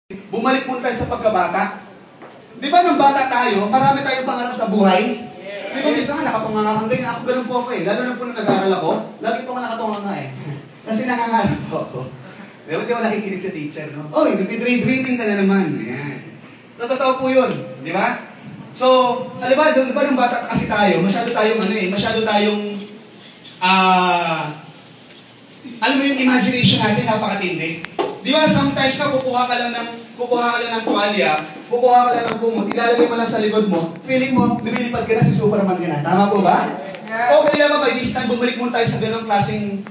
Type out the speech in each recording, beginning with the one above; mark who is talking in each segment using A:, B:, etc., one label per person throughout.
A: Bumalik po tayo sa pagkabata. Di ba nung bata tayo, marami tayong pangarap sa buhay? Di ba minsan nakapangangahangay na ako, ganun po ako eh. Lalo na po nung nag-aaral ako, lagi po ako nakatunganga eh. Kasi nangangarap po ako. Di ba di ako nakikinig sa teacher, no? Oy, nagtidray-dreaming ka na naman. Ayan. Totoo po yun, di ba? So, alam ba, nung bata kasi tayo, masyado tayong alam mo yung imagination natin, napakatindi. Di ba, sometimes na kukuha ka lang ng tuwalya, kukuha ka lang ng kumot, ilalagay mo lang sa likod mo, feeling mo, lumilipad ka na, si Superman ka na. Tama po ba? Yeah. Okay lang ba, by this time, bumalik mo tayo sa ganong klaseng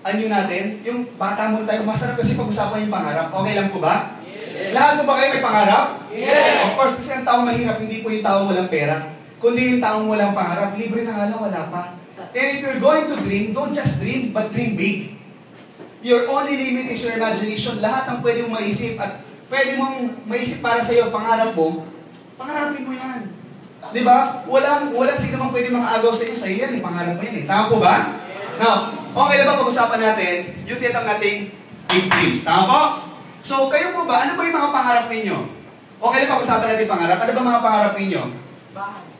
A: natin, yung bata mo tayo, masarap kasi pag-usapan yung pangarap. Okay lang po ba? Yes. Lahat po ba kayo may pangarap? Yes. Of course, kasi ang taong mahirap, hindi po yung taong walang pera, kundi yung taong walang pangarap, libre na nga lang, wala pa. And if you're going to dream, don't just dream, but dream big. Your only limit is your imagination. Lahat ng pwede mong maisip at pwede mong maisip para sa iyo, pangarap mo, pangarapin mo yan. Di ba? Walang sino mang pwede mga agaw sa iyo yan, pangarap mo yan eh. Tama po ba? Now, okay na ba pag-usapan natin yung tiyatang nating big dreams? Tama po? So, kayo po ba, ano ba yung mga pangarap ninyo? Okay na pag-usapan natin pangarap. Ano ba mga pangarap ninyo?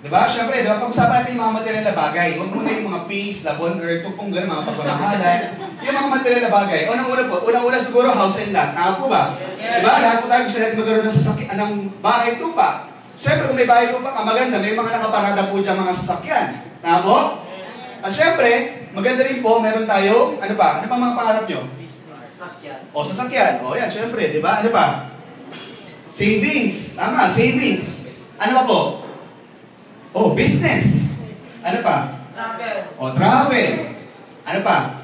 A: Diba? Siyempre, diba? Pag-usapan natin yung mga material na bagay. Huwag muna yung mga peace, labon, earth, kung gano'n, mga pagmamahalan. Yung mga material na bagay. Unang-una siguro, house and lot. Tama po ba? Diba? Lahat po tayo gusto natin magkaroon ng sasakyan, ng bahay lupa. Siyempre, kung may bahay lupa ka, maganda. May mga nakaparada po dyan mga sasakyan. Tama po? At siyempre, maganda rin po, meron tayo, ano pa? Ano pa mga pangarap nyo? Sasakyan. O, sasakyan. O, yan, siyempre, diba? Ano pa? Savings. Tama, savings. Ano pa po? Oh, business. Ano pa?
B: Travel.
A: Oh, travel. Ano pa?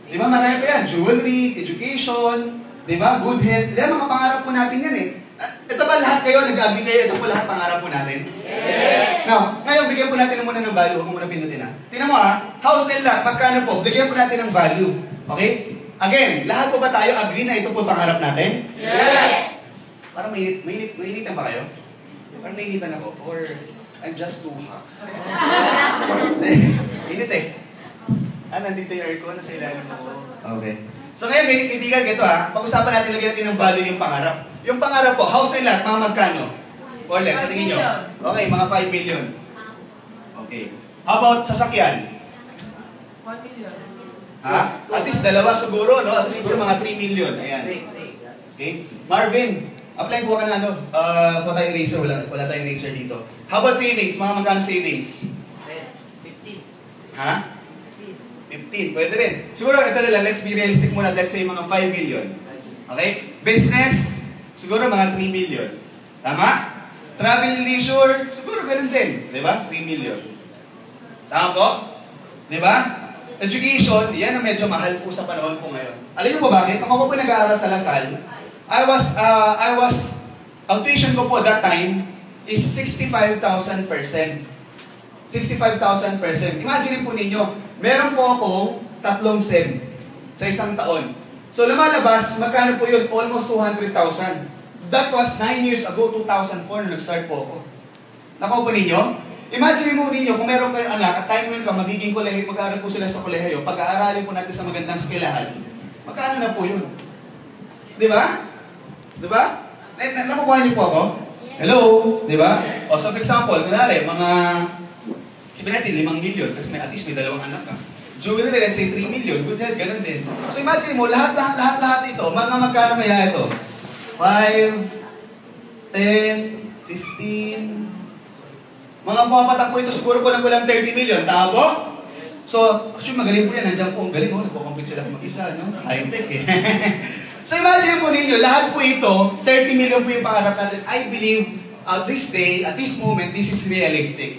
A: Di ba marami pa yan? Jewelry, education, di ba? Good health. Di ba mga pangarap po natin yan eh. Ito ba lahat kayo? Nag-agree kayo? Ito po lahat pangarap po natin? Yes! Now, ngayon bigyan po natin muna ng value. Huwag mo muna pinutin ha. Tingnan mo ha, house and lot, magkano po? Bigyan po natin ng value. Okay? Again, lahat po ba tayo agree na ito po pangarap natin? Yes! Parang mainitan ba kayo? Parang mainitan ako. Or I'm just too hot. Init eh. Nandito yung aircon, nasa ilalim mo. Okay. So ngayon, kaibigan, ito ha. Pag-usapan natin, lagyan natin ng value yung pangarap. Yung pangarap po, house and lot, mga magkano? Or less, sa tingin nyo? Okay, mga 5 million. Okay. How about sasakyan?
B: 1 million.
A: Ha? At least dalawa siguro, no? At least siguro mga 3 million. Ayan. Okay. Marvin, apply ko ka na ano, kung tayo eraser, wala tayong eraser dito. How about savings? Mga magkano savings?
B: 15.
A: Ha? 15. Pwede rin. Siguro, ito lang, let's be realistic muna. Let's say mga 5 million. Okay? Business, siguro mga 3 million. Tama? Travel and leisure, siguro ganun din. Diba? 3 million. Tama po? Diba? Education, yan ang medyo mahal po sa panahon po ngayon. Alam niyo po bakit? Kung ako po nag-aaral sa Lasal, ang tuition ko po that time is 65,000%. 65,000%. Imagine po ninyo, meron po akong 3 SEM sa isang taon. So lumalabas, magkano po yun? Almost 200,000. That was 9 years ago, 2004, na nag-start po ako. Nakuha po ninyo? Imagine mo ninyo, kung meron kayong anak, at time mo ka, magiging kolehiyo, mag-aaral po sila sa kolehiyo, pag-aaralin po natin sa magandang eskwelahan, magkano na po yun? Di ba? Di ba? Nakukuha niyo po ako? Hello? Di ba? O, so for example, kunwari, mga, sabihin natin, 5 million, kasi at least may 2 anak ka. Jewelry, let's say 3 million, good health, ganun din. So imagine mo, lahat ito, mga magkano kaya ito? 5, 10, 15, mga pumapatak po ito, siguro ko lang 30 million, tama po? So, actually magaling po yan, nandiyan po, ang galing, nagpo-compete sila mag-isa, no? High-tech eh. So imagine po ninyo, lahat po ito, 30 million po yung pangarap natin. I believe, at this day, at this moment, this is realistic.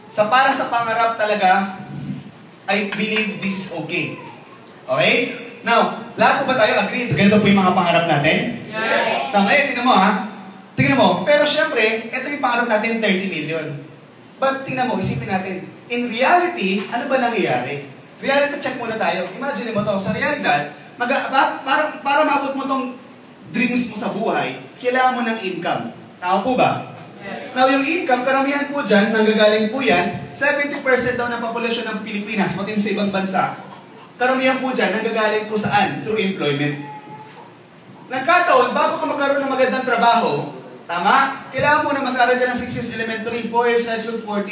A: So para sa pangarap talaga, I believe this is okay. Okay? Now, lahat po ba tayo agree? Ganito po yung mga pangarap natin? Yes! So ngayon, tingnan mo ha. Tingnan mo, pero syempre, ito yung pangarap natin, 30 million. But tingnan mo, isipin natin, in reality, ano ba nangyayari? Reality check muna tayo. Imagine mo to, sa realidad, para maabot mo tong dreams mo sa buhay, kailangan mo ng income. Tama po ba? Yes. Now, yung income, karamihan po dyan, nanggagaling po yan, 70% daw ng populasyon ng Pilipinas, pati sa ibang bansa, karamihan po dyan, nanggagaling po saan? Through employment. Nagkataon, bago ka magkaroon ng magandang trabaho, tama? Kailangan mo na mag-aral ka ng 6 years elementary, 4 years high school, 4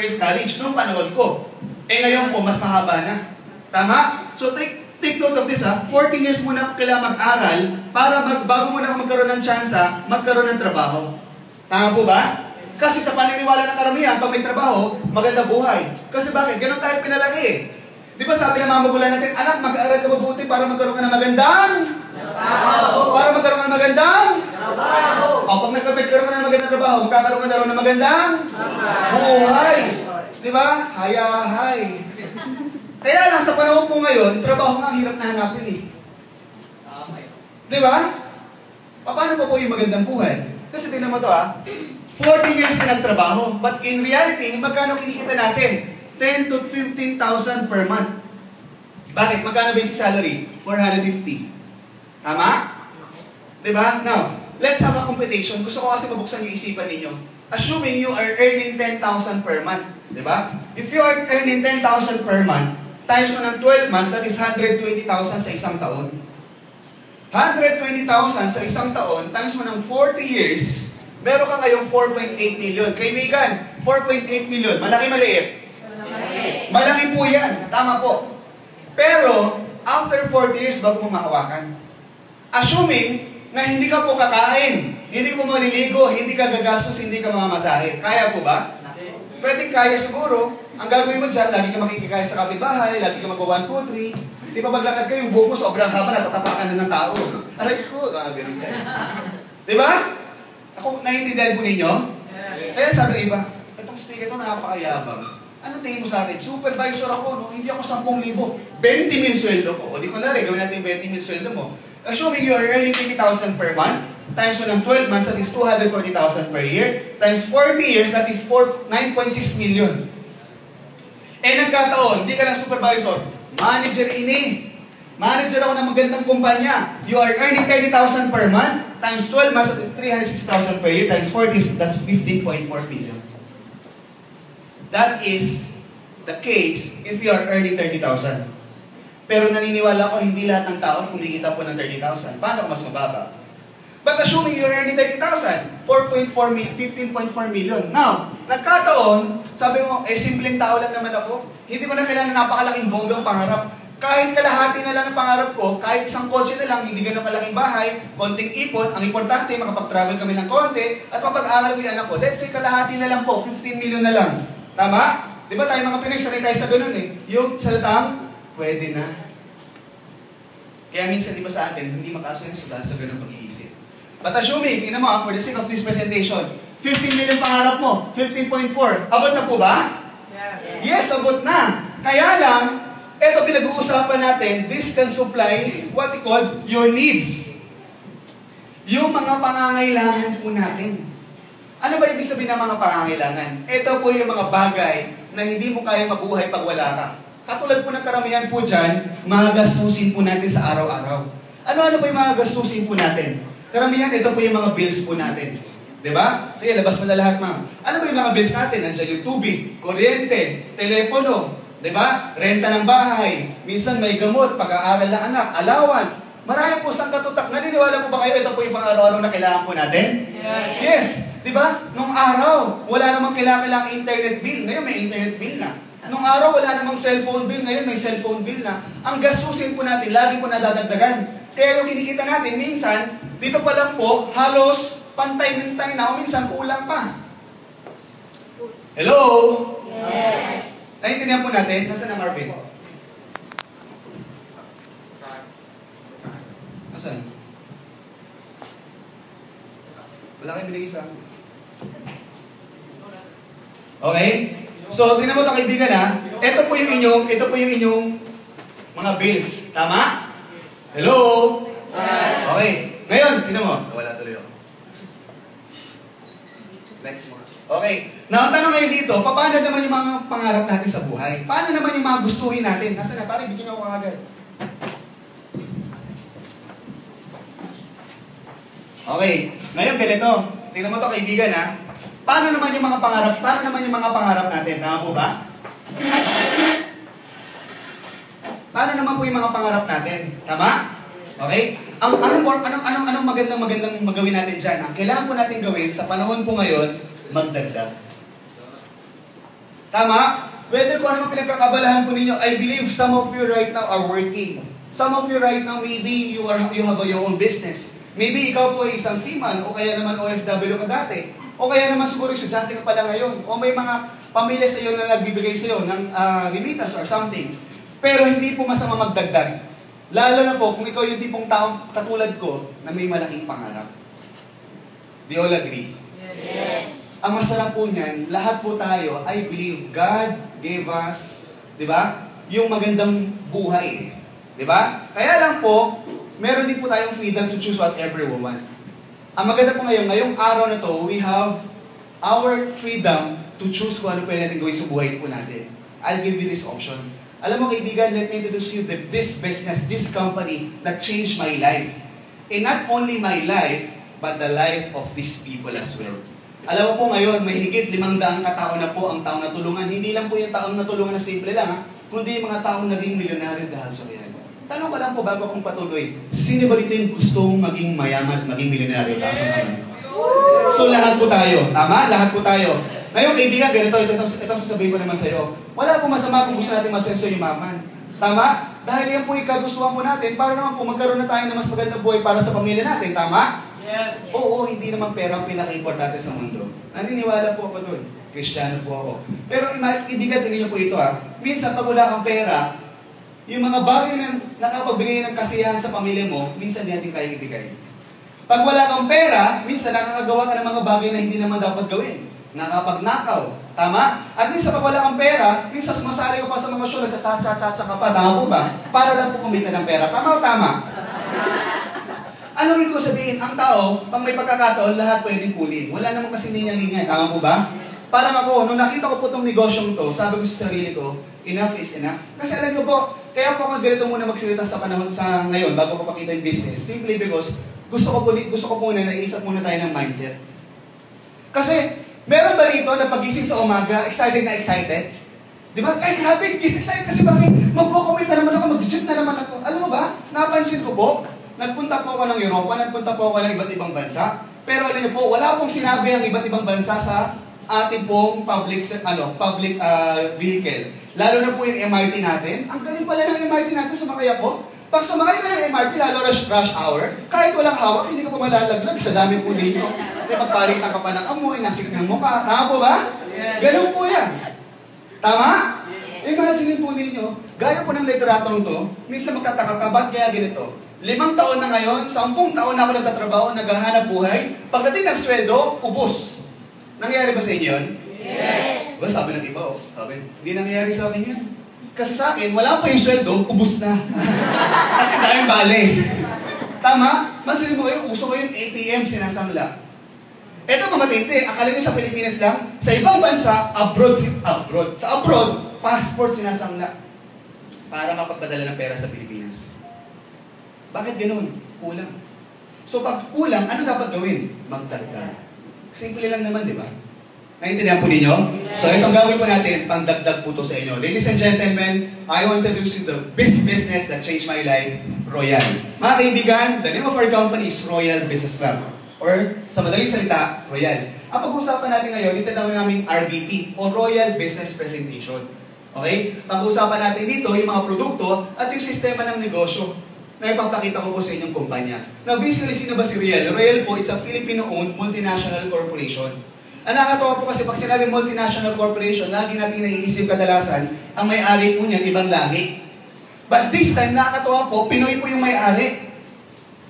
A: years college. Noong panahon ko. Ngayon po, mas mahaba na. Tama? So take note of this, ha. 14 years muna kailangan mag-aral para bago mo na magkaroon ng tsansa, magkaroon ng trabaho. Tama po ba? Kasi sa paniniwala ng karamihan, pag may trabaho, maganda buhay. Kasi bakit? Ganon tayo pinalaki eh. Di ba sabi ng mga magulang natin, anak, mag-aaral ka mabuti para magkaroon ka ng magandang trabaho. Para magkaroon ka ng magandang trabaho. O, pag nagkaroon ka ng magandang trabaho, magkakaroon ka na rin ng magandang buhay. Di ba? Hayahay. Kaya lang, sa panahon po ngayon, trabaho nga hirap na hanapin eh. Di ba? Paano pa po yung magandang buhay? Kasi tingnan mo to 40 years ka nagtrabaho, but in reality, magkano kinikita natin? 10 to 15,000 per month. Bakit? Magkano basic salary? 450. Tama? Diba? Now, let's have a computation. Gusto ko kasi mabuksan yung isipan ninyo. Assuming you are earning 10,000 per month. Diba? If you are earning 10,000 per month, times mo ng 12 months, that is 120,000 sa isang taon. 120,000 sa isang taon, times mo ng 40 years, meron ka ngayong 4.8 million. Kaibigan, 4.8 million. Malaki, maliit? Malaki po yan. Tama po. Pero, after 40 years, bago mo mahawakan. Assuming na hindi ka po kakain, hindi mo maliligo, hindi ka gagastos, hindi ka mamamasahe. Kaya po ba? Pwede kaya siguro. Ang gagawin mo dyan, lagi ka makikikaya sa kapitbahay, lagi ka mag-1, 2, 3. Di ba maglakad kayo, yung buhok mo sobrang haba, natatapakan na ng tao. Aray ko, ganun kayo. Di ba? Ako, naiintindihan po ninyo? Kaya sabi ng iba, itong speaker ito nakapakayabang. Ano tingin mo sa akin? Supervisor ako, no? Hindi ako 10,000. 20,000 sweldo ko. O di ko na rin, gawin natin 20,000 sweldo mo. Assuming you are earning 20,000 per month, times mo ng 12 months, that is 240,000 per year, times 40 years, that is 9.6 million. Nagkataon, hindi ka lang supervisor, manager ini. Manager ako ng magandang kumpanya. You are earning 30,000 per month, times 12 months, 360,000 per year, times 40, that's 15.4 million. That is the case if you are earning 30,000. Pero naniniwala ko, hindi lahat ng tao kumikita po ng 30,000. Paano mas mababa? But assuming you're earning 30,000, 15.4 million. Now, nagkataon, sabi mo, simpleng tao lang naman ako. Hindi ko na kailangan napakalaking bonggang pangarap. Kahit kalahati na lang ang pangarap ko, kahit isang kotse na lang, hindi ganun kalaking bahay, konting ipon, ang importante, makapag-travel kami ng konti, at mapag-aral ko yung anak ko. Let's say kalahati na lang po, 15 million na lang. Tama? Di ba tayo mga Pinoy, sanay tayo sa ganun eh. Yung salitang, pwede na. Kaya minsan, di ba sa atin, hindi makasunod sa ganun pag-iisip. But assuming, tingnan mo for the sake of this presentation, 15 million pangarap mo, 15.4, abot na po ba? Yes, abot na. Kaya lang, eto pinag-uusapan natin, this can supply what we call your needs. Yung mga pangangailangan po natin. Ano ba ibig sabihin ng mga pangangailangan? Ito po yung mga bagay na hindi mo kaya mabuhay pag wala ka. Katulad po ng karamihan po dyan, mga gastusin po natin sa araw-araw. Ano-ano po yung mga gastusin po natin? Karamihan, ito po yung mga bills po natin. Diba? Sige, labas mo na lahat, ma'am. Ano ba yung mga bills natin? Nandiyan yung tubig, kuryente, telepono, diba? Renta ng bahay, minsan may gamot, pag-aaral ng anak, allowance. Marami po sang katutak. Naniniwala po ba kayo ito po yung pang-araw-araw na kailangan po natin? Yes. Diba? Nung araw, wala namang kailangan internet bill. Ngayon may internet bill na. Nung araw, wala namang cellphone bill. Ngayon may cellphone bill na. Ang gastusin po natin, lagi po nadadagdagan. Kaya yung kinikita natin, minsan, dito pa lang po, halos pantay-mintay na o minsan kulang pa. Hello? Yes. Naintindihan po natin? Nasaan na Marvin? Nasaan? Wala kayong binigay sa akin. Okay? So, tingnan mo ito kaibigan ha. Ito po yung inyong mga bills. Tama? Hello? Yes. Okay. Ngayon, tingnan mo. Wala tuloy ako. Next mo. Okay. Now, ang tanong ngayon dito, paano naman yung mga pangarap natin sa buhay? Paano naman yung mga gustuhin natin? Nasaan na? Parang bigyan ako agad. Okay. Ngayon, ganito. Tingnan mo ito kaibigan ha. Paano naman yung mga pangarap natin? Tama po ba? Paano naman po yung mga pangarap natin? Tama? Okay? Anong magandang magawin natin dyan? Ang kailangan po natin gawin sa panahon po ngayon, magdagdag. Tama? Whether kung ano pinagkakabalahan po ninyo, I believe some of you right now are working. Some of you right now, maybe you have your own business. Maybe ikaw po ay isang seaman, o kaya naman OFW ka dati. O kaya naman siguro estudyante ka pala ngayon. O may mga pamilya sa iyo na nagbibigay sa iyo ng remittance or something. Pero hindi po masama magdagdag. Lalo na po kung ikaw yung tipong taong katulad ko na may malaking pangarap. Do you all agree?
B: Yes.
A: Ang masarap po niyan, lahat po tayo, I believe God gave us, di ba, yung magandang buhay. Di ba? Kaya lang po, meron din po tayong freedom to choose whatever we want. Ang maganda po ngayong araw na to, we have our freedom to choose kung ano pwede natin gawin sa buhay po natin. I'll give you this option. Alam mo kaibigan, let me introduce you this business, this company that changed my life. And not only my life, but the life of these people as well. Alam mo po ngayon, may higit 500 katao na po ang taong natulungan. Hindi lang po yung taong natulungan na simple lang, ha? Kundi yung mga taong naging milyonaryo dahil sa kanya. Tanong ko lang po bago akong patuloy, sino ba dito yung gustong maging mayaman at maging milyonaryo dahil sa kanya? So lahat po tayo, tama? Lahat po tayo. Ngayon kaibigan, ganito, ito sasabihin ko naman sa iyo. Wala po masama kung gusto natin masenso yumaman. Tama? Dahil yan po yung kagustuhan po natin, para naman po magkaroon na tayo ng mas magandang buhay para sa pamilya natin, tama?
B: Yes.
A: Oo, hindi naman pera ang pinaka-importante sa mundo. Naniniwala po ako doon. Kristiyano po ako. Pero ibigan din niyo po ito ha. Minsan pag wala kang pera, yung mga bagay na nakapagbigay ng kasiyahan sa pamilya mo, minsan di natin kaya ibigay. Pag wala kang pera, minsan nakakagawa ka ng mga bagay na hindi naman dapat gawin. Nakapagnakaw. Tama? At minsan pag wala kang pera, minsan sumasali ka pa sa mga show, nagtatsa-tsa-tsa ka pa. Tama po ba? Para lang po kumita ng pera. Tama o tama? Ano ibig ko sabihin? Ang tao, pag may pagkakataon, lahat pwedeng kunin. Wala naman kasi linya-linya. Tama po ba? Parang ako, nung nakita ko po itong negosyong to, sabi ko sa sarili ko, enough is enough. Kasi alam niyo po, kaya po ako ganito muna magsalita sa panahon sa ngayon, bago ko pakita yung business. Simply because, gusto ko muna, naisip muna tayo ng mindset. Kasi, meron ba rito na pagising sa umaga, excited na excited? Di ba? Ay, grabe, excited kasi bakit? Magko-comment na naman ako, mag-judge na naman ako. Alam mo ba, napansin ko po, nagpunta po ako ng Europa, nagpunta po ako ng iba't ibang bansa. Pero alam niyo po, wala pong sinabi ang iba't ibang bansa sa ating pong public vehicle. Lalo na po yung MRT natin. Ang galing pala ng MRT natin, sumakay ako. Pag sumakay ka ng MRT, lalo rush hour, kahit walang hawak, hindi ko pa malalaglag sa dami po ninyo. Kasi pagpalitan ka pa ng amoy, nasik ng mukha. Tama po ba? Ganun po yan. Tama? Imagine po ninyo, gaya po ng literatong to, minsan magtataka ka, ba't kaya ganito? 5 taon na ngayon, 10 taon na ako nagtatrabaho, naghahanap buhay. Pagdating ng sweldo, ubos. Nangyari ba sa inyo yun?
B: Yes.
A: Ba, sabi ng iba, sabi, hindi nangyari sa akin yan. Kasi sa akin, wala pa yung sweldo, ubos na. Kasi daming bale. Tama? Mansinin mo kayo, uso ko yung ATM, sinasamla. Ito mga matindi, akala nyo sa Pilipinas lang, sa ibang bansa, abroad. Sa abroad, passport sinasamla. Para mapagpadala ng pera sa Pilipinas. Bakit ganun? Kulang. So pag kulang, ano dapat gawin? Magdagdag. Simple lang naman, di ba? Naintindihan po ninyo? So itong gawin po natin, pandagdag po to sa inyo. Ladies and gentlemen, I want to introduce you the best business that changed my life, Royal. Mga kaibigan, the name of our company is Royal Business Club. Or sa madaling salita, Royal. Ang pag-uusapan natin ngayon, itatawag namin RBP o Royal Business Presentation. Okay? Pag-uusapan natin dito yung mga produkto at yung sistema ng negosyo na ipapakita ko po sa inyong kumpanya. Now, basically, sino ba si Royal? Royal po, it's a Filipino-owned multinational corporation. Ang nakakatawa po kasi pag sinabi multinational corporation, lagi natin naiisip kadalasan, ang may-ari po niyan, ibang lahi. But this time, nakakatawa po, Pinoy po yung may-ari.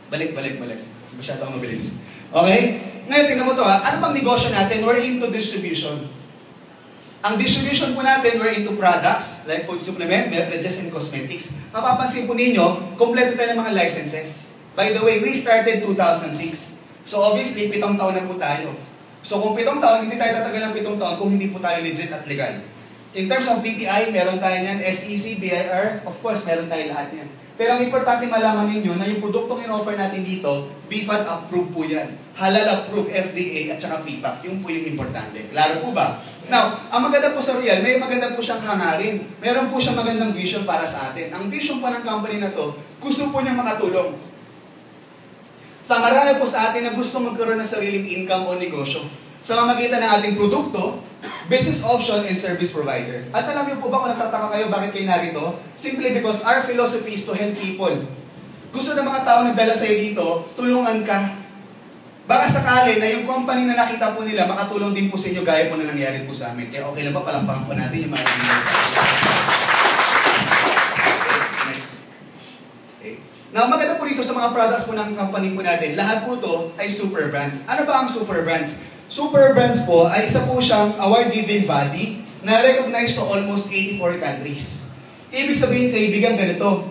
A: Balik. Masyado akong mabilis. Okay? Ngayon, tingnan mo to ha. Ano pang negosyo natin? We're into distribution. Ang distribution po natin, we're into products, like food supplement, beverages, and cosmetics. Mapapansin po ninyo, kompleto tayo ng mga licenses. By the way, we started 2006. So obviously, 7 taon na po tayo. So kung 7 taon, hindi tayo tatagal ng 7 taon kung hindi po tayo legit at legal. In terms of DTI, meron tayo yan. SEC, BIR, of course, meron tayo lahat yan. Pero ang importante malaman ninyo na yung produktong in-offer natin dito, BFAT approved po yan. Halal approved, FDA at saka PPAP. Yung po yung importante. Klaro po ba? Now, ang maganda po sa Royal, may maganda po siyang hangarin. Meron po siyang magandang vision para sa atin. Ang vision po ng company na to, gusto po niya makatulong. Sa marami po sa atin na gusto magkaroon ng sariling income o negosyo sa mamagitan ng ating produkto, business option, and service provider. At alam niyo po ba kung nagtataka kayo bakit kayo narito? Simply because our philosophy is to help people. Gusto ng mga tao nagdala sa'yo dito, tulungan ka. Baka sakali na yung company na nakita po nila, makatulong din po sa inyo gaya po na nangyari po sa amin. Kaya okay lang ba, palampakan po natin yung mga next. Okay. Now, maganda po dito sa mga products po ng company po natin, lahat po to ay super brands. Ano ba ang super brands? Super brands po ay isa po siyang award-giving body na recognized to almost 84 countries. Ibig sabihin, kaibigan, ganito.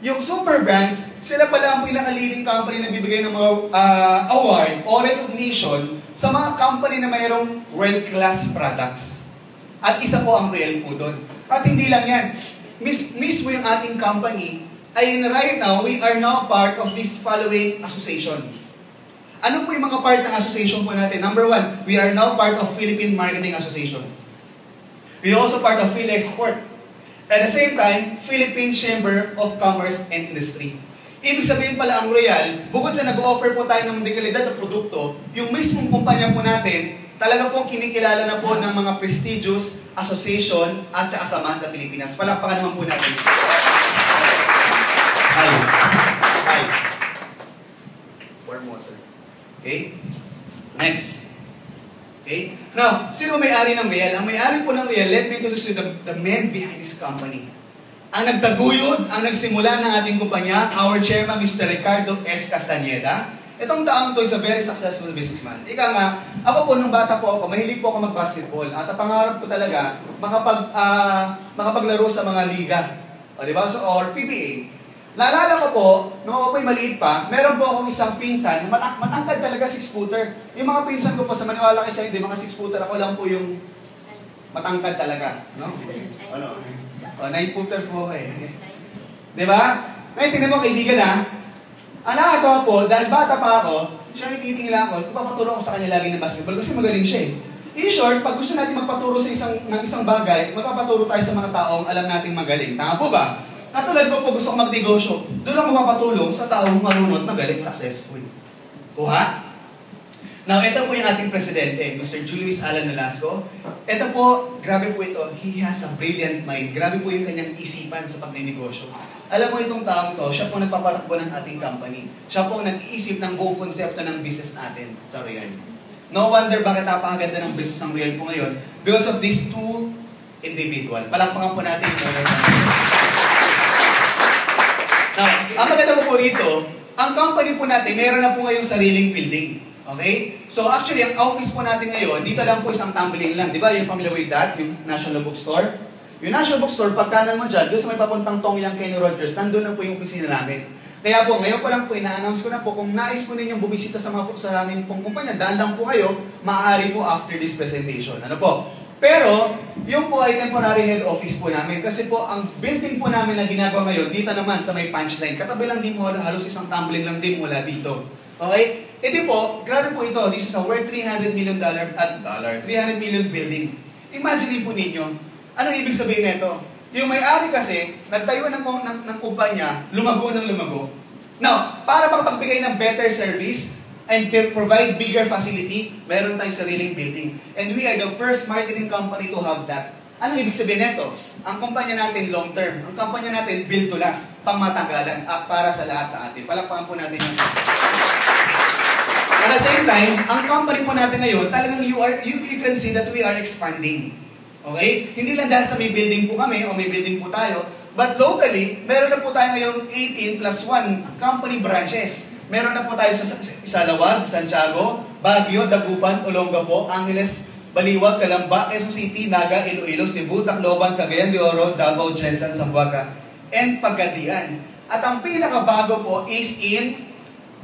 A: Yung super brands, sila pala ang pinakaleading company na bibigay ng mga award o recognition sa mga company na mayroong world-class products. At isa po ang Royal po doon. At hindi lang yan. Mismo yung ating company ay right now, we are now part of this following association. Ano po yung mga part ng association po natin? Number 1, we are now part of Philippine Marketing Association. We are also part of PhilExport. At the same time, Philippine Chamber of Commerce and Industry. Ibig sabihin pala ang Royal, bukod sa nag-offer po tayo ng dekalidad na produkto, yung mismong kumpanya po natin, talaga pong kinikilala na po ng mga prestigious association at saka samahan sa Pilipinas. Palakpakan naman po natin. Hi. Warm water. Okay? Next. Okay? Now, sino may-ari ng Real? Ang may-ari po ng Real, let me introduce you the man behind this company. Ang nagtaguyod, ang nagsimula ng ating kumpanya, our chairman, Mr. Ricardo S. Castañeda. Itong taong to is a very successful businessman. Ika nga, ako po, nung bata po ako, mahilig po ako mag-basketball. At ang pangarap ko talaga, makapaglaro sa mga liga. O, diba? So, or PBA. Naalala ko po, nung ako po'y maliit pa, meron po akong isang pinsan, matangkad talaga 6-footer. Yung mga pinsan ko po, sa maniwala kayo sa'yo, di mga 6-footer, ako lang po yung matangkad talaga. No? Ano? O, 9-footer po eh. Di ba? Ngayon, tingnan mo kaibigan ha. Ang nakatawa po, dahil bata pa ako, siya nagtitingin lang ako, papaturo ako sa kanya lagi ng basketball kasi magaling siya eh. In short, pag gusto natin magpaturo sa isang bagay, magpapaturo tayo sa mga taong alam nating magaling. Tama po ba? Katulad ko po, gusto ko magnegosyo. Doon ako mapapatulong sa taong marunot, magaling, successful. Kuha? Now, ito po yung ating presidente, Mr. Julius Alan Nolasco. Ito po, grabe po ito. He has a brilliant mind. Grabe po yung kanyang isipan sa pagnenegosyo. Alam mo itong taong to, siya po nagpapatakbo ng ating company. Siya po nag-iisip ng buong konsepto ng business natin sa Royal. No wonder bakit napakaganda ng business ng Royal po ngayon because of these two individual. Palakpakan po natin ito. Now, ang maganda po rito, ang company po natin, meron na po ngayong sariling building. Okay? So actually, ang office po natin ngayon, dito lang po isang tumbling lang. Di ba? You're familiar with that? Yung National Bookstore. Yung National Bookstore, pagkanan mo dyan, doon sa may papuntang Tongyang Kenny Rogers, nandun na po yung opisina namin. Kaya po, ngayon pa lang po, ina-announce ko na po, kung nais po ninyong bumisita sa aming pong kumpanya, daan lang po kayo, maaari po after this presentation. Ano po? Pero, yung po ay temporary head office po namin. Kasi po, ang building po namin na ginagawa ngayon, dito naman sa may punchline. Katabi lang din mo, halos isang tumbling lang din mula dito. Okay? Ito po, grabe po ito. This is a worth $300 million $300 million building. Imagine po ninyo, anong ibig sabihin nito? Yung may-ari kasi, nagtayo ng kumpanya, lumago ng lumago. Now, para makapagbigay ng better service, and provide bigger facility, meron tayong sariling building. And we are the first marketing company to have that. Anong ibig sabihin nito? Ang kumpanya natin long term. Ang kumpanya natin build to last. Pangmatagalan at para sa lahat sa atin. Palakpakan po natin yung... At the same time, ang company po natin ngayon, talagang you can see that we are expanding. Okay? Hindi lang dahil sa may building po kami o may building po tayo, but locally, meron na po tayo ngayong 18 plus 1 company branches. Meron na po tayo sa Isalawag, Santiago, Baguio, Dagupan, Olongapo, Angeles, Baliwag, Calamba, Quezon City, Naga, Iloilo, Cebu, Tacloban, Cagayan de Oro, Davao, Jensan, Zamboanga, and Pagadian. At ang pinakabago po is in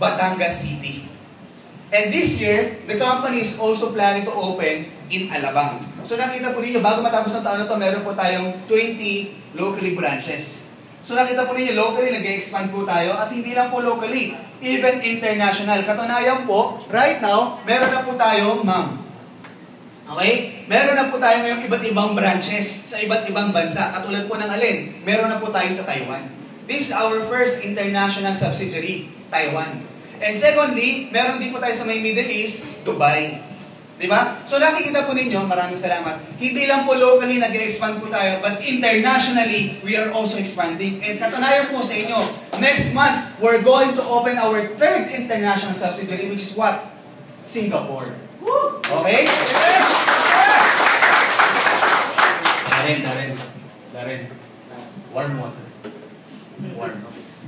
A: Batangas City. And this year, the company is also planning to open in Alabang. So nakita po ninyo, bago matapos ang taon na ito, meron po tayong 20 locally branches. So nakita po ninyo, locally nag-expand po tayo at hindi lang po locally, even international. Katunayan po, right now, meron na po tayo, ma'am. Okay? Meron na po tayo ngayong iba't ibang branches sa iba't ibang bansa. Katulad po ng alin, meron na po tayo sa Taiwan. This is our first international subsidiary, Taiwan. And secondly, meron din po tayo sa may Middle East, Dubai. Diba? So nakikita po ninyo, maraming salamat. Hindi lang po locally nag-expand po tayo, but internationally, we are also expanding. And katunayan po sa inyo, next month, we're going to open our third international subsidiary, which is what? Singapore. Okay? Darren. Warm water. Warm.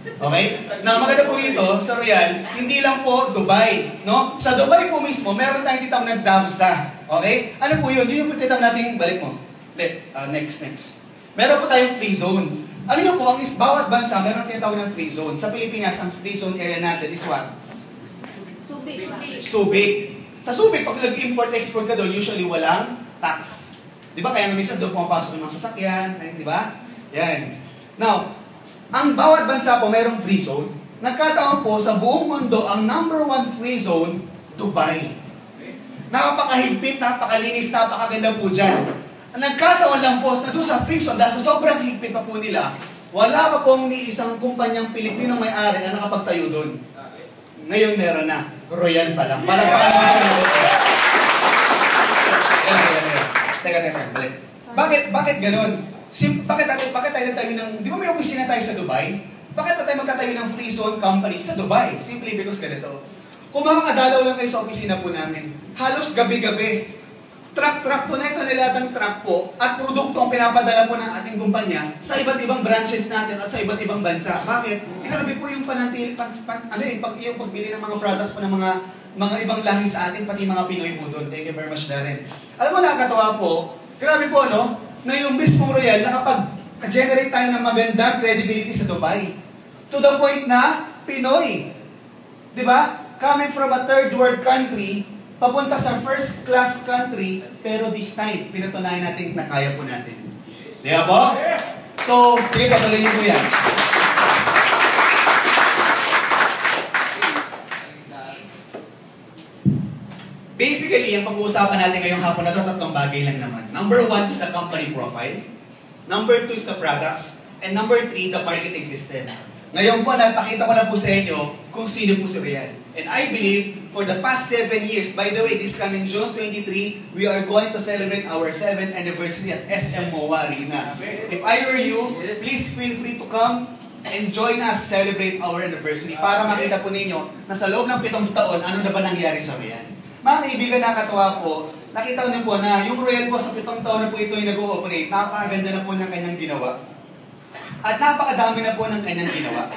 A: Okay? Na maganda po dito sa Royal, hindi lang po Dubai, no? Sa Dubai po mismo, meron tayong titawag na Damsa. Okay? Ano po yun? Yun yung titawag natin, balik mo. Next. Meron po tayong free zone. Ano yun po, bawat bansa, meron titawag ng free zone. Sa Pilipinas, ang free zone area natin is what? Subic. Sa Subic, pag nag-import-export ka doon, usually walang tax. Di ba? Kaya minsan doon pumapasok ng mga sasakyan, di ba? Yan. Now, ang bawat bansa po mayroong free zone. Nagkataon po sa buong mundo, ang number 1 free zone, Dubai. Napakahigpit, napakalinis, napakaganda po dyan. Nagkataon lang po na doon sa free zone, dahil sa sobrang higpit pa po nila, wala pa pong ni isang kumpanyang Pilipinong may-ari na nakapagtayo doon. Ngayon meron na. Royal pa lang. Palagpakan mo na. Teka, balik. Bakit ganon? Bakit tayo nagtayo ng, di ba may opisina tayo sa Dubai? Bakit tayo magtatayo ng free zone company sa Dubai? Simply because ganito. Kung makakadalaw lang kayo sa opisina po namin, halos gabi-gabi, truck po na ito nilatang truck po at produkto ang pinapadala po ng ating kumpanya sa iba't ibang branches natin at sa iba't ibang bansa. Bakit? Grabe po yung yung pagbili ng mga products po ng mga ibang lahi sa atin, pati mga Pinoy po doon. Thank you very much, Darren. Alam mo, nakakatawa po, grabe po, no? Na yung mismong Royal, nakapag-generate tayo ng magandang credibility sa Dubai. To the point na, Pinoy. Di ba? Coming from a third world country, papunta sa first class country, pero this time, pinatunayan natin na kaya po natin. Di ba po? So, sige, patuloy niyo po yan. Basically, ang pag-uusapan natin ngayong hapon na ito, tatlong bagay lang naman. Number 1 is the company profile. Number 2 is the products. And number 3, the marketing system. Ngayon po, napakita ko na po sa inyo kung sino po si Royal. And I believe, for the past 7 years, by the way, this coming June 23, we are going to celebrate our 7th anniversary at SM MOA Arena. If I were you, please feel free to come and join us celebrate our anniversary para makita po ninyo na sa loob ng 7 taon, ano na ba nangyari sa Royal. Mga kaibigan, nakakatawa po, nakita niyo po na yung Royal po sa 7 taon na po ito yung nag-ooperate, napakaganda na po ng kanyang ginawa. At napakadami na po ng kanyang ginawa.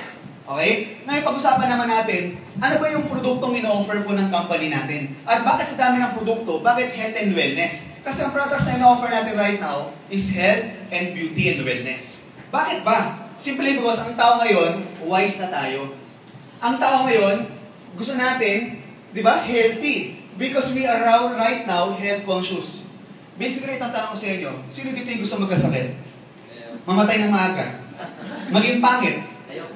A: Okay? Ngayon, pag-usapan naman natin, ano ba yung produktong ino-offer po ng company natin? At bakit sa dami ng produkto, bakit health and wellness? Kasi ang products na ino-offer natin right now is health and beauty and wellness. Bakit ba? Simply because ang tao ngayon, wise na tayo. Ang tao ngayon, gusto natin, di ba, healthy. Because we are right now health conscious. Basically, itong tanong ko sa inyo, sino dito yung gusto magkasakit? Mamatay ng maaga? Maging pangit?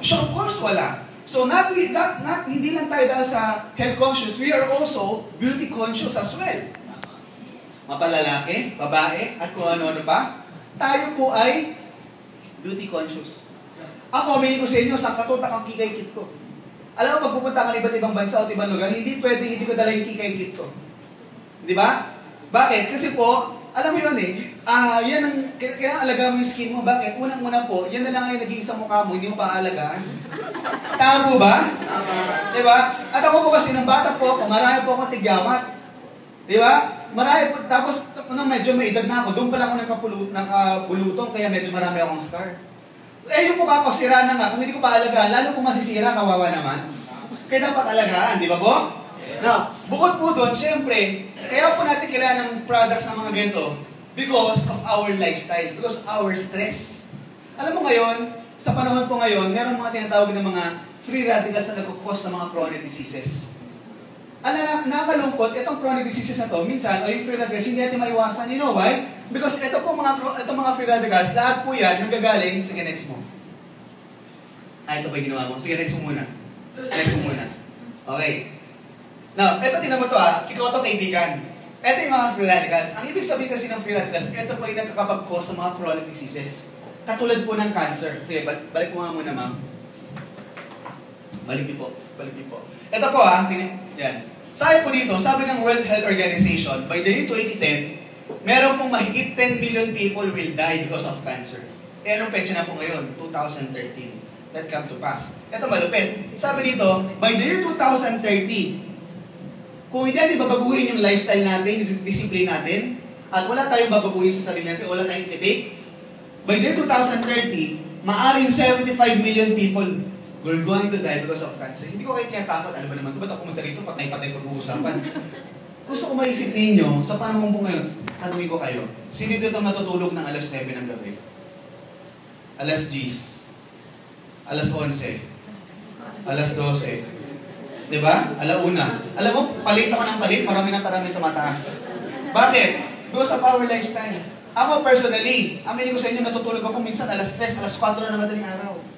A: So of course, wala. So hindi lang tayo dahil sa health conscious, we are also beauty conscious as well. Mapalalaki, babae, at kung ano-ano pa, tayo po ay beauty conscious. Ako, aminin ko sa inyo, sa katutak ang kikay kit ko. Alam mo, pag pupunta ka ng iba't ibang bansa o ibang lugar, hindi ko dala yung kikay kit ko. Di ba? Bakit? Kasi po, alam mo yun yan ang, kailangan alagaan mo yung skin mo. Bakit? Unang-una po, yan na lang yung naging sa mukha mo, hindi mo pa alagaan. Tama po ba? Di ba? At ako po kasi, nung bata po ako, marami po akong tigyamat. Di ba? Marami po, tapos, nung medyo may edad na ako, doon pa lang ako nakapulutong, kaya medyo marami akong scar. Yung mukha ko, sira na nga. Kung hindi ko pa alagaan, lalo kung masisira, kawawa naman. Kaya dapat alagaan, di ba po? Now, bukod po doon, syempre, kaya po natin kailangan ng products ng mga ganito because of our lifestyle, because of our stress. Alam mo ngayon, sa panahon po ngayon, meron mga tinatawag ng mga free radicals na nagkukos ng mga chronic diseases. Nakakalungkot, itong chronic diseases na to, minsan, o yung free radicals, hindi natin maiwasan. You know why? Because itong mga free radicals, lahat po yan, nanggagaling, sige next mo. Ito ba yung ginawa mo? Sige, next mo muna. Next mo muna. Okay. Now, ito tinan mo to ikaw to kaibigan. Ito yung mga free radicals. Ang ibig sabihin kasi ng free radicals, ito po yung nagkakapag-cause sa mga chronic diseases. Katulad po ng cancer. Sige, balik mo nga muna, ma'am. Balik niyo po. Ito po yan. Sabi po dito, sabi ng World Health Organization, by the year 2010, meron pong mahigit 10 million people will die because of cancer. Eh, anong petsa na po ngayon? 2013. That come to pass. Ito malupit. Sabi dito, by the year 2030, kung hindi natin babaguhin yung lifestyle natin, yung discipline natin, at wala tayong babaguhin sa sarili natin, wala tayong i-take, by the year 2030, maaaring 75 million people we're going to die because of cancer. Hindi ko kayo tinatakot. Ano ba naman ito? Ba't ako pumunta rito? Patay-patay pag-uusapan. Gusto ko maisip ninyo, sa panahon po ngayon, tanungin ko kayo, sino dito itong natutulog ng alas 9 ng gabi? Alas 10. Alas 11. Alas 12. Diba? Alauna. Alam mo, palit ako ng palit, marami tumataas. Bakit? Because of our lifestyle. Ako personally, aminin ko sa inyo, natutulog ako minsan alas 3, alas 4 na madaling araw.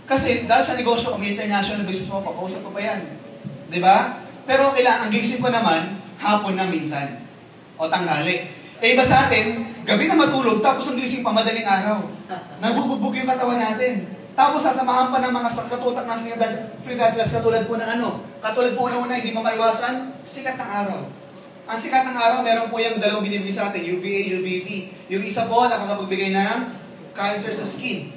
A: Kasi dahil sa negosyo ko, may international business mo, papausap ko pa yan. Diba? Pero kailangan, ang gising ko naman, hapon na minsan. O tanghali. Eh iba sa atin, gabi na matulog, tapos ang gising pa madaling araw. Nagbubog yung katawan natin. Tapos sasamahan pa ng mga katutak na free radicals katulad po ng katulad po una hindi mo maiwasan, sikat ng araw. Ang sikat ng araw, meron po yung dalawang binibigay sa atin, UVA, UVB. Yung isa po, nakakapagbigay ng cancer sa skin.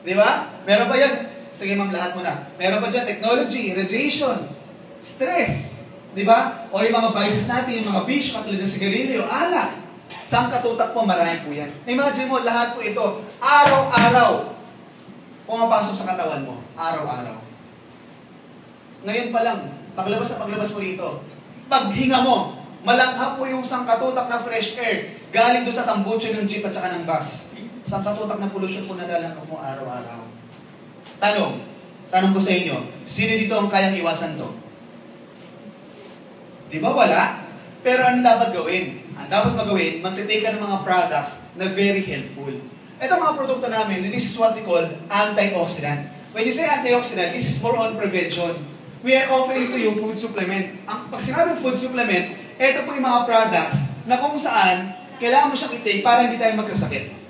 A: Di ba? Meron pa yan. Sige ma'am, lahat mo na. Meron pa dyan, technology, radiation, stress. Di ba? O yung mga vices natin, yung mga fish, katulad ng sigarilyo, alak. Saan katutak po, marami po yan. Imagine mo, lahat po ito, araw-araw, pumapasok sa katawan mo. Araw-araw. Ngayon pa lang, paglabas mo rito, paghinga mo, malanghap po yung sangkatutak na fresh air, galing doon sa tambucho ng jeep at saka ng bus. Sangkatutak na pollution po nadalanghap mo araw-araw. Tanong ko sa inyo, sino dito ang kayang iwasan to? Di ba wala? Pero ano dapat gawin? Ang dapat magawin, magtitake ka ng mga products na very helpful. Ito mga produkto namin, this is what we call antioxidant. When you say antioxidant, this is more on prevention. We are offering to you food supplement. Pag sinabing food supplement, ito po yung mga products na kung saan kailangan mo siyang i-take para hindi tayo magkasakit.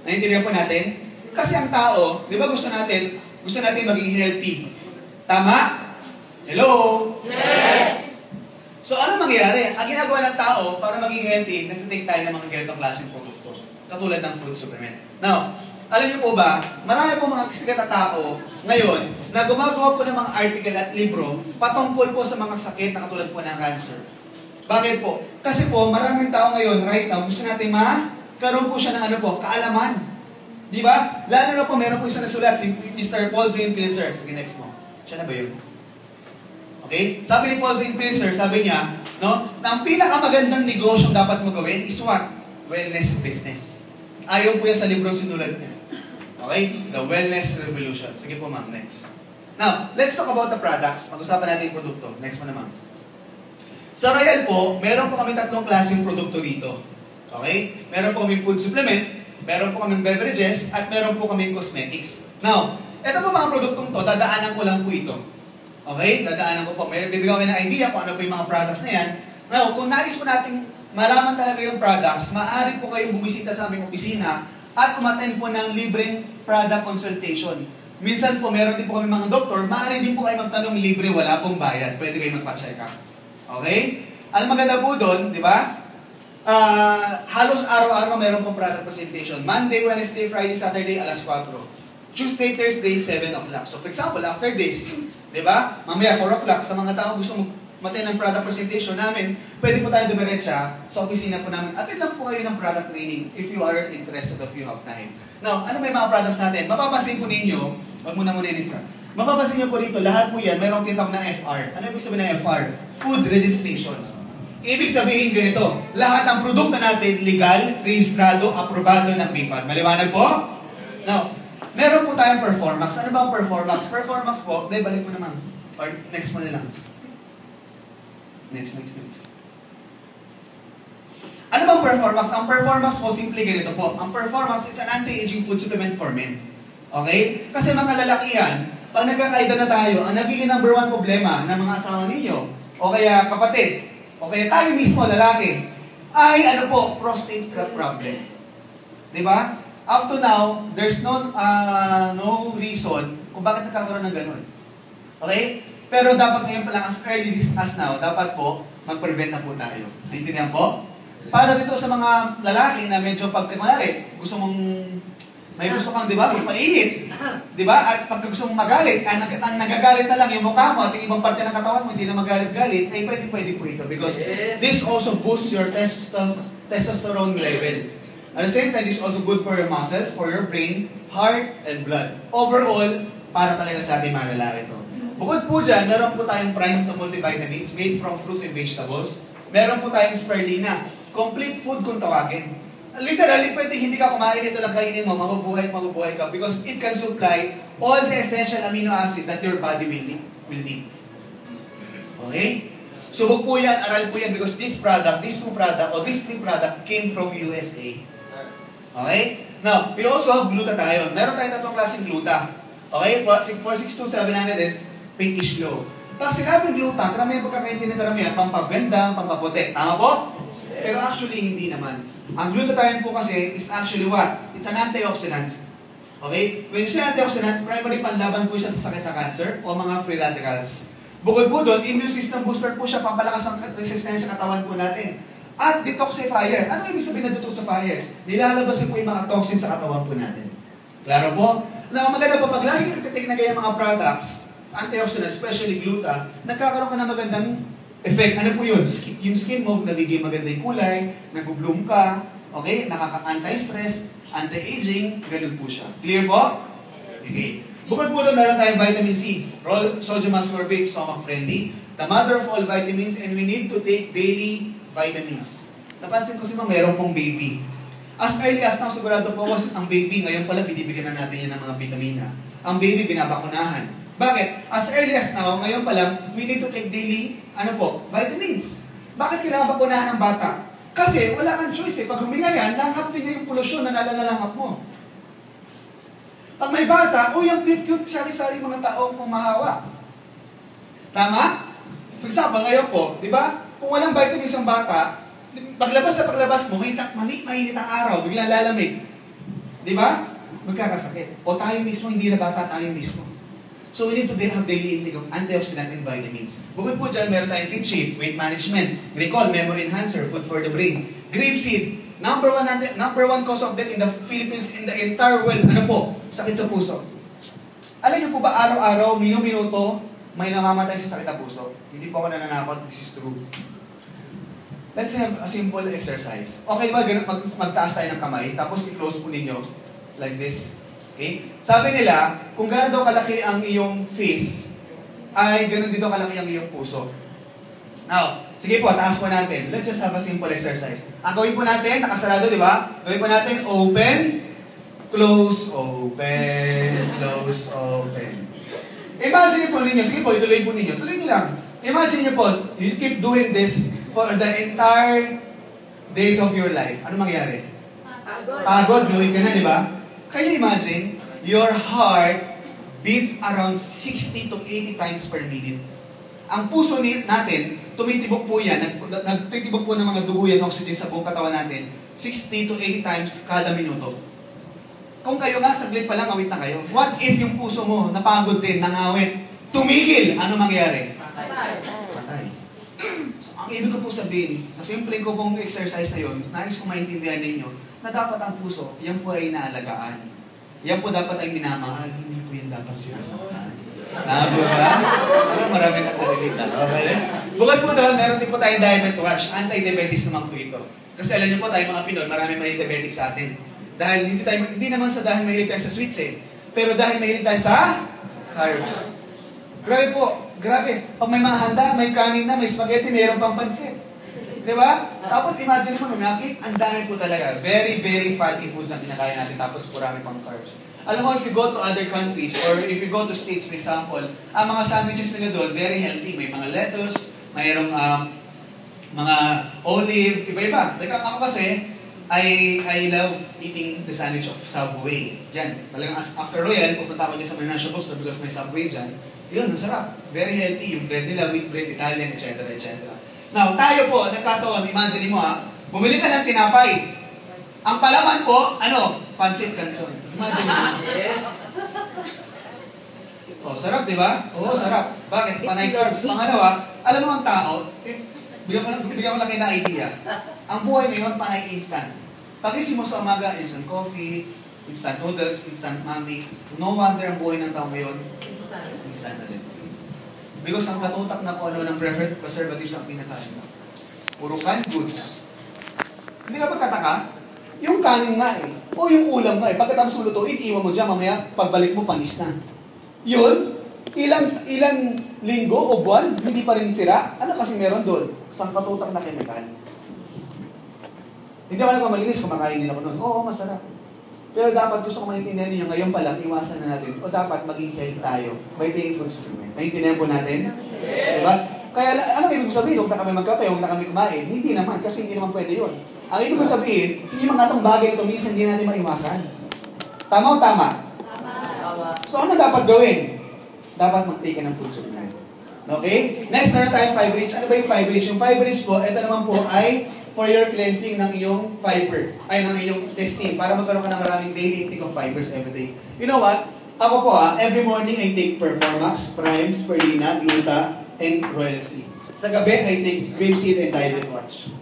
A: Naintindihan po natin? Kasi ang tao, di ba gusto natin maging healthy. Tama? Hello?
B: Yes!
A: So ano mangyayari? Ang ginagawa ng tao para maging healthy, nag-take tayo ng mga ganitong klaseng produkto. Katulad ng food supplement. Now, alam niyo po ba, marami po mga kasikat na tao ngayon na gumagawa po ng mga article at libro patungkol po sa mga sakit na katulad po ng cancer. Bakit po? Kasi po, maraming tao ngayon, right now, gusto natin karoon po siya ng kaalaman. Di ba? Lalo na po, meron po isa nasulat, si Mr. Paul Zane Pilzer. Sige, next mo. Siya na ba yun? Okay? Sabi ni Paul Zane Pilzer, sabi niya, no, na ang pinakamagandang negosyo dapat mo gawin is what? Wellness business. Ayaw po yan sa librong sinulat niya. Okay? The Wellness Revolution. Sige po, ma'am. Next. Now, let's talk about the products. Mag-usapan natin yung produkto. Next mo na, ma'am. Sa Royal po, meron po kami tatlong klaseng produkto dito. Okay? Meron po kami food supplement, meron po kami beverages, at meron po kami cosmetics. Now, ito po mga produktong to, dadaanan ko lang po ito. Okay? Dadaanan ko po. May bibigyan ko ng idea kung ano po yung mga products na yan. Now, kung nais po nating malaman talaga yung products, maaari po kayong bumisita sa aming opisina at umattend po ng libreng product consultation. Minsan po, meron din po kami mga doktor, maaari din po kayo magtanong libre, wala pong bayad. Pwede kayo magpa-check up. Okay? Ang maganda po doon, di ba? Halos araw-araw meron pong product presentation. Monday, Wednesday, Friday, Saturday, alas 4. Tuesday, Thursday, 7 o'clock. So, for example, after this, di ba? Mamaya, 4 o'clock, sa mga tao gusto mag-attend ng product presentation namin, pwede po tayo dumiretsa sa opisina po namin. Attend lang po kayo ng product training if you are interested, if you have time. Now, ano may mga products natin? Mapapansin po ninyo, wag muna yung isa. Mapapansin nyo po rito, lahat po yan, mayroong tinatawag na FR. Ano ibig sabihin ng FR? Food Registration. Ibig sabihin ganito, lahat ng produkto natin legal, rehistrado, aprobado ng BIFAD. Maliwanag po? Now, meron po tayong performance. Ano ba ang performance? Performance po, balik mo naman. Or next mo na lang. Next. Ano bang performance? Ang performance po, simple ganito po. Ang performance is an anti-aging food supplement for men. Okay? Kasi mga lalakihan, pag nagkakaedad na tayo, ang nagiging number one problema ng mga asawa ninyo, o kaya kapatid, o kaya tayo mismo, lalaki, ay prostate problem. Diba? Up to now, there's no reason kung bakit nagkakaroon ng ganun. Okay? Pero dapat ngayon pa lang, as early as now, dapat po, mag-prevent na po tayo. Naintindihan po? Para dito sa mga lalaki na medyo pagkakunari, gusto mong, may gusto kang, di ba, magpainit. Di ba? At pag gusto mong magalit, ang nagagalit na lang yung mukha mo at yung ibang parte ng katawan mo, hindi na magalit-galit, ay pwede po ito. Because this also boosts your testosterone level. At the same time, this is also good for your muscles, for your brain, heart, and blood. Overall, para talaga sa ating mga lalaki ito. Bukod po dyan, meron po tayong prime sa multivitamins made from fruits and vegetables. Meron po tayong spirulina. Complete food kung tawagin. Literally, pwede hindi ka kumain ito lang kainin mo, mabubuhay ka because it can supply all the essential amino acid that your body will need. Okay? Subok po yan, aral po yan because this two product came from USA. Okay? Now, we also have glutathione. Meron tayong tatlong klaseng gluta. Okay? For 62700 pinkish glow. Pag sinabing gluta, karamihan pagkakaintindihan karamihan, pampaganda, pampaputi. Tama po? Pero actually, hindi naman. Ang glutathione po kasi is actually what? It's an antioxidant. Okay? When you say antioxidant, primary panlaban po siya sa sakit na cancer o mga free radicals. Bukod po doon, immune system booster po siya, pampalakas ang resistensya katawan po natin. At detoxifier. Ano ibig sabihin na detoxifier? Nilalabasin po yung mga toxins sa katawan po natin. Klaro po? Na maganda pa, pag lagi ka nagtitake na ganyan mga products, antioxidant, especially gluta, nagkakaroon ka ng magandang effect. Ano po yun? Yung skin mo, nagiging maganda yung kulay, nag-bloom ka, okay? Nakaka-anti-stress, anti-aging, ganun po siya. Clear po? Okay. Bukod po doon, meron tayong vitamin C, sodium ascorbate, stomach-friendly, the mother of all vitamins, and we need to take daily vitamins. Napansin ko si Ma'am, meron pong baby. As early as now, sigurado po ang baby, ngayon pala, binibigyan na natin yan ng mga vitamina. Ang baby, binabakunahan. Bakit? As early as now, ngayon pa lang, we need to take daily, vitamins. Bakit kailangan bakunahan ng bata? Kasi wala kang choice eh. Pag huminga yan, langhap din niya yung polusyon na nalalanghap mo. Pag may bata, yung cute, sari-sari mga taong pumahawa. Tama? For example, ngayon po, di ba? Kung walang vitamins ang bata, paglabas mo, mainit ang araw, biglang lalamig. Di ba? Magkakasakit. O tayo mismo, hindi na bata, tayo mismo. So we need to have daily intake of antioxidant and vitamins. Bukod po dyan, meron tayong fit shape, weight management, recall, memory enhancer, food for the brain. Grapeseed, number one cause of death in the Philippines, in the entire world, sakit sa puso. Alam niyo po ba, araw-araw, minuto, may namamatay sa sakit sa puso? Hindi po ako nananakot, this is true. Let's have a simple exercise. Okay ba, magtaas tayo ng kamay, tapos i-close po ninyo, like this. Okay? Sabi nila, kung gano'n daw kalaki ang iyong face, ay gano'n din daw kalaki ang iyong puso. Now, sige po, taas po natin. Let's just have a simple exercise. Ang gawin po natin, nakasarado, di ba? Gawin po natin, open, close, open, close, open. Imagine po ninyo, sige po, ituloy po ninyo. Tuloy niyo lang. Imagine niyo po, you keep doing this for the entire days of your life. Ano mangyari? Pagod, gawin ka na, di ba? Can you imagine, your heart beats around 60 to 80 times per minute. Ang puso natin, tumitibok po yan, nagtitibok po ng mga dugo yan, oxygen sa buong katawan natin, 60 to 80 times kada minuto. Kung kayo nga, saglit pa lang, awit na kayo. What if yung puso mo, napagod din, nangawit, tumigil, ano mangyari? Patay. So, ang ibig ko po sabihin, sa simple ko pong exercise na yun, nais ko maintindihan ninyo, na dapat ang puso, yan po ay inaalagaan. Yan po dapat ay minamahal, hindi po yan dapat sinasaktan. Tama ba? Pero marami nakalilita. Okay? Bukod po doon, meron din po tayong diabetes watch. Anti-diabetes naman po ito. Kasi alam niyo po tayo mga Pinoy, marami pa yung diabetes sa atin. Dahil hindi naman dahil mahilig tayo sa sweets eh. Pero dahil mahilig tayo sa carbs. Grabe po. Grabe. Pag may mga handa, may kanin na, may spaghetti, mayroon pang pansit. Diba? Tapos imagine mo, ang dami po talaga. Very, very fatty foods ang kinakain natin. Tapos marami pang carbs. Alam mo, if you go to other countries, or if you go to states, for example, ang mga sandwiches nila doon, very healthy. May mga lettuce, mayroong mga olive, iba-iba. Like ako kasi, I love eating the sandwich of Subway. Diyan, talagang after Royal, pupunta ako dyan sa Manasio Boston because may Subway dyan. Yun, ang sarap. Very healthy. Yung bread nila, wheat bread, Italian, etc. etc. Now, tayo po, nagkataon, imagine mo bumili ka ng tinapay. Ang palaman po, pancit canton. Imagine mo.
B: Yes.
A: Oh, sarap, di ba? Oo, sarap. Bakit? Panay carbs. Pangalawa, alam mo ang tao, bigyan ko lang kayo na idea. Ang buhay ngayon, panay instant. Pagising mo sa umaga, instant coffee, instant noodles, instant mami. No wonder ang buhay ng tao ngayon, instant na din. Because ang katutak na kung ano ng preservatives ang pinakain. Puro canned goods. Hindi ka pagkataka? Yung kanin nga eh. O yung ulam nga eh. Pagkatapos mo lutuin, iwan mo dyan, mamaya pagbalik mo, panis na. Yun, ilang linggo o buwan, hindi pa rin sira. Ano kasi meron doon? Isang katutak na chemical. Hindi ako nagmamalinis, kumakain din ako noon. Oo, masarap. Pero dapat gusto ko maintindihan ninyo, ngayon pa lang, iwasan na natin. O dapat maging healthy tayo by taking food supplement. Naintindihan po natin? Yes! Diba? Kaya anong ibig sabihin? Huwag na kami magkape, huwag na kami kumain. Hindi naman, kasi hindi naman pwede yun. Ang ibig sabihin, hindi mga itong bagay ito, minsan hindi natin maiwasan. Tama o tama? So ano dapat gawin? Dapat mag-take ka ng food supplement. Okay? Next, meron tayong fibrage. Ano ba yung fibrage? Yung fibrage po, ito naman po ay for your cleansing ng iyong fiber. Ay, ng iyong intestine. Para magkaroon ka ng maraming daily intake of fibers every day. You know what? Ako po every morning I take Performax, Prime, Spirulina, Gluta, and Royal Sleep. Sa gabi, I take Grapeseed and Diet Watch.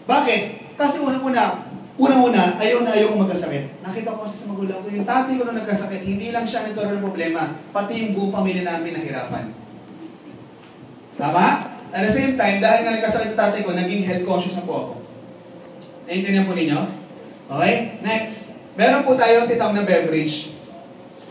A: Bakit? Kasi unang-una, ayaw kong magkasakit. Nakita ko kasi sa magulang ko, yung tatay ko nung nagkasakit, hindi lang siya nagkaroon ng problema, pati yung buong pamilya namin nahirapan. Tama? At the same time, dahil nga nagkasakit yung tatay ko, naging health conscious na po ako. Naintindihan po ninyo? Okay? Next. Meron po tayong titawag na beverage.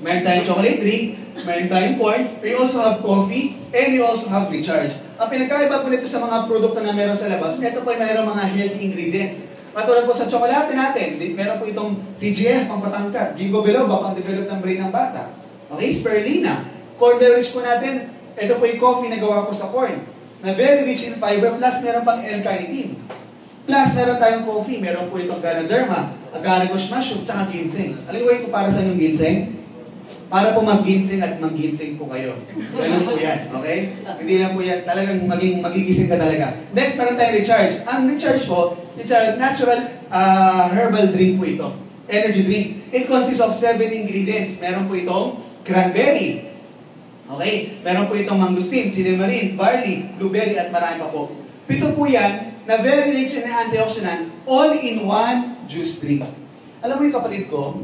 A: Meron tayong chocolate drink, meron tayong porn, we also have coffee, and we also have recharge. Ang pinagkaiba po nito sa mga produkto na meron sa labas, ito po ay mayroong mga healthy ingredients. Katulad po sa tsokolate natin, meron po itong CGF, pampatangkad. Ginkgo biloba, pang-develop ng brain ng bata. Okay, spirulina. Corn beverage po natin, ito po yung coffee na gawa po sa corn. Na very rich in fiber, plus meron pang L-carnitine. Plus meron tayong coffee, meron po itong Ganoderma, agaricus mushroom, tsaka ginseng. Alam mo ko para sa yung ginseng? Para po mag-ginseng at mag-ginseng po kayo. Ganun po yan, okay? Hindi lang po yan, talagang magigising ka talaga. Next, meron tayong recharge. Ang recharge po, it's a natural herbal drink po ito. Energy drink. It consists of 7 ingredients. Meron po itong cranberry. Okay? Meron po itong mangosteen, cinnamon, barley, blueberry, at marami pa po. 7 po yan na very rich in antioxidant, all in one juice drink. Alam mo yung kapatid ko,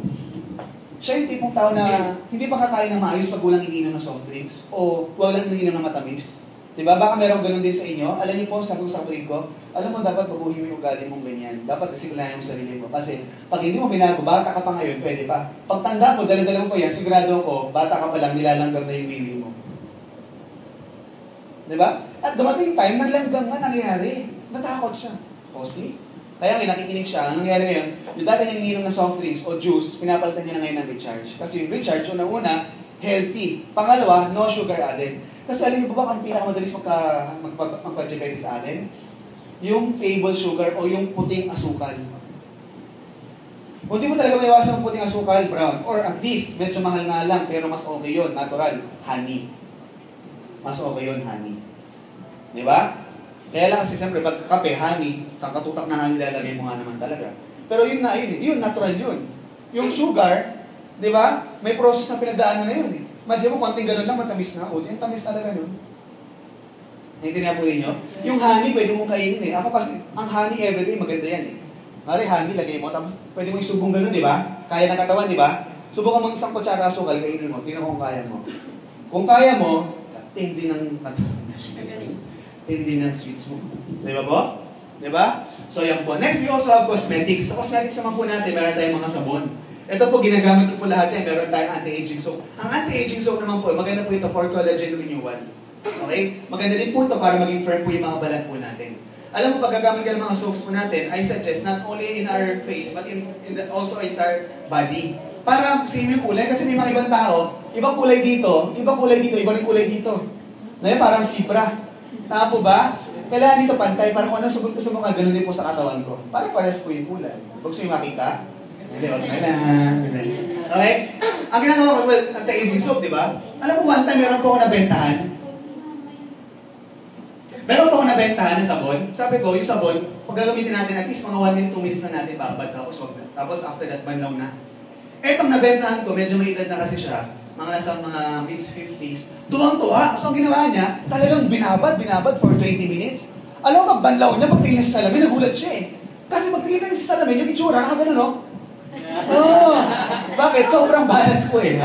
A: siya yung tipong tao na hindi pa kakain ng maayos pag walang iniinom ng soft drinks o walang iniinom ng matamis. Diba? Baka meron ganun din sa inyo. Alam niyo po, sabi ko sa kapatid ko, alam mo dapat baguhin mo yung ugali mong ganyan. Dapat disiplinahin mo sarili mo. Kasi pag hindi mo binago, bata ka pa ngayon, pwede pa. Pag tanda mo, dala-dala mo pa yan, sigurado ko, bata ka pa lang, nilalanggam na yung bibi mo. Diba? At dumating time, naglanggam nga nangyari. Natakot siya. O see? Kaya nga, nakikinig siya. Ang nangyari ngayon, yung dati niya iniinom ng soft drinks o juice, pinapalitan niya na ngayon ng recharge. Kasi yung recharge, unang-una, healthy. Pangalawa, no sugar added. Kasi alam niyo ba ang pinakamadalis magpa-diabetes sa atin? Yung table sugar o yung puting asukal. Kung di mo talaga maiwasan ng puting asukal, brown, or at least, medyo mahal na lang, pero mas okay yun, natural, honey. Mas okay yun, honey. Di ba? Kaya lang kasi siyempre, pag kape, honey, sa katutak na honey lalagay mo nga naman talaga. Pero yun na, yun, natural yun. Yung sugar, di ba? May process na pinagdaanan na yun eh. Imagine mo, konting ganun lang, matamis na. O, yung tamis talaga nun. Naintindihan po ninyo? Yung honey, pwede mong kainin eh. Ako kasi, ang honey everyday, maganda yan eh. Mari, honey, lagay mo, tapos pwede mo isubong ganun, di ba? Kaya ng katawan, di ba? Subukan mo isang kutsara asukal, kainin mo. Tingnan mo kung kaya mo. Kung kaya mo, tindi ng hindi ng sweets mo. Di ba po? Di ba? So, yan po. Next, we also have cosmetics. Sa cosmetics naman po natin, meron tayong mga sabon. Ito po, ginagamit ko po lahat yan. Meron tayong anti-aging soap. Ang anti-aging soap naman po, maganda po ito for collagen renewal. Okay? Maganda din po ito para maging firm po yung mga balat po natin. Alam mo, pag gagamit ka ng mga soaps po natin, I suggest not only in our face, but also in our body. Para same yung kulay. Kasi may mga ibang tao, ibang kulay dito, iba rin kulay dito. Ngayon, parang zebra. Tama po ba? Kailangan dito pantay, para kung ano sumunod ko sa mukha, ganun din po sa katawan ko. Para parehas po yung kulay. Huwag sa'yo makita. Hindi, huwag na lang. Okay? Ang ginagawa ko, well, anti-aging soap, di ba? Alam mo, one time, meron po ako nabentahan. Na sabon. Sabi ko, yung sabon, pag gagamitin natin, at least mga 1 minute, 2 minutes na natin babad, tapos wag na. Tapos after that, banlaw na. Etong nabentahan ko, medyo may edad na kasi siya. mga nasa mga mid-50s, tuwang-tuwa. So ang ginawa niya, talagang binabad for 20 minutes. Alam mo, pagbanlaw niya, pagtingin niya sa salamin, nagulat siya eh. Kasi pagtingin niya sa salamin, yung itsura, nakagano, no? Oh, bakit? Sobrang banat ko eh.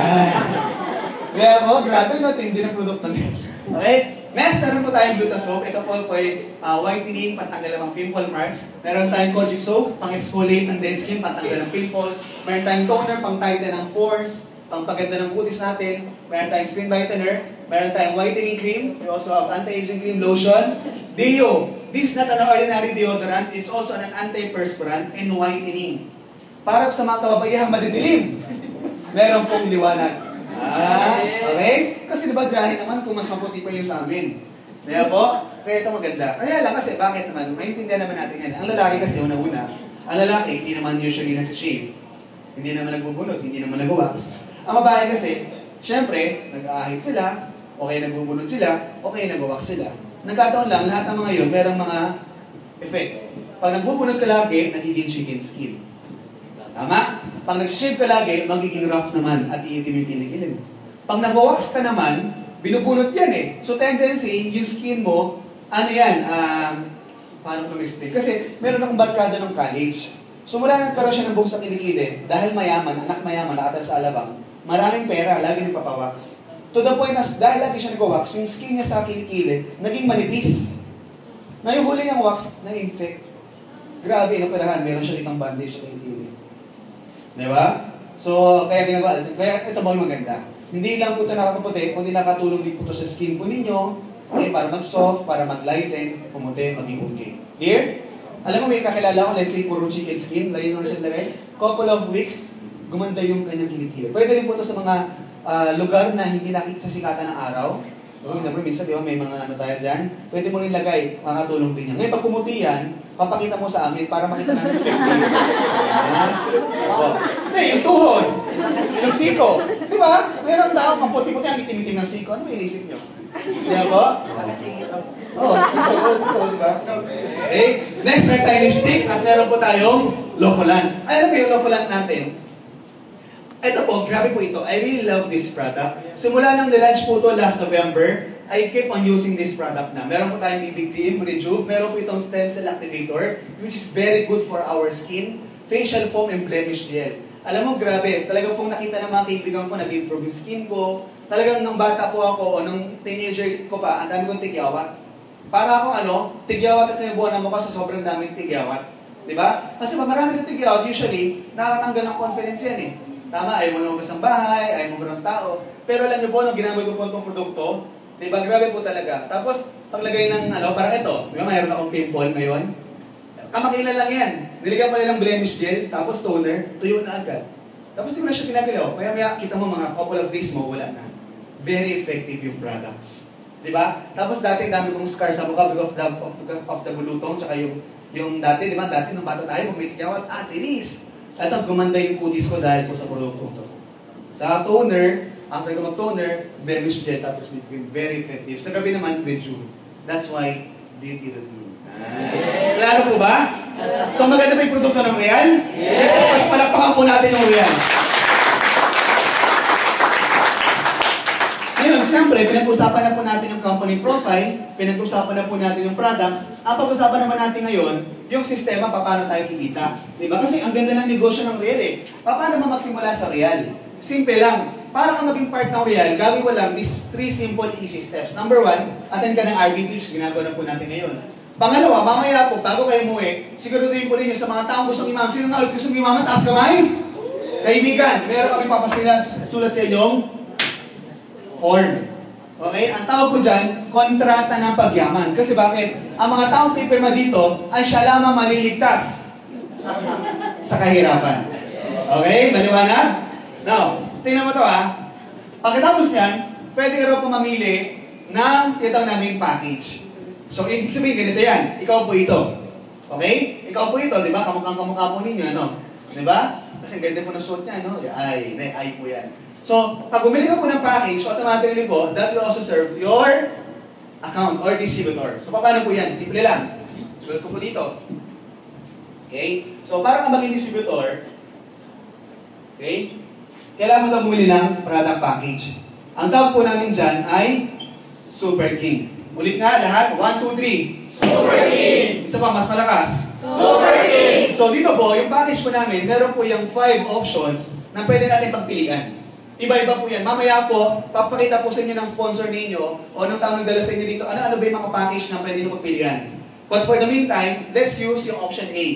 A: Kaya po, grabe no, tindi ng produkto niya. Okay? Next, meron po tayong Gluta soap. Ito po for whitening, pantanggal ng pimple marks. Meron tayong Kojic soap, pang-exfoliate ng dead skin, pantanggal ng pimples. Meron tayong toner, pang-tighten ng pores, pang-paganda ng kutis natin. Meron tayong skin whitener. Meron tayong whitening cream. We also have anti-aging cream lotion. Deo. This is not an ordinary deodorant. It's also an anti-perspirant and whitening. Para sa mga kababayang madidilim, meron pong liwanag. Okay? Kasi diba dahil naman kung mas maputi pa yung sa amin. Kaya po, kaya ito maganda. Kaya lang kasi, bakit naman? Maintindihan naman natin yan. Ang lalaki kasi, una-una, ang lalaki, hindi naman usually nagsishave. Hindi naman nagbubunot, hindi naman nag-wax. Ang babae kasi, syempre, nag-aahit sila, okay nagbubunot sila, okay nag-wax sila. Nagkataon lang, lahat ng mga yun, merong mga effect. Pag nagbubunot ka lagi, nagiging chicken skin. Tama? Pag nag-shave ka lagi, magiging rough naman at iitim yung kilikilin. Pag nag-wax ka naman, binubunot yan eh. So tendency, yung skin mo, ano yan, paano ko explain? Kasi meron akong barkada ng college. So mula nagkaroon siya ng buhok sa kilikili, dahil mayaman, anak mayaman, nakatal sa alabang, maraming pera, lagi nagpapawax. To the point na dahil lagi siya nag-wax, yung skin niya sa kilikili, naging manipis. Na yung huli niyang wax, na-infect. Grabe, inoperahan, meron siya ditang bandage sa kilikili. Diba? So, kaya ginagawa, kaya ito ba yung maganda? Hindi lang po ito nakakaputi, kundi nakatulong din po ito sa skin po ninyo, okay, para mag-soft, para mag-lighten, pumuti, maging okay. Clear? Alam mo, may kakilala ko, let's say, puro chicken skin, lagi nyo siya lagay, couple of weeks, gumanda yung kanyang kilikili. Pwede rin po ito sa mga lugar na hindi nakita sa sikatan ng araw. So, example, minsan, di ba, may mga ano tayo dyan, pwede mo rin lagay, makakatulong din yan. Ngayon, pag pumuti yan, papakita mo sa amin para makita namin effective. Hindi, yung tuhod, yung siko. Di ba? Meron tao, maputi-puti ang itim-itim ng siko. Ano may inisip nyo? Di ba po? Oo, siko, di ba? Okay. Next, meron tayong lipstick at meron po tayong Lofolan. Ay, ano ba yung Lofolan natin? Ito po, grabe po ito. I really love this product. Simula nang nilaunch po ito last November, I keep on using this product na. Meron po tayong BB Cream, Rejuve, meron po itong Stem Cell Activator, which is very good for our skin, facial foam, and blemish gel. Alam mo, grabe, talagang pong nakita ng mga kaibigan ko, nag-improve yung skin ko. Talagang nung bata po ako, o nung teenager ko pa, ang dami kong tigyawat. Para akong tigyawat at nabuhan ng mukha sa sobrang daming tigyawat. Diba? Kasi pag marami ng tigyawat, usually, nakakatanggal ng confidence yan eh. Tama, ayaw mo lumabas ng bahay, ayaw mo ng tao. Pero alam niyo po, nung ginamit ko po itong produkto, diba, grabe po talaga. Tapos, paglagay ng parang ito, diba, mayroon akong pimple ngayon. Kamakilan lang yan. Nilagyan pa nilang blemish gel, tapos toner, tuyo na agad. Tapos di ko na siya ginagalaw. Maya-maya, kita mo mga couple of days mo, wala na. Very effective yung products. Diba? Tapos dati, dami kong scar sa mukha because of the bulutong, tsaka yung dati, diba, dati nung bata tayo, kung may tigyawat, tinis. Ito, gumanda yung kutis ko dahil po sa produkto ito. Sa toner, after ko mag-toner, blemish gel, tapos very effective. Sa gabi naman, Rejuve. That's why, beauty routine. Klaro po ba? So maganda pa yung produkto ng Real? Yes! Of course, palakpakan po natin yung Real. Ngayon, siyempre, pinag-usapan na po natin yung company profile, pinag-usapan na po natin yung products. Ang pag-usapan naman natin ngayon, yung sistema, paano tayo kikita. Diba? Kasi ang ganda ng negosyo ng Real eh. Paano mo magsimula sa Real? Simple lang. Para ka maging part ng Real, gawin ko lang these 3 simple easy steps. Number 1, attend ka ng RB Tips, ginagawa na po natin ngayon. Pangalawa, mamaya po, bago kayo umuwi, siguraduhin po ninyo sa mga taong gustong imaman. Sino nga gustong imaman? Taas kamay? Kaibigan, meron kami papasulat sa inyong form. Okay? Ang tawag ko dyan, kontrata ng pagyaman. Kasi bakit? Ang mga taong pipirma dito ay siya lamang maliligtas sa kahirapan. Okay? Maliwanag? Now, tingnan mo to Pagkatapos yan, pwede ka raw po mamili ng tinatawag namin package. So, ibig sabihin, ganito yan. Ikaw po ito. Okay? Ikaw po ito, di ba? Kamukha po ninyo, Di ba? Kasi ganda po ng suot niya, ay po yan. So, pag bumili ka po ng package, automatically po, that will also serve your account or distributor. So, paano po yan? Simple lang. Sulat ko po dito. Okay? So, para ka maging distributor, okay? kailangan mo daw bumili ng product package. Ang tawag po namin dyan ay Super King. Ulit nga lahat, 1, 2, 3.
B: Super King!
A: Isa pa, mas malakas.
B: Super King!
A: So dito po, yung package po namin, meron po yung 5 options na pwede natin pagpilian. Iba-iba po yan. Mamaya po, papakita po sa inyo ng sponsor ninyo o ng taong nagdala sa inyo dito, ano-ano ba yung mga package na pwede nyo pagpilian. But for the meantime, let's use yung option A.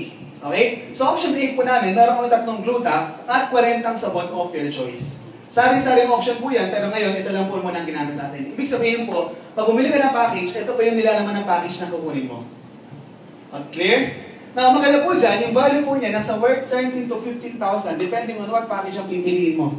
A: Okay? So option A po namin, meron kami 3 gluta at 40 sabon of your choice. Sari-saring option po yan, pero ngayon, ito lang po muna ang ginamit natin. Ibig sabihin po, pag bumili ka ng package, ito po yung nilalaman ng package na kukunin mo. Clear? Now, maganda po dyan, yung value po niya nasa worth 13 to 15,000 depending on what package ang pipiliin mo.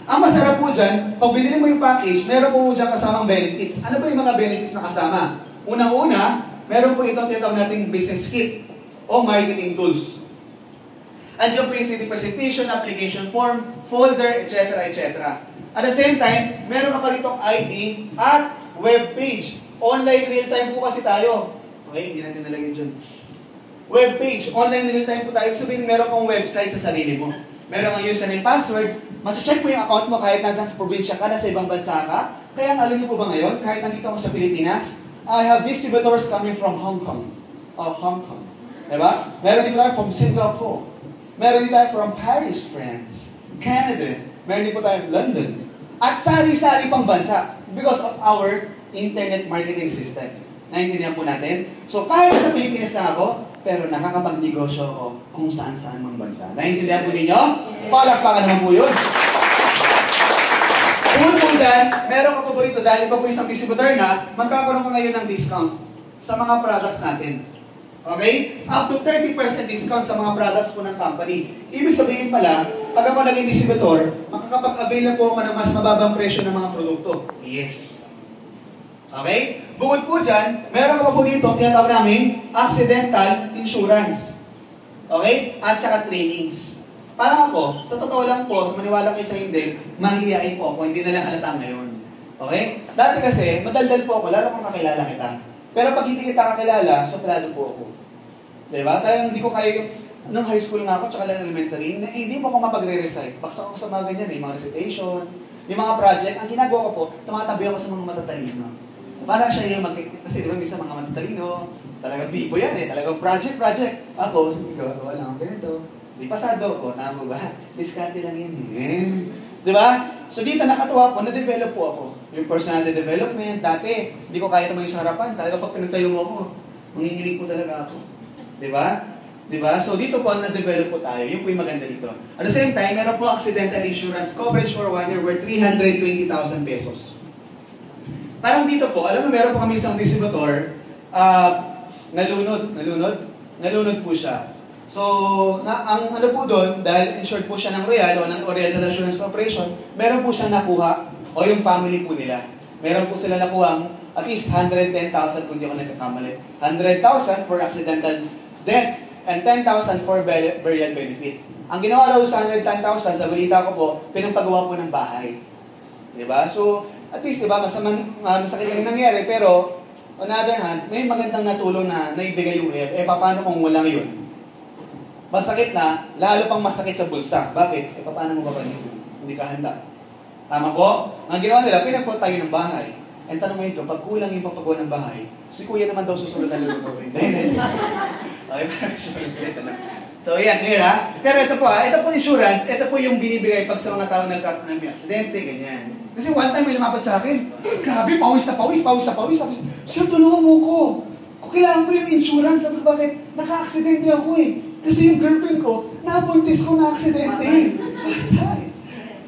A: Ang masarap po dyan, pag binili mo yung package, meron po dyan kasamang benefits. Ano ba yung mga benefits na kasama? Unang-una, meron po itong tinatawag nating business kit o marketing tools. Andiyan po yung CD presentation, application form, folder, etc. etc. At the same time, meron ka pa ritong ID at web page. Online real-time po kasi tayo. Okay, hindi natin nalagay dyan. Web page, online real-time po tayo. Sabihin, meron kang website sa sarili mo. Meron kang username, password. Mag-check mo yung account mo kahit nasa probinsya ka, nasa ibang bansa ka. Kaya alam niyo po ba ngayon, kahit nandito ako sa Pilipinas, I have distributors coming from Hong Kong. Diba? Meron din tayo from Singapore. Meron din tayo from Paris, France. Canada. Meron din po tayo London. At sari-sari pang bansa because of our internet marketing system. Naintindihan po natin? So, kahit sa Pilipinas na ako, pero nakakapagnegosyo ako kung saan-saan mang bansa. Naintindihan po ninyo? Palakpakan naman po yun. Kung po dyan, meron ka po rito, dahil pa po isang distributor na, magkakaroon ka ngayon ng discount sa mga products natin. Okay? Up to 30% discount sa mga products po ng company. Ibig sabihin pala, pag ako naging distributor, makakapag-avail po ako ng mas mababang presyo ng mga produkto. Yes. Okay? Bukod po dyan, meron ka pa po dito, tinatawag namin, accidental insurance. Okay? At saka trainings. Parang ako, sa totoo lang po, sa maniwala kayo sa hindi, mahihiyain po ako, hindi na lang halata ngayon. Okay? Dati kasi, madaldal po ako, lalo kung kakilala kita. Pero pag hindi kita kakilala, sobrado po ako. Diba? Talagang hindi ko kaya yung, nung high school nga ako, tsaka lang elementary, hindi mo ako mapagre-recite. Baksa ako sa mga ganyan, yung mga recitation, yung mga project. Ang ginagawa ko po, tumatabi ako sa mga matatalino. Para siya yung kasi diba minsan mga matatalino, talagang bibo yan eh, talagang project. Ako, hindi ko, wala akong ganito. Di pasado ko, tama ba? Diskarte lang yan eh. Diba? So dito nakatuwa po, na-develop po ako. Yung personality development, dati, hindi ko kaya tumayo sa harapan. Talaga pag pinagtayo mo ako, manginginig po talaga ako. Diba? Diba? So dito po, na-develop po tayo. Yun po yung maganda dito. At the same time, meron po accidental insurance coverage for 1 year worth 320,000 pesos. Parang dito po, alam mo, meron po kami isang distributor, nalunod po siya. So, ang ano po doon, dahil insured po siya ng Royal o ng Oriental Insurance Corporation, meron po siyang nakuha, o yung family po nila. Meron po sila nakuha at least 110,000 kung di ako nagkakamali. 100,000 for accidental death and 10,000 for burial benefit. Ang ginawa daw sa 110,000, sa balita ko po, pinagpagawa po ng bahay. Diba? So, at least, diba, masakit lang yung nangyari, pero on the other hand, may magandang natulong na naibigay yung ref. Paano kung walang yun? Masakit na, lalo pang masakit sa bulsa. Bakit? Paano mo ba hindi ka handa? Tama po? Ang ginawa nila, pinagpo tayo ng bahay. And tanong ngayon ito, pag kulang yung papagawa ng bahay, si kuya naman daw susunod na lulutuin. Okay, parang susunod na. So, yan, clear ha? Pero ito po insurance, ito po yung binibigay pag sa mga tao may aksidente, ganyan. Kasi one time may lumapit sa akin, grabe, pawis na pawis. Sir, tulungan mo ko. Kung kailangan ko yung insurance, sabi ko, bakit? Naka-aksidente ako eh. Kasi yung girlfriend ko, nabuntis ko na aksidente.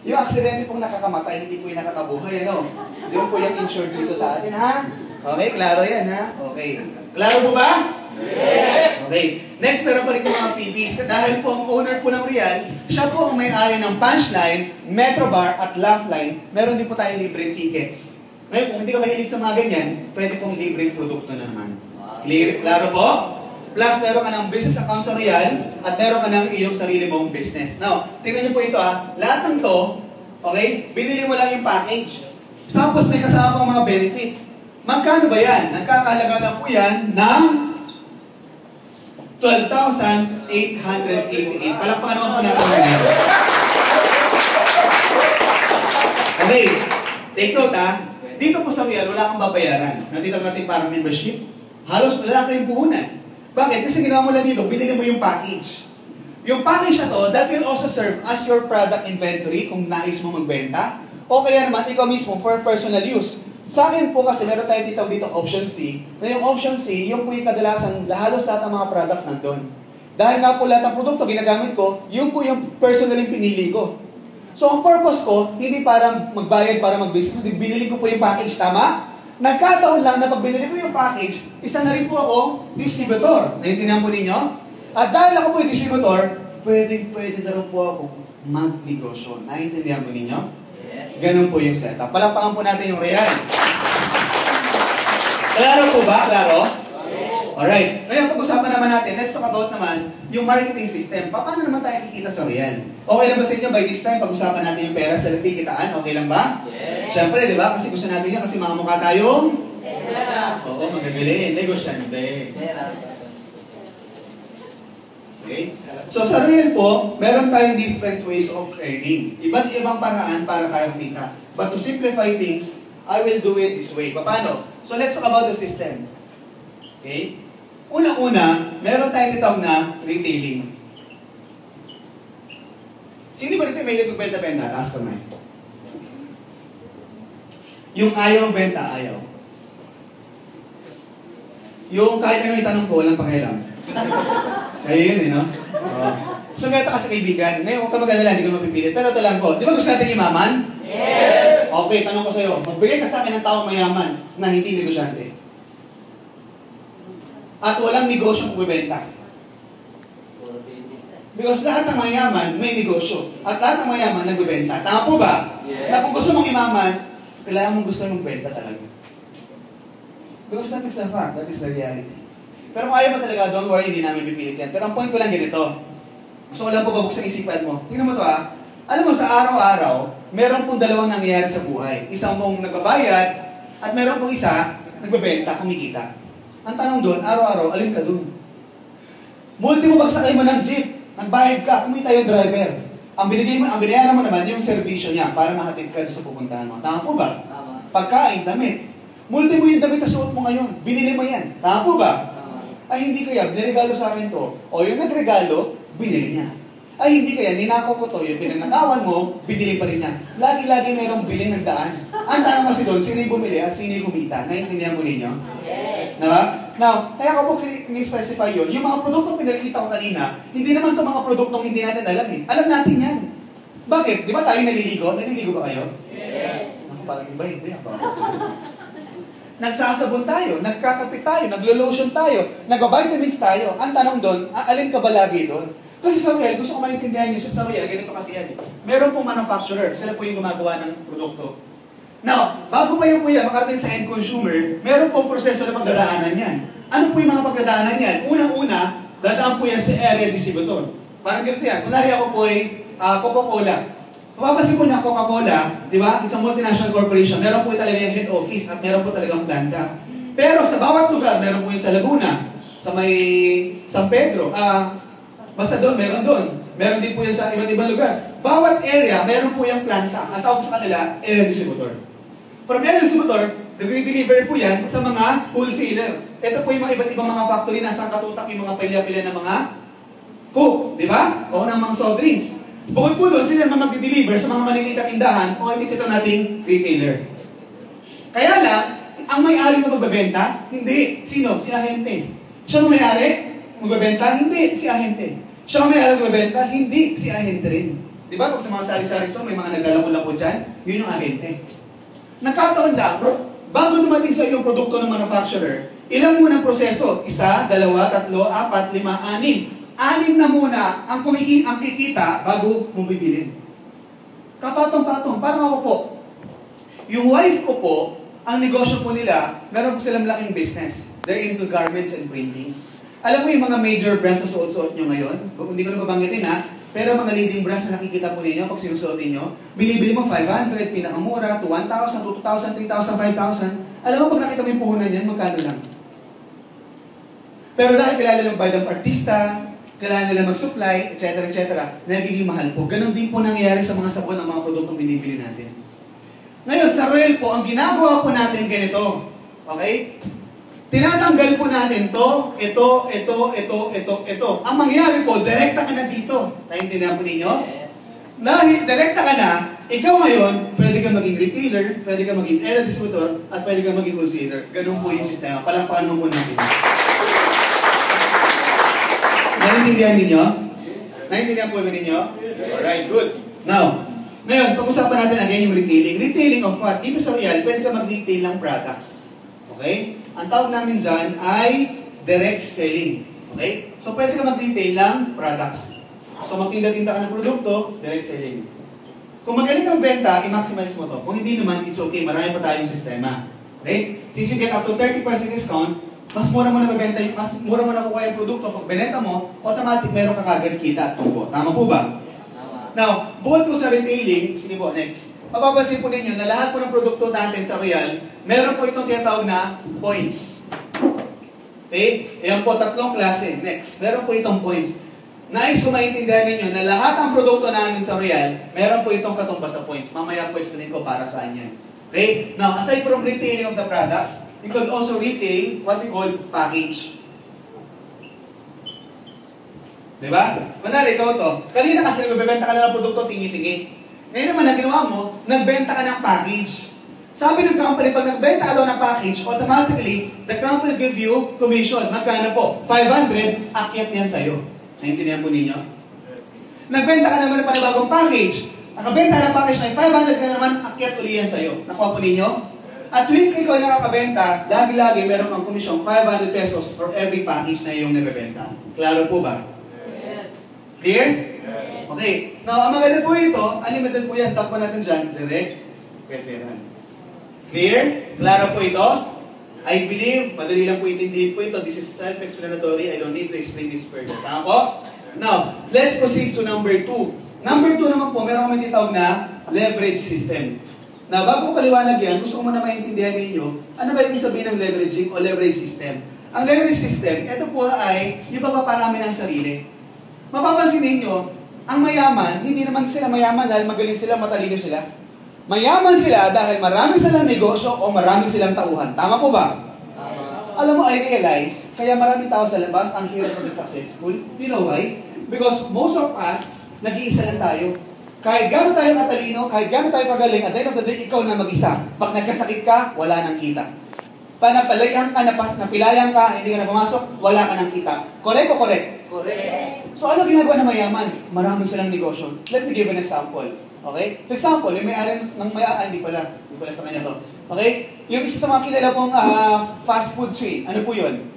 A: Yung aksidente pong nakakamatay, hindi po yung nakakabuhay, ano? Yung po yung insured dito sa atin, ha? Okay, klaro yan, ha? Okay. Klaro po ba?
B: Yes!
A: Okay. Next, meron pa rin yung mga freebies. Dahil po ang owner po ng Real, siya po ang may-ari ng Punchline, Metrobar at Laugh-Line. Meron din po tayong libreng tickets. Ngayon, kung hindi ka mahilig sa mga ganyan, pwede pong libreng produkto na naman. Clear? Klaro po? Plus, meron ka ng business account sa Real at meron ka ng iyong sarili mong business. Now, tingnan niyo po ito ha. Lahat ng to, okay, binili mo lang yung package. Tapos may kasama pang mga benefits. Magkano ba yan? Nagkakahalaga na po yan ng 12,888. Palakpakan naman po natin. Okay, take note ha. Dito po sa Real, wala kang babayaran. Natitang natin parang membership. Halos wala kayong puhunan. Bakit? Kasi ginawa mo lang dito, binili mo yung package. Yung package na to, that will also serve as your product inventory kung nais mo magbenta. O kaya naman, ikaw mismo for personal use. Sa akin po kasi, meron tayo dito option C. Na yung option C, yung po yung kadalasan, halos lahat ng mga products nandun. Dahil nga po lahat ng produkto ginagamit ko, yung po yung personal yung pinili ko. So ang purpose ko, hindi para magbayad para mag-business, binili ko po yung package, tama? Nagkataon lang na pag binili ko yung package, isa na rin po ako distributor. Naintindihan po ninyo? At dahil ako po yung distributor, pwede na rin po ako mag-negosyo. Naintindihan po ninyo?
B: Yes.
A: Ganun po yung setup. Palakpakan po natin yung Real. Klaro po ba? Klaro? Alright. Ngayon, pag-usapan naman natin, let's talk about naman yung marketing system. Paano naman tayo kikita sa Real? Okay lang ba sa inyo by this time, pag-usapan natin yung pera sa kikitaan? Okay lang ba?
B: Yes.
A: Siyempre, di ba? Kasi gusto natin yan kasi mga mukha tayong
B: Pera.
A: oo, magagaling. Negosyante.
B: Pera.
A: Okay? So sa Real po, meron tayong different ways of earning. Iba't ibang paraan para tayo kita. But to simplify things, I will do it this way. Paano? So let's talk about the system. Okay? Una-una, meron tayong itawag na retailing. Sino ba dito may nagbenta-benta? Taas kamay. Yung ayaw magbenta, ayaw. Yung kahit ano itanong ko, walang pakialam. Kaya yun no? So ganito kasi kaibigan, ngayon huwag ka mag-alala, hindi ko mapipilit. Pero ito lang po, di ba gusto natin yumaman?
B: Yes!
A: Okay, tanong ko sa'yo, magbigay ka sa akin ng taong mayaman na hindi negosyante. At walang negosyong bibenta. Because lahat ng mayaman may negosyo. At lahat ng mayaman nagbibenta. Tama po ba?
B: Yes.
A: Na kung gusto mong imaman, kailangan mong gusto mong benta talaga. Because that is the fact, that is the reality. Pero kung ayaw mo talaga, don't worry, hindi namin pipilit yan. Pero ang point ko lang ganito. Gusto ko lang po babuksan isipan mo. Tingnan mo to ha. Alam mo, sa araw-araw, meron pong dalawang nangyayari sa buhay. Isang mong nagbabayad, at meron pong isa, nagbebenta, kumikita. Ang tanong doon, araw-araw, alin ka doon? Multi mo pagsakay mo ng jeep, nagbayad ka, kumita yung driver. Ang binayaran mo naman yung servisyo niya para mahatid ka doon sa pupuntahan mo. Tama po ba?
B: Tama.
A: Pagkain, damit. Multi mo yung damit na suot mo ngayon. Binili mo yan. Tama po ba?
B: Tama.
A: Ay hindi kaya, niregalo sa akin to. O yung nagregalo, binili niya. Ay hindi kaya, ninakaw ko to, yung pinanakawan mo, binili pa rin niya. Lagi-lagi mayroong biling ng daan. Ang tanong kasi doon, sino yung bumili at sino yung kumita? Naiintindihan mo ninyo?
B: Yes.
A: Diba? Now, kaya ko po ni-specify yun. Yung mga produktong pinakita ko kanina, hindi naman to mga produktong hindi natin alam eh. Alam natin yan. Bakit? Di ba tayo naliligo? Naliligo ba kayo?
B: Yes.
A: Ako parang iba, hindi. Nagsasabon tayo, nagkakapit tayo, naglo-lotion tayo, nagba-vitamins tayo. Ang tanong doon, alin ka ba lagi doon? Kasi sa Real, gusto ko maintindihan nyo, sa Real, ganito kasi yan. Meron pong manufacturer, sila po yung gumagawa ng produkto. Now, bago pa yung kuya makarating sa end consumer, meron pong proseso na pagdadaanan yan. Ano po yung mga pagdadaanan yan? Unang-una, dadaan po yan sa area distributor. Parang ganito yan. Kunwari ako po ay Coca-Cola. Papapasin po niya Coca-Cola, di ba? It's a multinational corporation. Meron po talaga yung head office at meron po talagang planta. Pero sa bawat lugar, meron po yung sa Laguna, sa may San Pedro, basta doon, meron doon. Meron din po yung sa iba't ibang lugar. Bawat area, meron po yung planta. Ang tawag sa kanila, area distributor. From area distributor, nag-deliver po yan sa mga wholesaler. Ito po yung mga iba't ibang mga factory na saan katutak yung mga pilya-pilya ng mga coke, di ba? O ng mga soft drinks. Bukod po doon, sila naman mag-deliver sa mga maliliit na tindahan o ito nating retailer. Kaya lang, ang may-ari mo magbebenta? Hindi. Sino? Si ahente. Siya ang may-ari? Magbebenta? Hindi. Si ahente. Siya ang may-ari magbebenta? Hindi. Si ahente rin. Di ba? Pag sa mga sari-sari store, may mga naglalako-lako dyan, yun yung ahente. Nagkataon lang, bago dumating sa iyong produkto ng manufacturer, ilang munang proseso? 1, 2, 3, 4, 5, 6. 6 na muna ang kikita bago mo bibilin. Kapatong-patong, parang ako po. Yung wife ko po, ang negosyo po nila, meron po silang laking business. They're into garments and printing. Alam mo yung mga major brands na suot-suot nyo ngayon? Hindi ko na babanggitin ha. Pero mga leading brands na nakikita po ninyo pag sinusuotin nyo, binibili mo 500, pinakamura, to 1,000, to 2,000, 3,000, 5,000. Alam mo pag nakita mo yung puhunan yan, magkano lang? Pero dahil kilala ng bayad ng artista, kailangan nila mag-supply, etc., etc., nagiging mahal po. Ganon din po nangyayari sa mga sabon ng mga produktong binibili natin. sa Royal po, ang ginagawa po natin ganito. Okay? Tinatanggal po natin ito. Ang mangyayari po, direkta ka na dito. Naintindihan po ninyo? Dahil direkta ka na, ikaw ngayon, pwede kang maging retailer, pwede kang maging area distributor, at pwede kang maging wholesaler. Ganun po yung sistema. Palakpakan mo po natin. Naintindihan ninyo? Naintindihan po ba ninyo? Alright, good. Now, ngayon, pag-usapan natin again yung retailing. Retailing of what? Dito sa Real, pwede ka mag-retail ng products. Okay? Ang tawag namin dyan ay direct selling. Okay? So, pwede ka mag-retail ng products. So, magtinda-tinda ka ng produkto, direct selling. Kung magaling kang benta, i-maximize mo to. Kung hindi naman, it's okay. Marami pa tayong sistema. Okay? Since you get up to 30% discount, mas mura mo na mabenta, mas mura mo na kukuha yung produkto. Pag binenta mo, automatic meron ka kagad kita at tubo. Tama po ba? Now, bukod po sa retailing, sige po, next. Mapapansin po ninyo na lahat po ng produkto natin sa Real, meron po itong tinatawag na points. Okay? Ayan po, tatlong klase. Next, meron po itong points. Nais ko maintindihan ninyo na lahat ng produkto namin sa Real, meron po itong katumbas sa points. Mamaya po explain ko para saan yan. Okay? Now, aside from retailing of the products, you could also retail what we call package. Diba? Manali, ikaw to. Kanina kasi nagbebenta ka na ng produkto, tingi-tingi. Ngayon naman, ang ginawa mo, nagbenta ka ng package. Sabi ng company, pag nagbenta ka daw ng package, automatically, the company will give you commission. Magkano po? 500, akyat niyan sa'yo. Naintindihan po ninyo? Nagbenta ka naman ng panibagong package. Nakabenta ka ng package, may 500 ka naman, akyat uli yan sa'yo. Nakuha po ninyo? At tuwing ikaw nakakabenta, lagi-lagi meron kang komisyon 500 pesos for every package na iyong nabebenta. Klaro po ba? Clear? Yes. Okay. Now, ang maganda po ito, unlimited po yan. Top po natin dyan, direct referral. Clear? Klaro po ito? I believe, madali lang po itindihin po ito. This is self-explanatory. I don't need to explain this further. Tama po? Now, let's proceed to number 2. Number 2 naman po, meron kami tinatawag na leverage system. Now, bago ko paliwanag yan, gusto ko muna maintindihan ninyo, ano ba yung sabihin ng leveraging o leverage system? Ang leverage system, ito po ay yung papaparami ng sarili. Mapapansin ninyo, ang mayaman, hindi naman sila mayaman dahil magaling sila, matalino sila. Mayaman sila dahil marami silang negosyo o marami silang tauhan. Tama po ba? Alam mo, I realize, kaya maraming tao sa labas ang hirap maging successful. You know why? Because most of us, nag-iisa lang tayo. Kahit gano'n tayo katalino, kahit gano'n tayo pagaling, at the end of the day, ikaw na mag-isa. Pag nagkasakit ka, wala nang kita. Panapalayan ka, napilayan ka, hindi ka na pumasok, wala ka nang kita. Correct o correct?
B: Correct.
A: So ano ginagawa ng mayaman? Marami silang negosyo. Let me give an example. Okay? For example, yung may-ari ng hindi pala sa kanya to. Okay? Yung isa sa mga kilala pong fast food chain, ano po yun?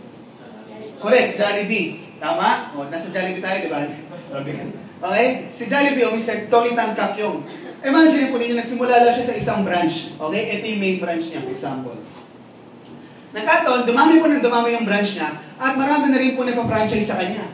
A: Correct, Jollibee. Tama? O, nasa Jollibee tayo, di ba? Okay? Si Jollibee o Mr. Tony Tan Kakyong. Imagine po ninyo, nagsimula lang siya sa isang branch. Okay? Ito yung main branch niya, for example. Nagkataon, dumami yung branch niya at marami na rin po nagpa-franchise sa kanya.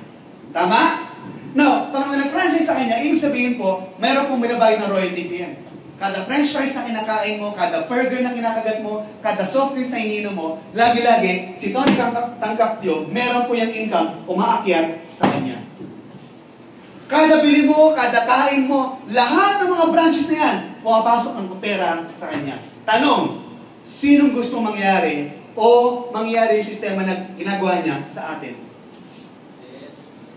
A: Tama? Now, pag nag-franchise sa kanya, ibig sabihin po, mayroon pong binabayad na royalty fee yan. Kada french fries na kinakain mo, kada burger na kinakagat mo, kada soft drinks na ininom mo, lagi-lagi, si Tony Tangkapyo, meron po yung income umaakyat sa kanya. Kada bili mo, kada kain mo, lahat ng mga branches na yan, pumapasok ang pera sa kanya. Tanong, sinong gusto mangyari o mangyari yung sistema na ginagawa niya sa atin?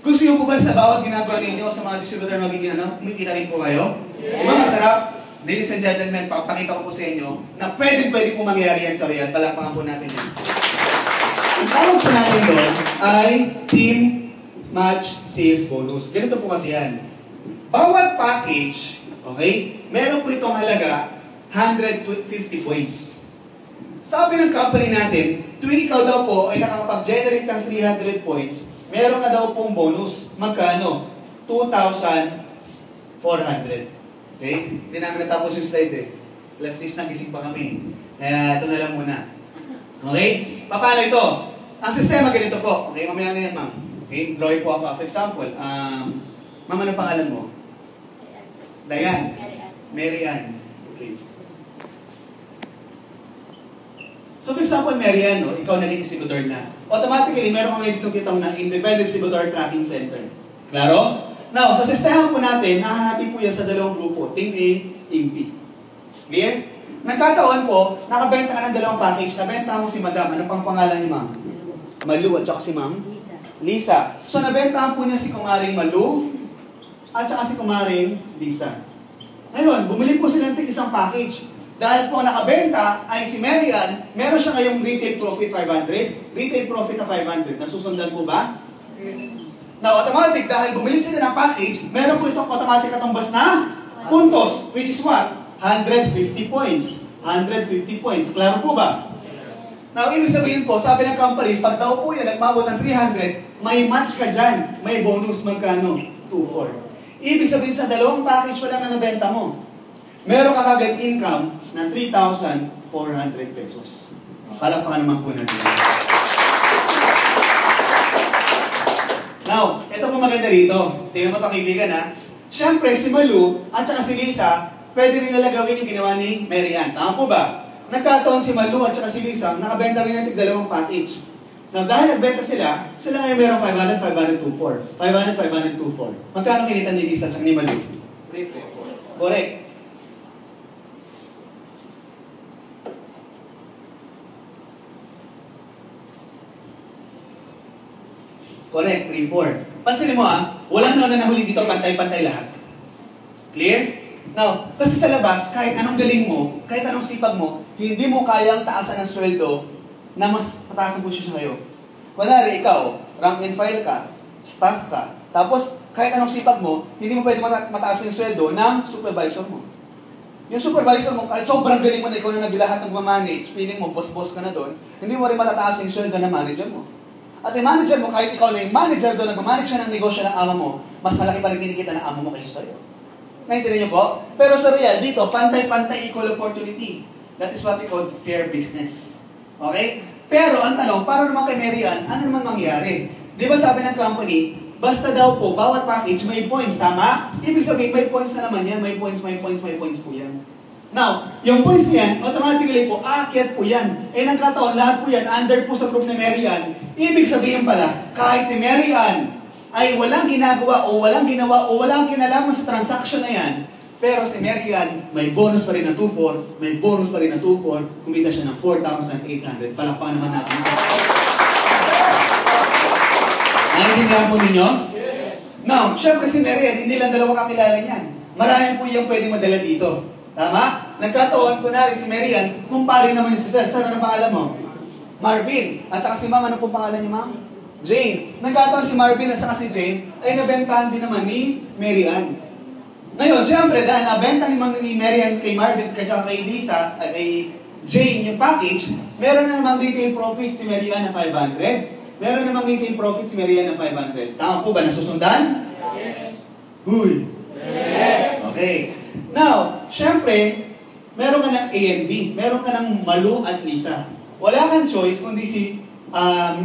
A: Gusto niyo po ba sa bawat ginagawa ninyo sa mga distributor na magiging kumikita rin po kayo? Yes. Diba masarap? Ladies and gentlemen, papakita ko po sa inyo na pwede po mangyari yan sa Real. Palakpakan po natin yan. Ang tawag po natin doon ay Team Match Sales Bonus. Ganito po kasi yan. Bawat package, okay, meron po itong halaga 150 points. Sabi ng company natin, tuwing ikaw daw po ay nakakapag-generate ng 300 points, meron ka daw pong bonus. Magkano? 2,400. Okay? Hindi namin natapos yung slide eh. Last list na gising pa kami. Kaya ito na lang muna. Okay? Paano ito? Ang sistema ganito po. Okay? Mamaya na yan, ma'am. Okay? Drawing po ako. For example, ma'am, anong pangalan mo? Dayan. Mary Ann. Okay. So for example, Mary Ann, no? Ikaw naging distributor na. Automatically, meron kang dito kitang na Independent Distributor Tracking Center. Klaro? Now, sa sistema po natin, nahahati po yan sa dalawang grupo. Team A, Team B. Clear? Nagkataon po, nakabenta ka ng dalawang package, nabenta mo si Madam. Ano pang pangalan ni Ma'am? Malu at saka si Ma'am? Lisa. So nabentahan po niya si Kumaring Malu at saka si Kumaring Lisa. Ngayon, bumili po sila ng isang package. Dahil po nakabenta ay si Marian, meron siya ngayong retail profit 500, retail profit na 500. Nasusundan po ba? Now, automatic, dahil bumili sila ng package, meron po itong automatic katumbas na puntos, which is what? 150 points. 150 points. Klaro po ba? Now, ibig sabihin po, sabi ng company, pag daw po yan nagmabot ng 300, may match ka dyan. May bonus magkano? 2,400. Ibig sabihin sa dalawang package pa lang na nabenta mo, meron ka kagad income na 3,400 pesos. Palakpakan naman po natin. Now, ito po maganda rito. Tingnan mo ito kaibigan ha. Siyempre, si Malu at saka si Lisa, pwede rin nila gawin yung ginawa ni Marian. Tama po ba? Nagkataon si Malu at saka si Lisa, nakabenta rin natin dalawang package. Now, dahil nagbenta sila ngayon meron 500, 500, 2,400. 500, 500, 2,400. Magkano kinita ni Lisa at ni Malu? 3,400. Correct. Correct, 3,400. Pansinin mo walang nauna na huli dito, pantay-pantay lahat. Clear? Now, kasi sa labas, kahit anong galing mo, kahit anong sipag mo, hindi mo kayang taasan ng sweldo na mas mataas ang posisyon sa'yo. Kunwari, ikaw, rank and file ka, staff ka, tapos kahit anong sipag mo, hindi mo pwede mataas yung sweldo ng supervisor mo. Yung supervisor mo, kahit sobrang galing mo na ikaw na naglahat ng manage, feeling mo, boss-boss ka na doon, hindi mo rin matataas yung sweldo ng manager mo. At yung manager mo, kahit ikaw na yung manager doon, nag-manage siya ng negosyo ng ama mo, mas malaki pa rin kinikita ng ama mo kaysa sa'yo. Naintindihan niyo po? Pero sa real, dito, pantay-pantay equal opportunity. That is what we call fair business. Okay? Pero ang tanong, para naman kay Marian, ano naman mangyari? Di ba sabi ng company, basta daw po, bawat package may points, tama? Ibig sabihin, may points na naman yan, may points po yan. Now, yung points niyan, automatically po, aakyat po yan. Eh, nagkataon, lahat po yan, under po sa group ni Marian. Ibig sabihin pala, kahit si Marian ay walang ginagawa o walang ginawa o walang kinalaman sa transaction na yan, pero si Marian, may bonus pa rin na 2,400, may bonus pa rin na 2,400, kumita siya ng 4,800. Palakpakan naman natin. Naintindihan po ninyo? Now, syempre si Marian, hindi lang dalawa kakilala niyan. Marami po yung pwede madala dito. Tama? Nagkataon, kunwari si Marian, kumpare naman yung si Sir. Saan ang pangalan mo? Marvin. At saka si Ma'am, ano pong pangalan niya, Ma'am? Jane. Nagkataon si Marvin at saka si Jane, ay nabentahan din naman ni Marian. Ngayon, siyempre, dahil nabenta ni Marian kay Marvin, kaya kay Lisa, at kay Jane yung package, meron na namang retail profit si Marian na 500. Meron namang retail profit si Marian na 500. Tama po ba? Nasusundan? Yes. Huy. Yes. Okay. Now, syempre, meron ka ng A and B. Meron ka ng Malu at Lisa. Wala kang choice kundi si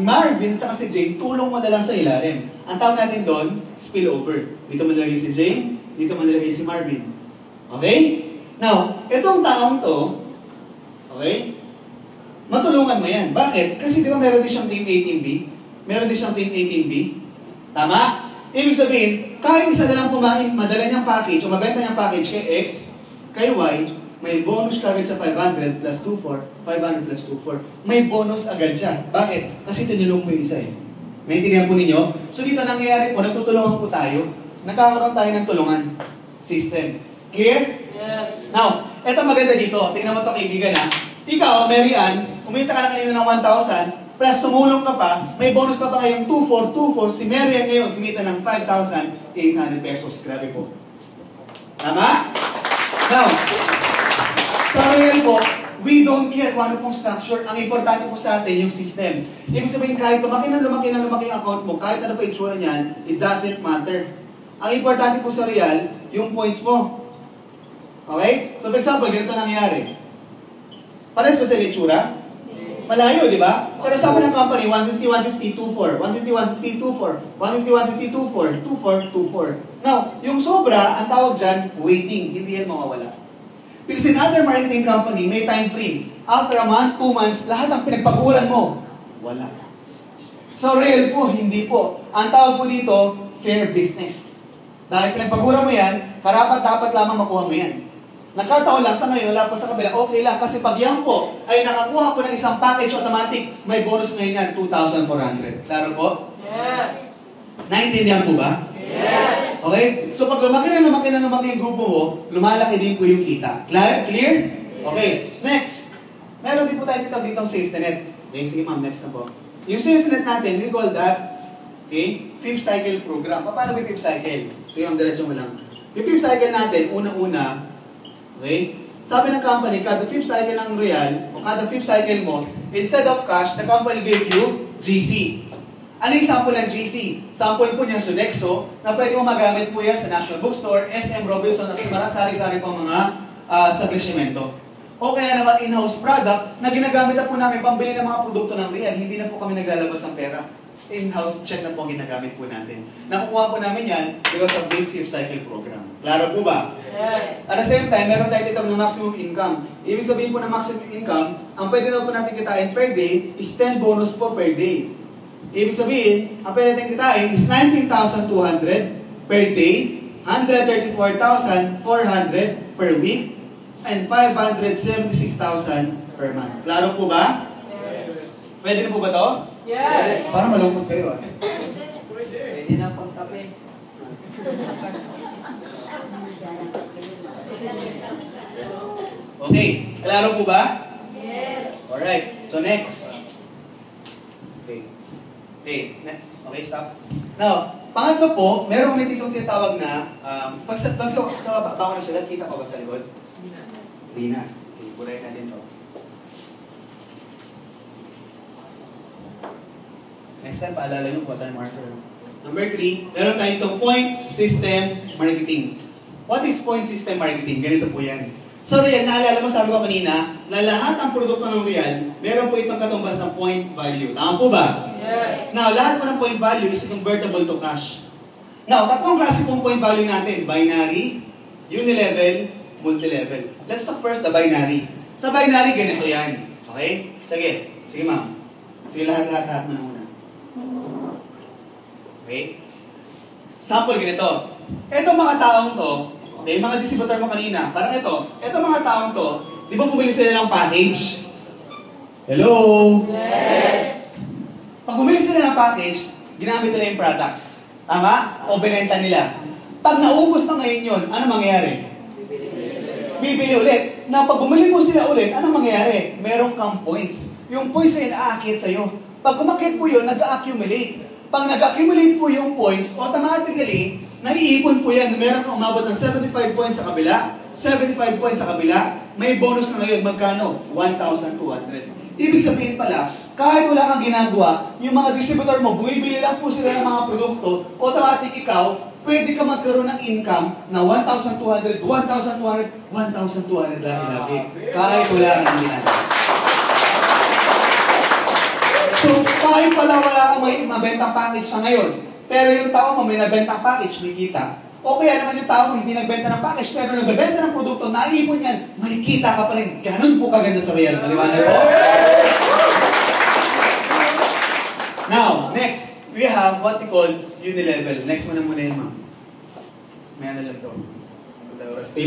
A: Marvin at si Jane, tulong mo na lang sa ilalim. Ang tawag natin doon, spillover. Dito mo nilagay si Jane, dito mo nilagay si Marvin. Okay? Now, itong taong to, okay, matulungan mo yan. Bakit? Kasi di ba meron din siyang team A, team B? Meron din siyang team A, team B? Tama? Ibig sabihin, kahit isa na lang pumain, madala niyang package o mabenta niyang package kay X, kay Y, may bonus ka agad sa 500 plus 2,400, 500 plus 2,400. May bonus agad siya. Bakit? Kasi tinulong mo yung isa eh. Maintindihan po ninyo? So dito nangyayari po, nagtutulungan po tayo, nagkakaroon tayo ng tulungan system. Clear?
B: Yes.
A: Now, eto maganda dito. Tingnan mo ito kaibigan ha. Ikaw, Marian, kumita ka na kanina ng 1,000, plus tumulong ka pa, may bonus ka pa ngayong 2,400. Si Marian ngayon, kumita ng 5,800 pesos. Grabe po. Tama? Now, sa real po, we don't care kung ano pong structure. Ang importante po sa atin, yung system. Ibig sabihin, kahit lumaki ng lumaki ng lumaki ang account mo, kahit ano pa itsura niyan, it doesn't matter. Ang importante po sa real, yung points mo. Okay? So for example, ganito nangyayari. Pares ba sa itsura? Malayo, di ba? Pero sabi ng company, 150, 150, 2,400. 150, 150, 2,400. 150, 150, 2,400, 2,400. Now, yung sobra, ang tawag dyan, waiting. Hindi yan mawawala. Because in other marketing company, may time frame. After a month, 2 months, lahat ng pinagpaguran mo, wala. So real po, hindi po. Ang tawag po dito, fair business. Dahil pinagpaguran mo yan, karapat dapat lamang makuha mo yan. Nagkataon lang sa ngayon, wala pa sa kabila, okay lang. Kasi pag yan po ay nakakuha po ng isang package automatic, may bonus ngayon yan, 2,400. Klaro po?
B: Yes.
A: Naintindihan po ba?
B: Yes.
A: Okay? So pag lumaki yung grupo mo, lumalaki din po yung kita. Clear? Clear? Okay. Next. Meron din po tayo dito ang safety net. Okay, sige ma'am, next na po. Yung safety net natin, we call that, okay, fifth cycle program. Paano ba yung fifth cycle? Sige ma'am, diretso mo lang. Yung fifth cycle natin, unang-una, okay, sabi ng company, kada fifth cycle ng Real, o kada fifth cycle mo, instead of cash, the company gave you GC. Ano yung sample ng GC? Sample po niya Sodexo, na pwede mo magamit po yan sa National Bookstore, SM Robinson, at sa sari-sari pang mga establishmento. O kaya naman in-house product na ginagamit na po namin pambili ng mga produkto ng Real. Hindi na po kami naglalabas ng pera. In-house check na po ang ginagamit po natin. Nakukuha po namin yan because of this fifth cycle program. Klaro po ba?
B: Yes.
A: At the same time, meron tayo dito ng maximum income. Ibig sabihin po ng maximum income, ang pwede na po natin kitain per day is 10 bonus po per day. Ibig sabihin, ang pwede natin kitain is 19,200 per day, 134,400 per week, and 576,000 per month. Klaro po ba?
B: Yes.
A: Pwede na po ba to?
B: Yes.
A: Parang malungkot kayo ah.
B: Pwede na pang kape.
A: Okay, klaro po ba?
B: Yes.
A: Alright, so next. Okay. Okay, stop. Now, pangatlo po, meron may titong tinatawag na, pag sa baba ko na sulat, kita pa ba sa likod? Hindi na. Okay, burahin natin to. Next time, paalala nyo, button marker. Number 3, meron tayo itong point system marketing. What is point system marketing? Ganito po yan. So Real, naalala mo, sabi ko kanina, na lahat ng produkto ng Real, meron po itong katumbas ng point value. Tama po ba?
B: Yes.
A: Now, lahat po ng point value is convertible to cash. Now, tatlong klase pong point value natin. Binary, unilevel, multilevel. Let's talk first the binary. Sa binary, ganito yan. Okay? Sige. Sige ma'am. Sige, lahat mo na muna. Okay? Sample ganito. Ito mga taong to, okay, mga distributor mo kanina, parang ito mga taong to, di ba bumili sila ng package? Hello?
B: Yes.
A: Pag bumili sila ng package, ginamit nila yung products. Tama? O binenta nila. Pag naubos na ngayon yun, ano mangyayari? Bibili ulit. Na pag bumili po sila ulit, ano mangyayari? Meron kang points. Yung points ay naaakit sa'yo. Pag kumakit po yun, nag-accumulate. Pag nag-accumulate po yung points, automatically, naiipon po yan. Meron kang umabot ng 75 points sa kabila, 75 points sa kabila, may bonus na ngayon, magkano? 1,200. Ibig sabihin pala, kahit wala kang ginagawa, yung mga distributor mo, bumibili lang po sila ng mga produkto, automatic ikaw, pwede ka magkaroon ng income na 1,200, 1,200, 1,200 lagi-lagi. Kahit wala kang ginagawa. So, kahit pala wala kang may mabentang package sa ngayon, pero yung tao mo may nabentang package, may kita. O kaya naman yung tao mo hindi nagbenta ng package, pero nagbenta ng produkto, naipon yan, may kita ka pa rin. Ganun po kaganda sa Real. Maliwanag po? Now, next, we have what we call unilevel. Next mo na muna yun, ma'am. May ano lang to.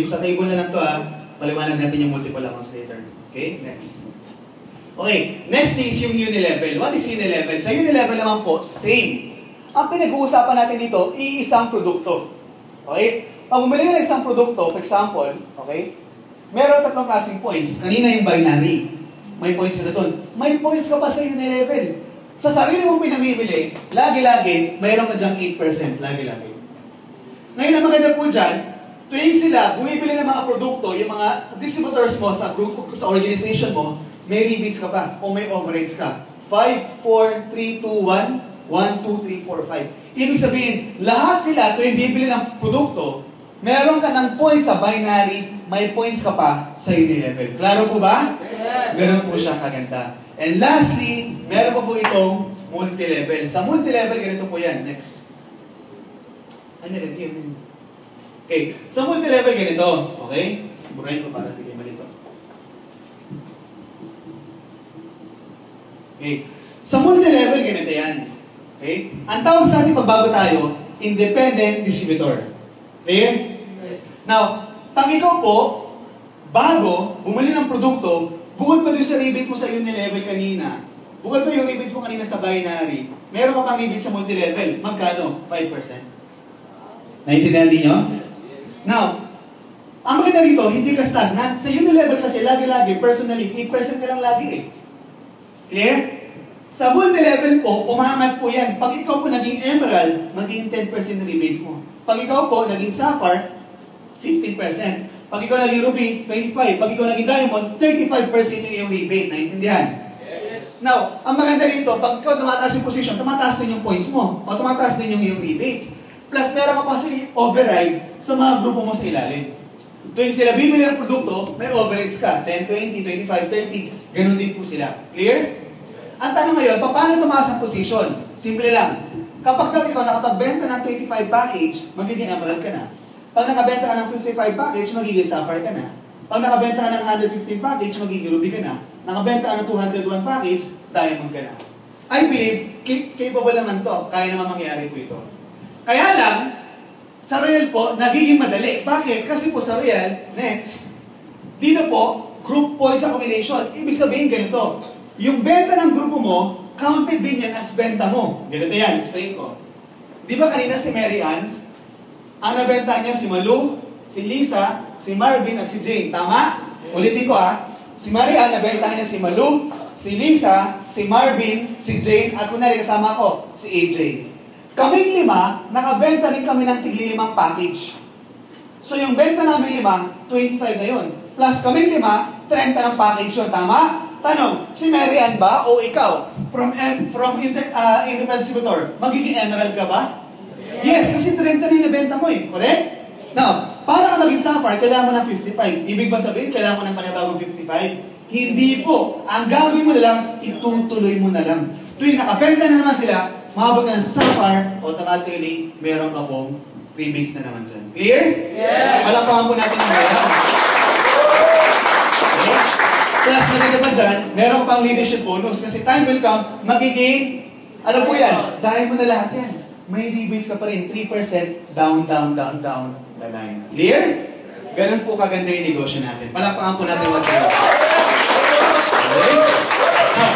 A: Sa table na lang to, ha. Paliwanag natin yung multiple accounts later. Okay, next. Okay, next is yung unilevel. What is unilevel? Sa unilevel naman po, same. Ang pinag-uusapan natin dito, iisang produkto. Okay? Pag bumili ka ng isang produkto, for example, okay, meron tatlong klaseng points. Kanina yung binary. May points na doon. May points ka pa sa unilevel. Sa sarili mong pinamimili, lagi-lagi, mayroon ka dyang 8%. Lagi-lagi. Ngayon, ang maganda po dyan, tuwing sila bumibili ng mga produkto, yung mga distributors mo sa group, sa organization mo, may rebates ka pa o may overage ka. 5, 4, 3, 2, 1, 1, 2, 3, 4, 5. Ibig sabihin, lahat sila tuwing bibili ng produkto, meron ka ng points sa binary, may points ka pa sa unilevel. Klaro po ba?
B: Yes.
A: Ganun po siya kaganda. And lastly, meron pa po itong multilevel. Sa multilevel, ganito po yan. Next. Ano rin yun? Okay. Sa multilevel, ganito. Okay? Burahin ko para hindi kayo malito. Okay. Sa multilevel, ganito yan. Okay? Ang tawag sa ating pagbago tayo, independent distributor. Clear?
B: Yes.
A: Now, pag ikaw po, bago bumili ng produkto, bukod pa doon sa rebate mo sa Unilevel kanina, bukod pa yung rebate mo kanina sa binary, meron ka pang rebate sa multilevel. Magkano? 5%. Naintindihan din nyo? Now, ang maganda rito, hindi ka stagnant. Sa Unilevel kasi, lagi-lagi, personally, 8% ka lang lagi eh. Clear? Sa multi-level po, umangat po yan. Pag ikaw po naging emerald, magiging 10% na rebates mo. Pag ikaw po naging sapphire, 15%. Pag ikaw naging ruby, 25%. Pag ikaw naging diamond, 35% yung iyong rebate. Naintindihan? Yes. Now, ang maganda rito, pag ikaw tumataas yung position, tumataas din yung points mo. O tumataas din yung iyong rebates. Plus, meron ka pa kasi overrides sa mga grupo mo sa ilalim. Tuwing sila bibili ng produkto, may overrides ka. 10, 20, 25, 30. Ganun din po sila. Clear? Ang tanong ngayon, paano tumaas ang position? Simple lang. Kapag daw ikaw nakapagbenta ng 25 package, magiging emerald ka na. Pag nakabenta ka ng 55 package, magiging sapphire ka na. Pag nakabenta ka ng 115 package, magiging ruby ka na. Nakabenta ka ng 201 package, diamond ka na. I believe, capable naman to. Kaya naman mangyari po ito. Kaya lang, sa Royal po, nagiging madali. Bakit? Kasi po sa Royal, next, dito po, group points accumulation. Ibig sabihin ganito, yung benta ng grupo mo, counted din yan as benta mo. Ganito yan, explain ko. Di ba kanina si Mary Ann, ang nabenta niya si Malu, si Lisa, si Marvin at si Jane. Tama? Ulitin ko ha. Si Mary Ann, nabenta niya si Malu, si Lisa, si Marvin, si Jane, at kunwari kasama ko, si AJ. Kaming lima, nakabenta rin kami ng tigli-limang package. So yung benta namin lima, 25 na yun. Plus kaming lima, 30 ng package yun. Tama? Tanong, si Mary Ann ba o ikaw? From independent distributor, magiging emerald ka ba? Yes, kasi 30 na yung nabenta mo eh. Correct? Now, para ka maging sapphire, kailangan mo ng 55. Ibig ba sabihin, kailangan mo ng panibagong 55? Hindi po. Ang gagawin mo na lang, itutuloy mo na lang. Tuwing nakabenta na naman sila, mahabot na ng sapphire, automatically, meron ka pong rebates na naman dyan. Clear? Yes! Palakpakan po natin ang bayan. Okay? Plus, maganda pa dyan, meron pang leadership bonus kasi time will come, magiging, ano po yan? Dahil mo na lahat yan. May rebates ka pa rin, 3% down the line. Clear? Ganun po kaganda yung negosyo natin. Palakpakan po natin once again. Okay? Now,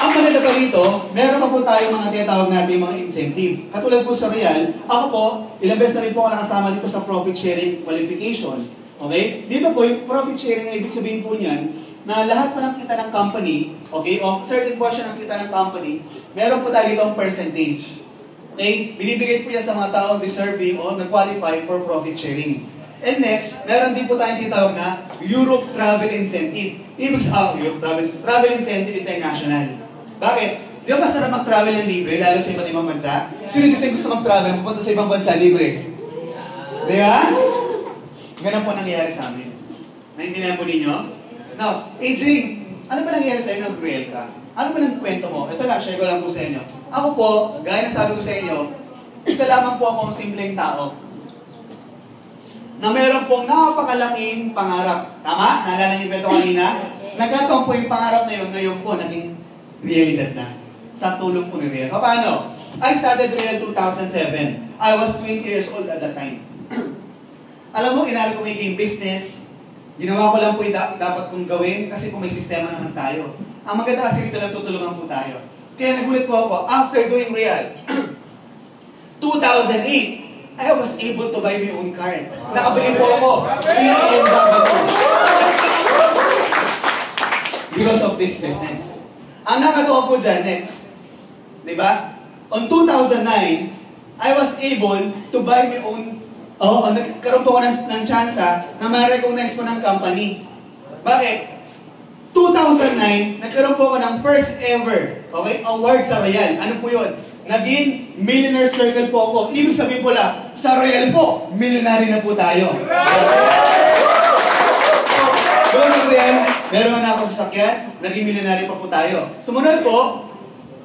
A: ang maganda pa rito, meron pa po tayong mga tinatawag natin mga incentive. Katulad po sa Real, ako po, ilang beses na rin po ako nakasama dito sa profit sharing qualification. Okay? Dito po, yung profit sharing, ibig sabihin po niyan, na lahat po ng kita ng company, okay, o certain portion ng kita ng company, meron po tayo dito ang percentage. Okay? Binibigay po yan sa mga taong deserving o nag-qualify for profit sharing. And next, meron din po tayong tinatawag na Europe Travel Incentive. Ibig sabihin, Travel Incentive International. Bakit? Di ba masarap mag-travel ng libre, lalo sa iba't ibang bansa? Sino dito yung gusto mag-travel, pupunta sa ibang bansa, libre? Di ba? Ganun po nangyayari sa amin. Naintindihan po ninyo? Now, AJ, ano ba nangyayari sa inyo ng Gruel ka? Ano ba ng kwento mo? Ito lang, share ko lang po sa inyo. Ako po, gaya na sabi ko sa inyo, isa lamang po akong simpleng tao na meron pong napakalaking pangarap. Tama? Naalala niyo ba ito kanina? Nagkataon po yung pangarap na yun, ngayon po, naging realidad na. Sa tulong po ni Real. Paano? I started Real 2007. I was 20 years old at that time. Alam mo, inari ko magiging business. Ginawa ko lang po yung dapat kong gawin kasi po may sistema naman tayo. Ang maganda kasi rito natutulungan po tayo. Kaya nagulit po ako, after doing Real, 2008, I was able to buy my own car. Nakabili po ako. Because of this business. Ang nakatawa po dyan, next. Diba? On 2009, I was able to buy my own. Nagkaroon po ako ng tsansa na ma-recognize po ng company. Bakit? 2009, nagkaroon po ako ng first ever award sa Royal. Ano po yun? Naging Millionaire Circle po ako. Ibig sabihin po lang, sa Royal po, millionary na po tayo. Doon sa Royal, meron na ako sa sakyan, naging millionary pa po tayo. Sumunod po,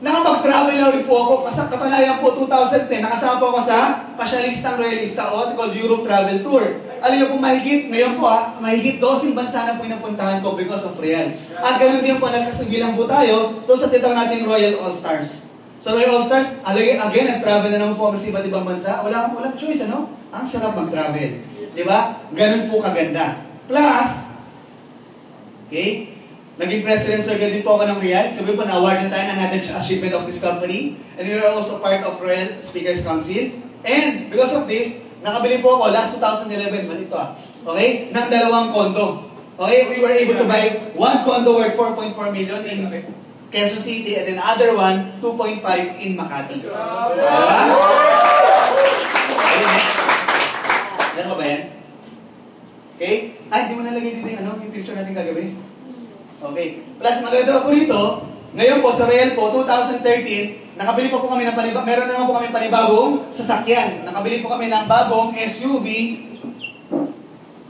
A: nakapag-travel na rin po ako. Katunayan po, 2010, nakasama po ako sa pasyalistang royalista o called Europe Travel Tour. Alam niyo po, mahigit, ngayon po mahigit 12 bansa na po yung napuntahan ko because of Real. At ganun din po, nagkasabilang po tayo doon sa tinatawag natin Royal All-Stars. Sa Royal All-Stars, again, nag-travel na naman po kami sa iba't ibang bansa. Walang choice, ano? Ang sarap mag-travel. Di ba? Ganun po kaganda. Plus, Okay? Naging president circle din po ako ng Real. Sabi po, na-award tayo ng another achievement of this company. And we are also part of Royal Speakers Council. And because of this, nakabili po ako last 2011, malito okay, ng 2 condo. Okay, we were able to buy 1 condo worth 4.4 million in Quezon City and then other one, 2.5 in Makati. Diba? Okay, next. Meron ba yan? Okay? Ay, di mo nalagay dito yung picture natin kagabi. Okay. Plus, maganda po dito, ngayon po sa Real po, 2013, nakabili po kami ng meron naman po kami panibagong sasakyan. Nakabili po kami ng bagong SUV.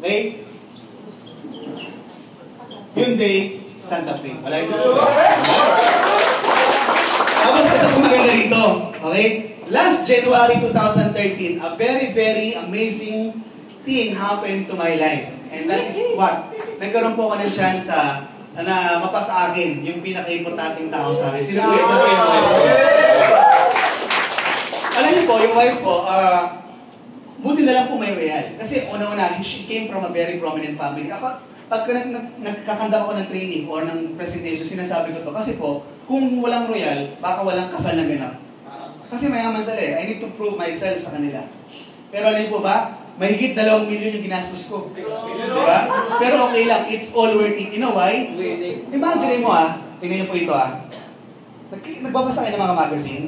A: Okay? Hyundai Santa Fe. Wala yung picture. Tapos, ito po maganda dito. Okay? Last January 2013, a very, very amazing thing happened to my life. And that is what? Nagkaroon po ako ng chance na mapasa akin yung pinaka-importanting tao sa akin. Sino po yung wife ko? Alam niyo po, yung wife ko, buti na lang po may Real. Kasi una-una, she came from a very prominent family. Ako, pagka nagkakanda ako ng training or ng presentation, sinasabi ko to. Kasi po, kung walang Royal, baka walang kasal na ganap. Kasi mayaman sila eh. I need to prove myself sa kanila. Pero alam niyo po ba, mahigit 2 million yung ginastos ko. Diba? Pero okay lang, it's all worth it. You know why? Imagine mo tingnan niyo po ito nagbabasa kayo ng mga magazine.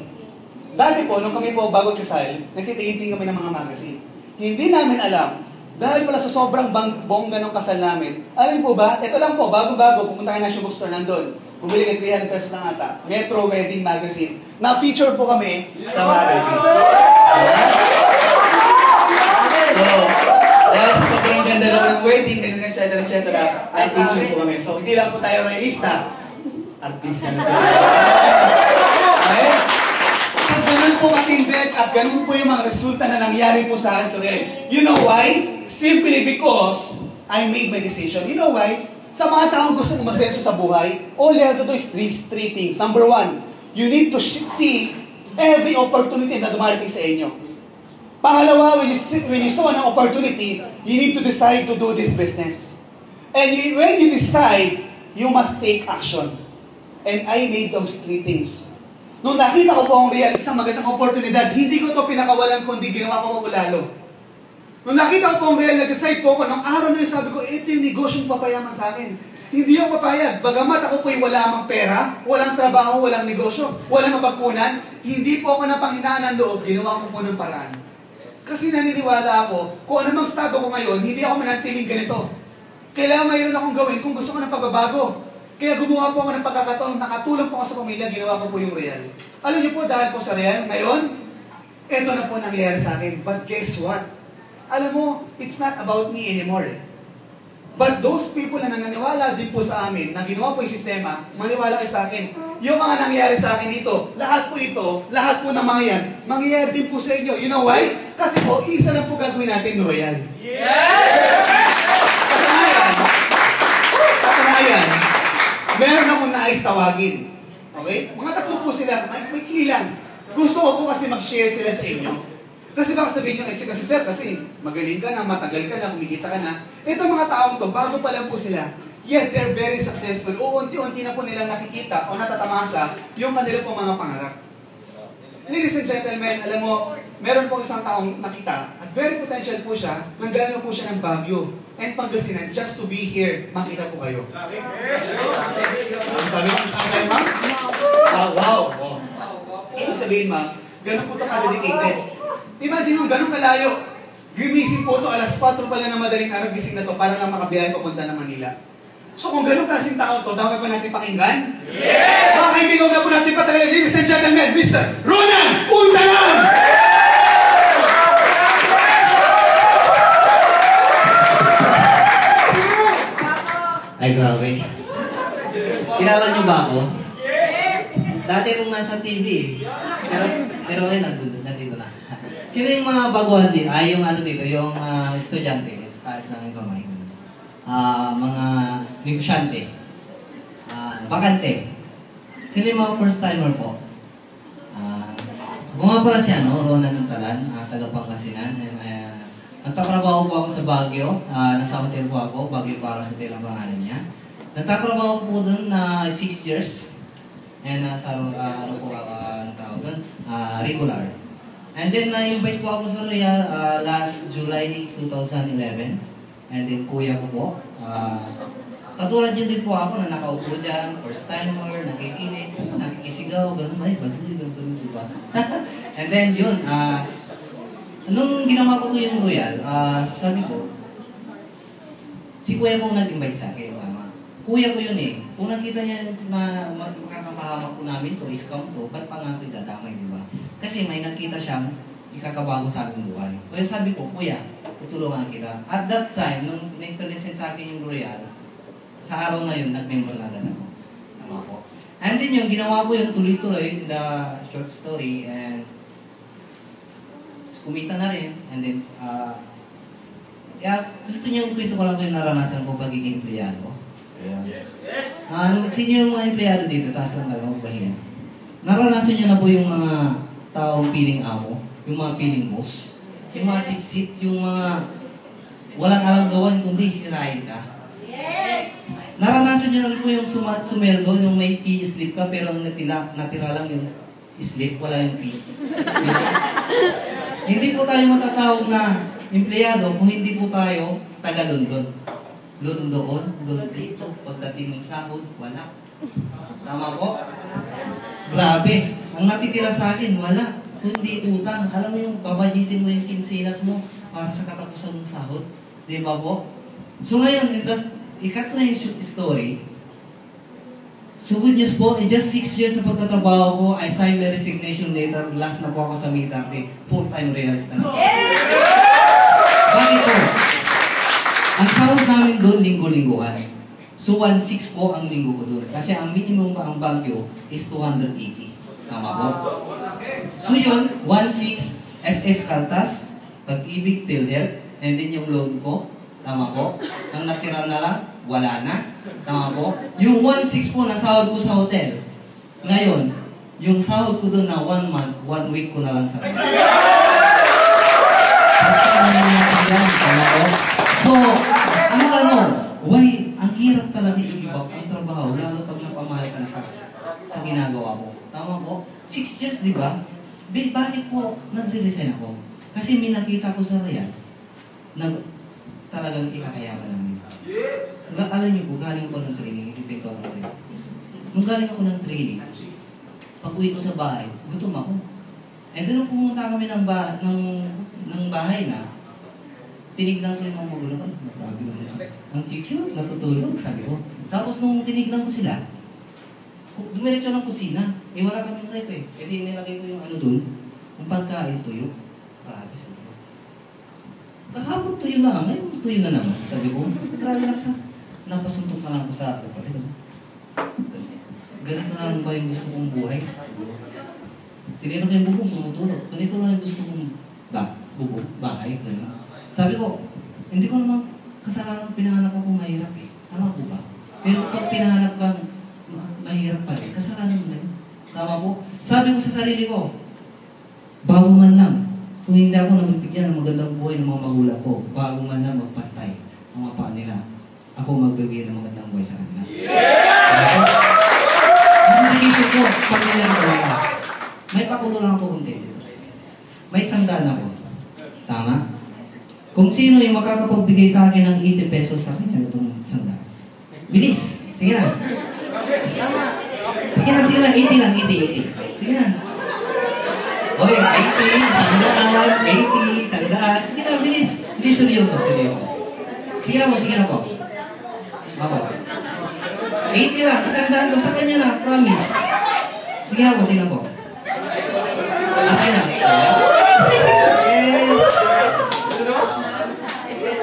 A: Dati po, nung kami po bago kasal, nagtitiinting kami ng mga magazine. Hindi namin alam, dahil pala sa sobrang bongga ng kasal namin, alam po ba, ito lang po, bago-bago, pumunta kayo na shoe bookstore nandun. Bumili kayo 300 pesos lang ata. Metro Wedding Magazine. Na-feature po kami sa magazine. So, dahil sa sobrang ganda lang ng wedding, etc. Na-feature po kami. So, hindi lang po tayo realista. Artista na tayo. Okay? So, ganun po matindret at ganun po yung mga resulta na nangyari po sa akin sa Real. You know why? Simply because I made my decision. You know why? Sa mga taong gusto ng masenso sa buhay, all you have to do is these 3 things. Number 1, you need to see every opportunity na dumarating sa inyo. Pangalawa, when you saw an opportunity, you need to decide to do this business. And when you decide, you must take action. And I made those 3 things. Nung nakita ko po ang Real, isang magandang oportunidad, hindi ko ito pinakawalan kundi ginawa ko po lalo. Nung nakita ko po ang Real, nag-decide po ako, nung araw na yun, sabi ko, ito yung negosyong papayaman sa akin. Hindi ako papayag. Bagamat ako po'y wala amang pera, walang trabaho, walang negosyo, walang mapagkunan, hindi po ako napanghinaan ng loob, ginawa ko po ng paraan. Kasi naniniwala ako, kung anumang estado ko ngayon, hindi ako manantiling ganito. Kailangan mayroon akong gawin kung gusto ko ng pagbabago. Kaya gumawa po ako ng pagkakataon, nakatulong po ako sa pamilya, ginawa ko po yung Real. Alam niyo po, dahil po sa Real, ngayon, ito na po nangyayari sa akin. But guess what? Alam mo, it's not about me anymore. But those people na naniniwala din po sa amin, na ginawa po yung sistema, maniwala kayo sa akin. Yung mga nangyayari sa akin dito, lahat po ito, lahat po ng mga yan, mangyayari din po sa inyo. You know why? Kasi po, isa lang po gagawin natin, Royal. Yes! Katunayan, meron akong nais tawagin. Okay? Mga 3 po sila, may kilang. Gusto ko po kasi mag-share sila sa inyo. Kasi baka sabihin nyo, kasi sir, kasi magaling ka na, matagal ka na, kumikita ka na. Ito mga taong to, bago pa lang po sila, yet they're very successful. Unti-unti na po nilang nakikita o natatamasa yung kanila pong mga pangarap. Ladies and gentlemen, alam mo, meron po isang taong nakita at very potential po siya, nanggaling po siya ng Baguio and Pangasinan just to be here, makita po kayo. Sabi mo, isang kayo, ma'am? Wow! Ibig sabihin, ma'am, ganun po ito ka-dedicated. Imagine mo, ganun kalayo. Gimising po ito, alas 4 pala na madaling araw, gising na ito para lang makabiyahe papunta ng Manila. So kung ganun klaseng tao to, dapat ba natin pakinggan? Yes! Mga kaibigan na po natin patagalin. Ladies and gentlemen, Mr. Ronan Untalan!
C: Ay, grabe. Kilala niyo ba ako? Yes! Dati nung nasa TV. Pero ngayon, nandito na. Sino yung mga baguhan dito? Ay, yung ano dito, yung estudyante. Taas lang yung kamay. Mga negosyante. Bakante. Sino yung mga first timer po? Ako nga pala si Ronan Untalan, taga Pangasinan. Nagtatrabaho po ako sa Baguio. Nasa hotel po ako, Baguio para sa hotel ang pangalan niya. Nagtatrabaho po doon na 6 years. And sa regular. And then na-invite po ako sa Royal last July 2011. And then kuya ko po. Katulad yun din po ako na nakaupo dyan, first timer, nakikinig, nakikisigaw, gano'n, ay, baduli, gano'n, diba? And then yun, nung ginawa ko to yung Royal, sabi ko, si kuya ko nag-invite sa akin, mama. Kuya ko yun eh. Kung nakita niya na makakapahamak po namin to, scam to, ba't pa nga ito dadamay, diba? Kasi may nakita siyang ikakabago sa aking buhay. Kaya sabi ko, kuya, tutulungan kita. At that time, nung na-present sa akin yung Royal, sa araw na yun, nag-member na agad ako. Tama po. And then yung ginawa ko yung tuloy-tuloy in the short story and kumita na rin. And then, gusto niyo yung kwento ko lang ko yung naranasan ko pagiging empleyado.
B: Yes!
C: Sino yung mga empleyado dito? Taas lang tayo, magpahinga. Naranasan niyo na po yung mga taong piling amo, yung mga piling boss, yung mga sip-sip, yung mga walang alam gawan kundi sirain ka. Naranasan niyo na rin po yung sumeldo, yung may P-slip ka, pero ang natira lang yung slip, wala yung P. Hindi po tayo matatawag na empleyado kung hindi po tayo taga-London. London, doon dito, pagdating ng sahod, wala. Tama po? Grabe. Ang natitira sa akin, wala. Kundi utang. Alam mo yung babajitin mo yung kinsinas mo para sa katapusan ng sahod. Di ba po? So ngayon, ikat ko na yung story. So good news po, in just 6 years na pagtatrabaho ko, I signed my resignation letter. Last na po ako sa Midaki. Full-time realista na. Bakit po? Ang sahod namin doon, linggo-lingguhan. So 1.6 po ang linggo ko doon. Kasi ang minimum pa ang Baguio is 280. Tama po? So yun, 1.6 SS Caltas, Pag-ibig, PhilHealth, and then yung loan ko. Tama po? Ang natira na lang, wala na. Tama po? Yung 1.6 po na sahod ko sa hotel. Ngayon, yung sahod ko doon na 1 month, 1 week ko na lang sa hotel. Tama po? So, ang tanong, why, ang hirap talaga i-give up ang trabaho, lalo pag napamahal ka na sa ginagawa mo. Tama po? 6 years, di ba? Bakit po nagre-resign ako? Kasi may nakita ko sa Riyadh na talagang ikakayaman namin. Alam niyo po, galing ako ng training, ititin ko ng training. Nung galing ako ng training, pag-uwi ko sa bahay, gutom ako. And then nung pumunta kami ng bahay na, tinignan ko yung mga magulang ko, grabe mo na. Ang cute, natutulog, sabi ko. Tapos nung tinignan ko sila, dumiretso ng kusina. Eh wala kami rep eh. E di nilagay ko yung ano dun, yung pagkain tuyo. Grabe, sabi ko. Kahapon tuyo na, ngayon tuyo na naman. Sabi ko, grabe lang sa, napasuntok na lang ko sa kapatid. Ganito na lang ba yung gusto kong buhay? Tinira ko yung bubong, tumutulog. Ganito lang yung gusto kong bubong, bahay, gano'n. Sabi ko, hindi ko naman kasalanan pinahanap ako mahirap eh. Tama po ba? Pero pag pinahanap ka mahirap pa rin, kasalanan mo na yun. Tama po? Sabi ko sa sarili ko, bago man lang, kung hindi ako nabibigyan ng magandang buhay ng mga magulang ko, bago man lang magpantay ang mga paa nila, ako magbibigay ng magandang buhay sa kanila. Ang nakikita ko, pamilya ko wala. May pakulo lang ako kunti. May sandaan ako. Tama? Kung sino yung makakapagbigay sa akin ng 80 pesos sa kanya itong sandaan. Bilis! Sige na. Sige na, 80 lang, 80. Sige na. Oy, 80, sandaan, 80, sandaan. Sige na, bilis. Hindi, seryoso. Sige na po. Ako. 80 lang, sandaan ko sa kanya na, promise. Sige na po. Sige na. Yes!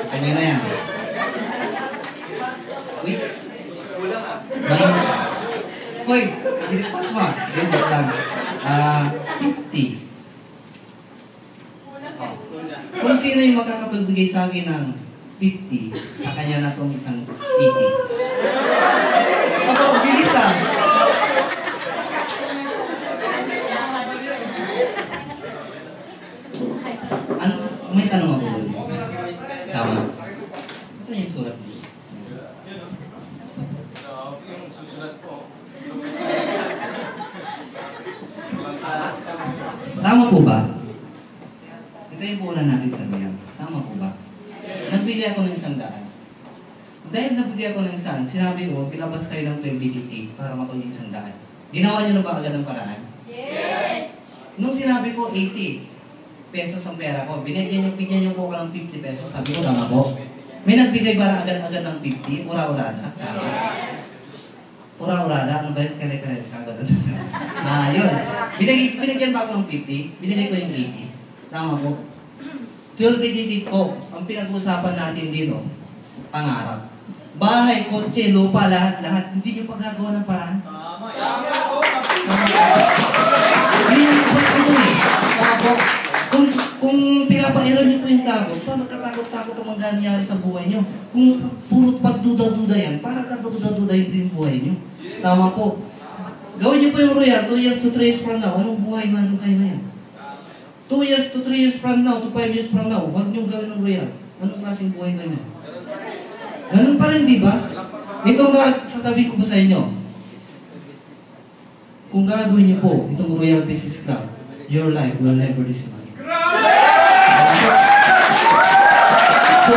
C: Sanya na yan. Wait. Hoy, sinipat mo. Joke lang. 50. Kung sino yung makakapagbigay sa akin ng 50, sa kanya na itong isang 80. Ako, bilis ah. May tanong ako doon. Tama. Saan yung sulat? po ba? Ito yung punan natin sa Royal. Tama po ba? Nagbigay ako ng 100. Dahil nagbigay ako ng 100, sinabi ko, pilabas kayo ng 2058 para makuha yung 100. Ginawa niyo na ba agad ng paraan?
B: Yes!
C: Nung sinabi ko 80 pesos ang pera ko, bigyan niyo po ako ng 50 pesos, sabi ko, tama po. May nagbigay ba agad-agad ng 50? Ura-urada? Tama. Ura-urada? Ano ba yun? Kare-kare? Kagad. Yun. Binigyan ba ako ng 50? Binigay ko yung 80. Tama po. 1288 po, ang pinag-usapan natin dito, pangarap. Bahay, kotse, lupa, lahat. Hindi nyo pagagawa ng paraan.
B: Tama!
C: Tama po. Kung pinapairan niyo po yung takot, paano katakot-takot ang mangyayari sa buhay niyo? Kung puro pagduda-duda yan, para kaduda-duda din buhay niyo. Tama po. Gawin niyo po yung Royal, 2 years to 3 years from now. Anong buhay man kayo ngayon? 2 years to 3 years from now, to 5 years from now, huwag niyong gawin ng Royal. Anong klaseng buhay kayo ngayon? Ganun pa rin, di ba? Ito nga, sasabihin ko po sa inyo. Kung gagawin niyo po itong Royal Business Club, your life will never disappoint. So,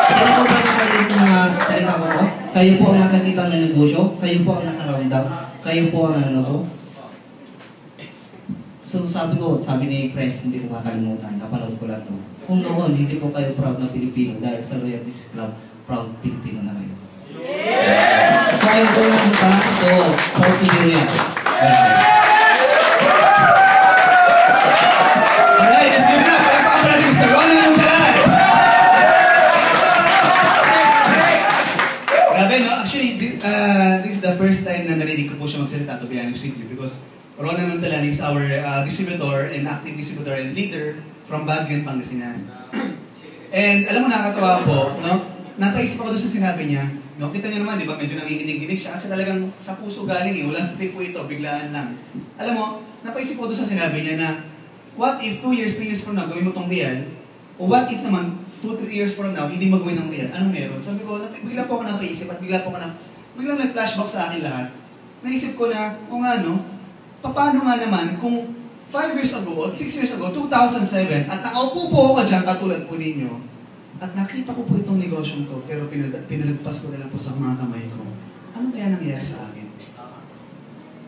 C: kaya ko ba nakalin itong salita ko po? Kayo po ang nakakita ng negosyo, kayo po ang nakaramdam, kayo po ang ano po. So sabi ni Press, hindi ko makalimutan, napanood ko lang to. Kung noon, hindi po kayo proud na Pilipino dahil sa Royal Business Club, proud Pilipino na kayo. So ayun po lang punta, so proud to be Royal.
A: Alright, let's give it up. Palakpakan pa natin Mr. Ronald Luntalan. Grabe, no? Actually, this is the first time na narinig ko po siya magsalita, to be honest with you, because Ronald Luntalan is our distributor and active distributor and leader from Baguio, Pangasinan. And alam mo, nakakatawa po, no? Napaisip ako doon sa sinabi niya, no? Kita niyo naman, di ba, medyo nanginginig-ginig siya kasi talagang sa puso galing eh, walang stick po ito, biglaan lang. Alam mo, napaisip ako doon sa sinabi niya na, what if 2 years, 3 years from now, gawin mo tong Real? O what if naman, 2-3 years from now, hindi magawin ng Real? Anong meron? Sabi ko, bigla po ako napaisip at biglang nag-flashback sa akin lahat. Naisip ko na, o nga no, paano nga naman kung 5 years ago o 6 years ago, 2007, at nakaupo po ako dyan, katulad po ninyo, at nakita ko po itong negosyong to, pero pinalagpas ko na lang po sa mga kamay ko. Ano kaya nangyari sa akin?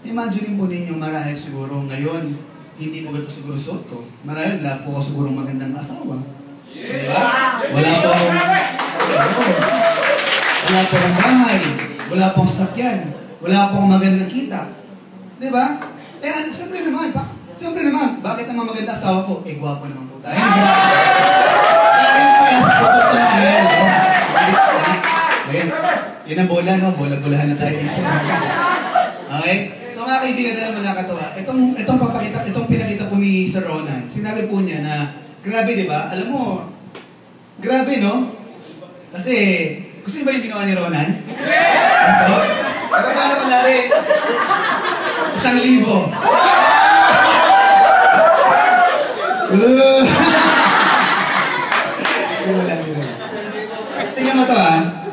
A: Imagine po ninyo, marahil siguro ngayon, hindi mo ganito siguro suot ko. Marahil wala po ako siguro magandang asawa. Diba? Wala po akong bahay, wala po akong sasakyan, wala po akong magandang kita. Diba? Siyempre naman, bakit naman maganda asawa ko? Gwapo naman po tayo. Yan ang bola, no? Bola-bolahan na tayo dito. Okay? So mga kaibigan na naman nakatawa. Itong pinakita po ni Sir Ronan, sinabi po niya na, grabe di ba? Alam mo, grabe no? Kasi, gusto niyo ba yung ginawa ni Ronan? Yes! So, paano manari? 1,000.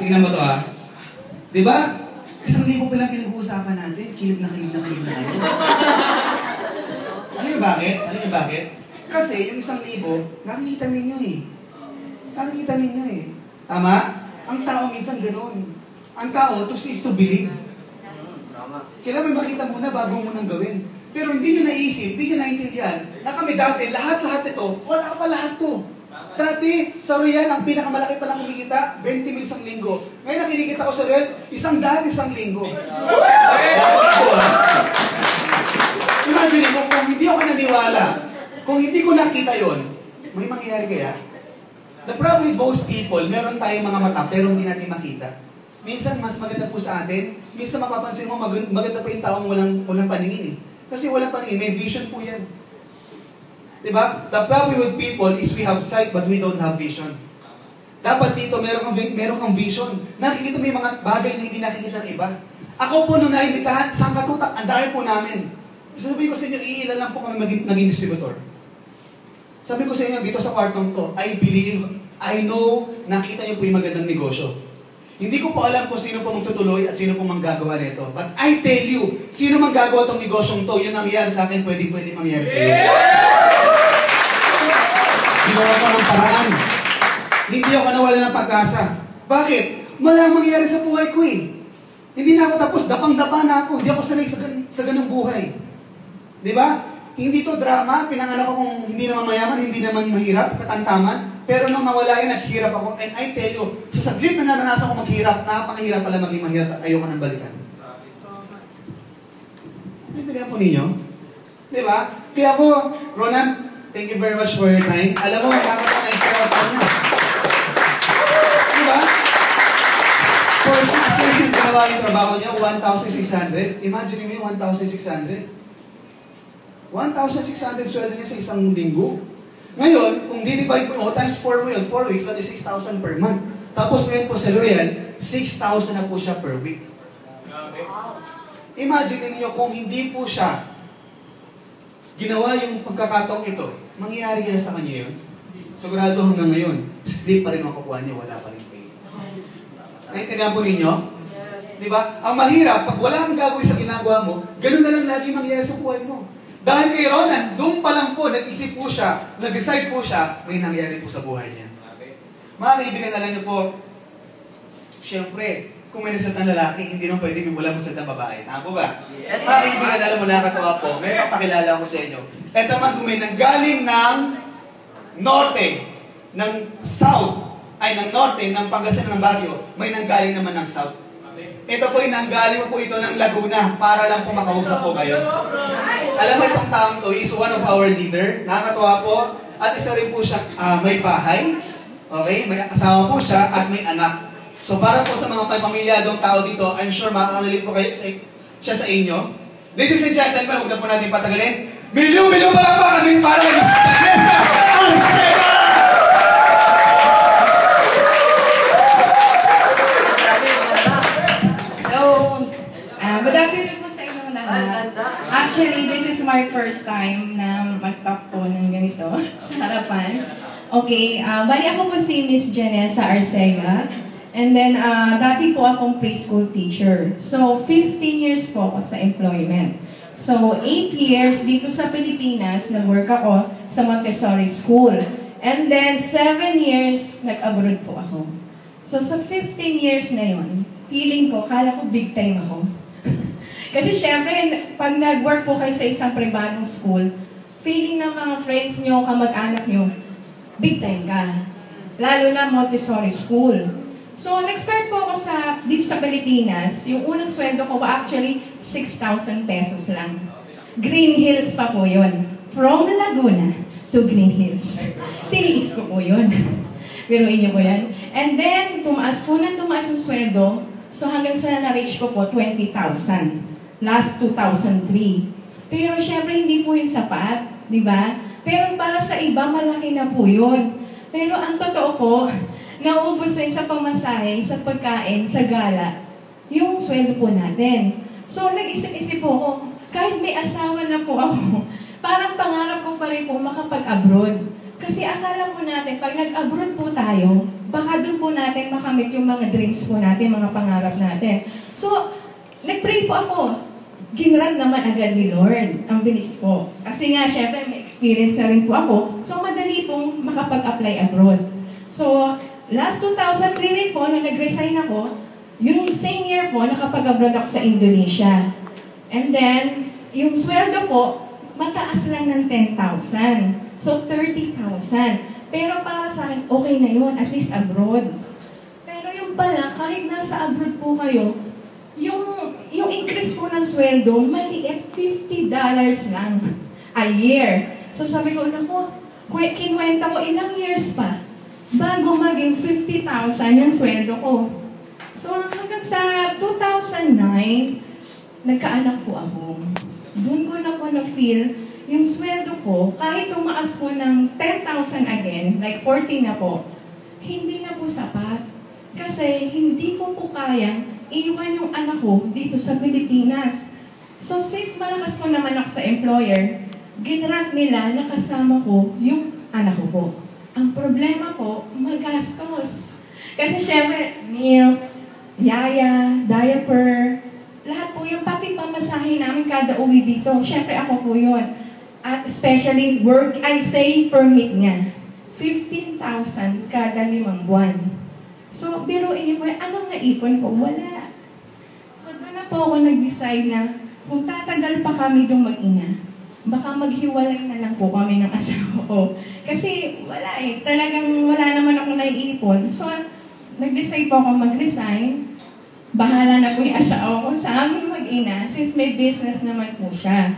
A: Tingnan mo to ah. Diba? 1,000 pa lang pinag-uusapan natin. Kilig na kayo. Alam niyo bakit? Kasi yung 1,000, nakikita ninyo eh. Tama? Ang tao minsan ganoon. Ang tao, to see is to believe. Kailangan makita muna bago mo nang gawin. Pero hindi nyo naisip, hindi nyo naintindihan na kami dati, lahat ito, wala pa lahat to. Dati, sa Royal, ang pinakamalaki palang kumikita, 20 mil isang linggo. Ngayon, ang kinikita ko sa Royal, 100 isang linggo. Imagine mo, kung hindi ako naniwala, kung hindi ko nakita yon, may mangyayari kaya? The problem with most people, meron tayong mga mata, pero hindi natin makita. Minsan, mas maganda po sa atin. Minsan, mapapansin mo, maganda pa yung taong walang paningin eh. Kasi walang paningin, may vision po yan. Diba? The problem with people is we have sight but we don't have vision. Dapat dito meron kang vision. Nakikita mo yung mga bagay na hindi nakikita ng iba. Ako po nung naimbitahan, sa katutak, ang dahil po namin. Sabi ko sa inyo, iilan lang po kami naging distributor. Sabi ko sa inyo, dito sa kwartong to, I believe, I know, nakita niyo po yung magandang negosyo. Hindi ko po alam kung sino po magtutuloy at sino po manggagawa nito. But I tell you, sino manggagawa tong negosyong to, yun ang nangyari sa akin, pwede mangyari sa iyo. Ginawa ko ng paraan. Hindi ako nawala ng pag-asa. Bakit? Malang mangyari sa buhay ko eh. Hindi na ako tapos, dapang-dapa na ako. Hindi ako sanay sa ganung buhay. Di ba? Hindi to drama, pinanganak akong hindi naman mayaman, hindi naman mahirap, katantaman. Pero nung nawala yun, naghirap ako. And I tell you, sa saglit na naranasan ko maghirap, napakahirap pala maging mahirap at ayoko nang balikan. Naintindihan po ninyo? Di ba? Kaya ako, Ronan, thank you very much for your time. Alam mo, nakakapag-extra ka sa kanya. Di ba? For 6 years yung ginawa yung trabaho niya, 1,600. Imagine mo yung 1,600. 1,600 sweldo niya sa isang linggo. Ngayon, kung di-divide mo, times 4 mo yun, 4 weeks, that is 6,000 per month. Tapos ngayon po sa Loyal, 6,000 na po siya per week. Imagine niyo kung hindi po siya ginawa yung pagkakataong ito, mangyayari yan sa kanya yun. Sigurado hanggang ngayon, sleep pa rin makukuha niya, wala pa rin pay. Naintindihan po ninyo? Yes. Diba? Ang mahirap, pag wala kang gagawin sa ginagawa mo, ganun na lang lagi mangyayari sa buhay mo. Dahil kay Ronan, doon pa lang po, nag-isip po siya, nag-decide po siya, may nangyari po sa buhay niya. Mga kaibigan, alam niyo po, siyempre, kung may nagsalita ng lalaki, hindi naman pwede may wala magsalita ng babae. Tama po ba? Yes. Mga kaibigan, alam mo, nakakatawa po, may papakilala ko sa inyo. Eto man, kung may nanggaling ng norte, ng south, ay ng norte, ng Pangasinan, ng Baguio, may nanggaling naman ng south. Ito po, nanggaling po ito ng Laguna para lang po makausap po kayo. Alam mo itong taong to, is one of our leader. Nakakatawa po. At isa rin po siya, may bahay. Okay? May asawa po siya at may anak. So para po sa mga pamilyadong tao dito, I'm sure makakalilig po kayo siya sa inyo. Ladies and gentlemen, huwag na po natin patagalin. Milyon-milyon pa lang pa kami para
D: good afternoon po sa inyo lahat. Actually, this is my first time na mag-talk po ng ganito sa harapan. Okay, bali ako po si Miss Janessa Arcega. And then, dati po akong preschool teacher. So, 15 years po ako sa employment. So, 8 years dito sa Pilipinas, nag-work ako sa Montessori School. And then, 7 years, nag-abroad po ako. So, sa 15 years na yun, feeling ko, kala ko big time ako. Kasi syempre, pag nag-work po kayo sa isang pribadong school, feeling ng mga friends nyo, kamag-anak nyo, big time ka. Lalo na Montessori School. So, nag-start po ako dito sa Pilipinas. Yung unang sweldo ko actually 6,000 pesos lang. Green Hills pa po yun. From Laguna to Green Hills. Tiniis ko po yun. Biruin niyo po yan. And then, tumaas yung sweldo. So, hanggang sa na-reach ko po, 20,000. Last 2003. Pero syempre hindi po yung sapat, di ba? Pero para sa iba, malaki na po yun. Pero ang totoo po, nauubos na sa pamasahe, sa pagkain, sa gala, yung sweldo po natin. So nag-isip-isip po ako, kahit may asawa na po ako, parang pangarap ko pa rin po makapag-abroad. Kasi akala po natin, pag nag-abroad po tayo, baka doon po natin makamit yung mga dreams po natin, mga pangarap natin. So, nag-pray po ako. Ginrant naman agad ni Lord. Ang bilis po. Kasi nga, syempre, may experience na rin po ako. So, madali pong makapag-apply abroad. So, last 2003 rin po, nung nag-resign ako, yung same year po, nakapag-abroad ako sa Indonesia. And then, yung sweldo po, mataas lang ng 10,000. So, 30,000. Pero para sa akin, okay na yun, at least abroad. Pero yung pala, kahit nasa abroad po kayo, yung increase po ng sweldo, maliit, $50 lang a year. So sabi ko, naku, kinuwenta ko ilang years pa bago maging 50,000 yung sweldo ko. So hanggang sa 2009, nagkaanak po ako. Doon ko na po na-feel yung sweldo ko, kahit tumaas po ng 10,000 again, like 14 na po, hindi na po sapat. Kasi hindi ko po kaya iwan yung anak ko dito sa Pilipinas. So since malakas ko naman ako sa employer, ginrant nila na kasama ko yung anak ko. Ang problema ko, magastos. Kasi syempre, meal, yaya, diaper, lahat po yung pati pamasahe namin kada uwi dito. Siyempre ako po yun. At especially work, I'd say permit niya. 15,000 kada 5 buwan. So, biruin niyo po, anong naipon ko? Wala. So, doon na po ako nag-decide na kung tatagal pa kami doon mag-ina, baka maghiwalay na lang po kami ng asawa ko. Kasi wala eh, talagang wala naman ako naiipon. So, nag-decide po ako mag-resign. Bahala na po yung asawa ko sa aming mag-ina since may business naman po siya.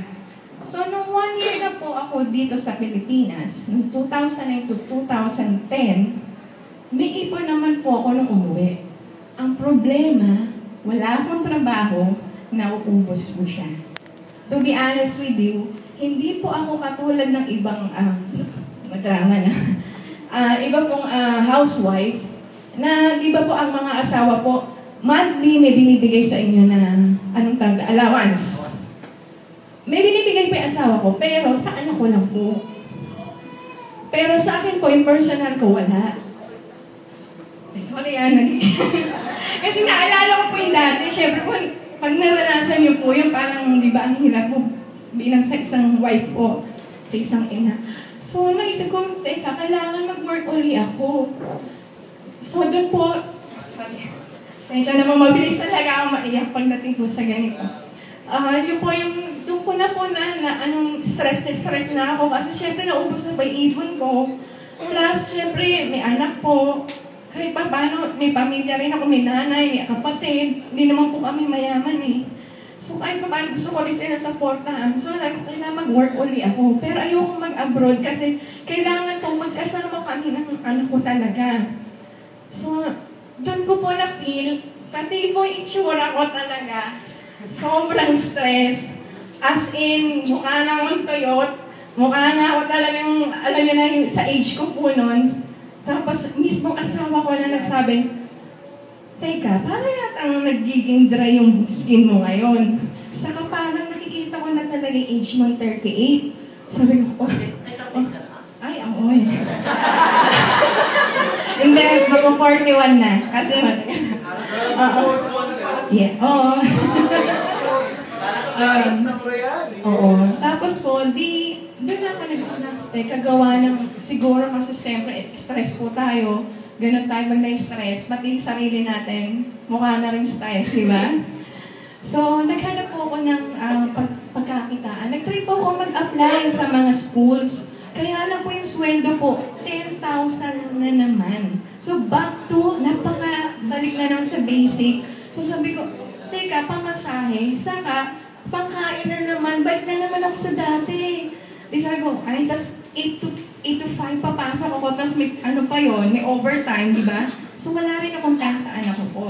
D: So, nung 1 year na po ako dito sa Pilipinas, noong 2009 to 2010, may ipon naman po ako nung umuwi. Ang problema, wala akong trabaho, nauubos po siya. To be honest with you, hindi po ako katulad ng ibang, madrama na, iba pong housewife, na di ba po ang mga asawa po, monthly may binibigay sa inyo na, anong tawag, allowance. May binibigay po yung asawa ko, pero sa anak ko lang po. Pero sa akin po, yung personal ko, wala. Sorry, kasi naalala ko po yung dati, syempre po, pag naranasan niyo po yung parang, di ba, ang hirap po bilang sa isang wife po, sa isang ina. So, naisip ko, teka, kailangan mag-work uli ako. So, doon po, sorry, tensya naman mabilis talaga ako maiyak pagdating po sa ganito. Yun po yung, doon ko na po anong stress na ako kasi syempre naubos na ba yung ipon ko. Plus, syempre, may anak po. Kahit pa paano, may pamilya rin ako, may nanay, may kapatid. Hindi naman po kami mayaman eh. So kahit pa paano gusto ko rin sila supportahan. So kailangan mag-work uli ako. Pero ayoko mag-abroad kasi kailangan po magkasama kami ng anak ko talaga. So doon ko po na-feel, pati po itsura ko talaga. Sobrang stress. As in, mukha na akong toyot. Mukha na ako talagang, alam niyo na sa age ko po noon. Tapos, mismo asawa ko na nagsabi, teka, parang yatang nagiging dry yung skin mo ngayon. Saka parang nakikita ko na talaga yung age mo 38. Sabi ko, ay, ako eh. Hindi, mag-41 na. Kasi matagal. Yeah, oo. Oo. Tapos po, doon ako nagsanakte, kagawa ng, siguro kasi siyempre, stress po tayo, ganun tayo pag na-stress, pati yung sarili natin, mukha na rin stress, di ba? So, naghanap po ako ng pagkakitaan. Nag-try po ako mag-apply sa mga schools, kaya lang po yung sweldo po, 10,000 na naman. So, back to, balik na naman sa basic. So, sabi ko, teka, pamasahe, saka, pangkain na naman, balik na naman ako sa dati. Di sabi ko, ay, tas 8 to 5 papasok ako, tas may ano pa yon, may overtime, di ba? So wala rin akong time sa anak ko po.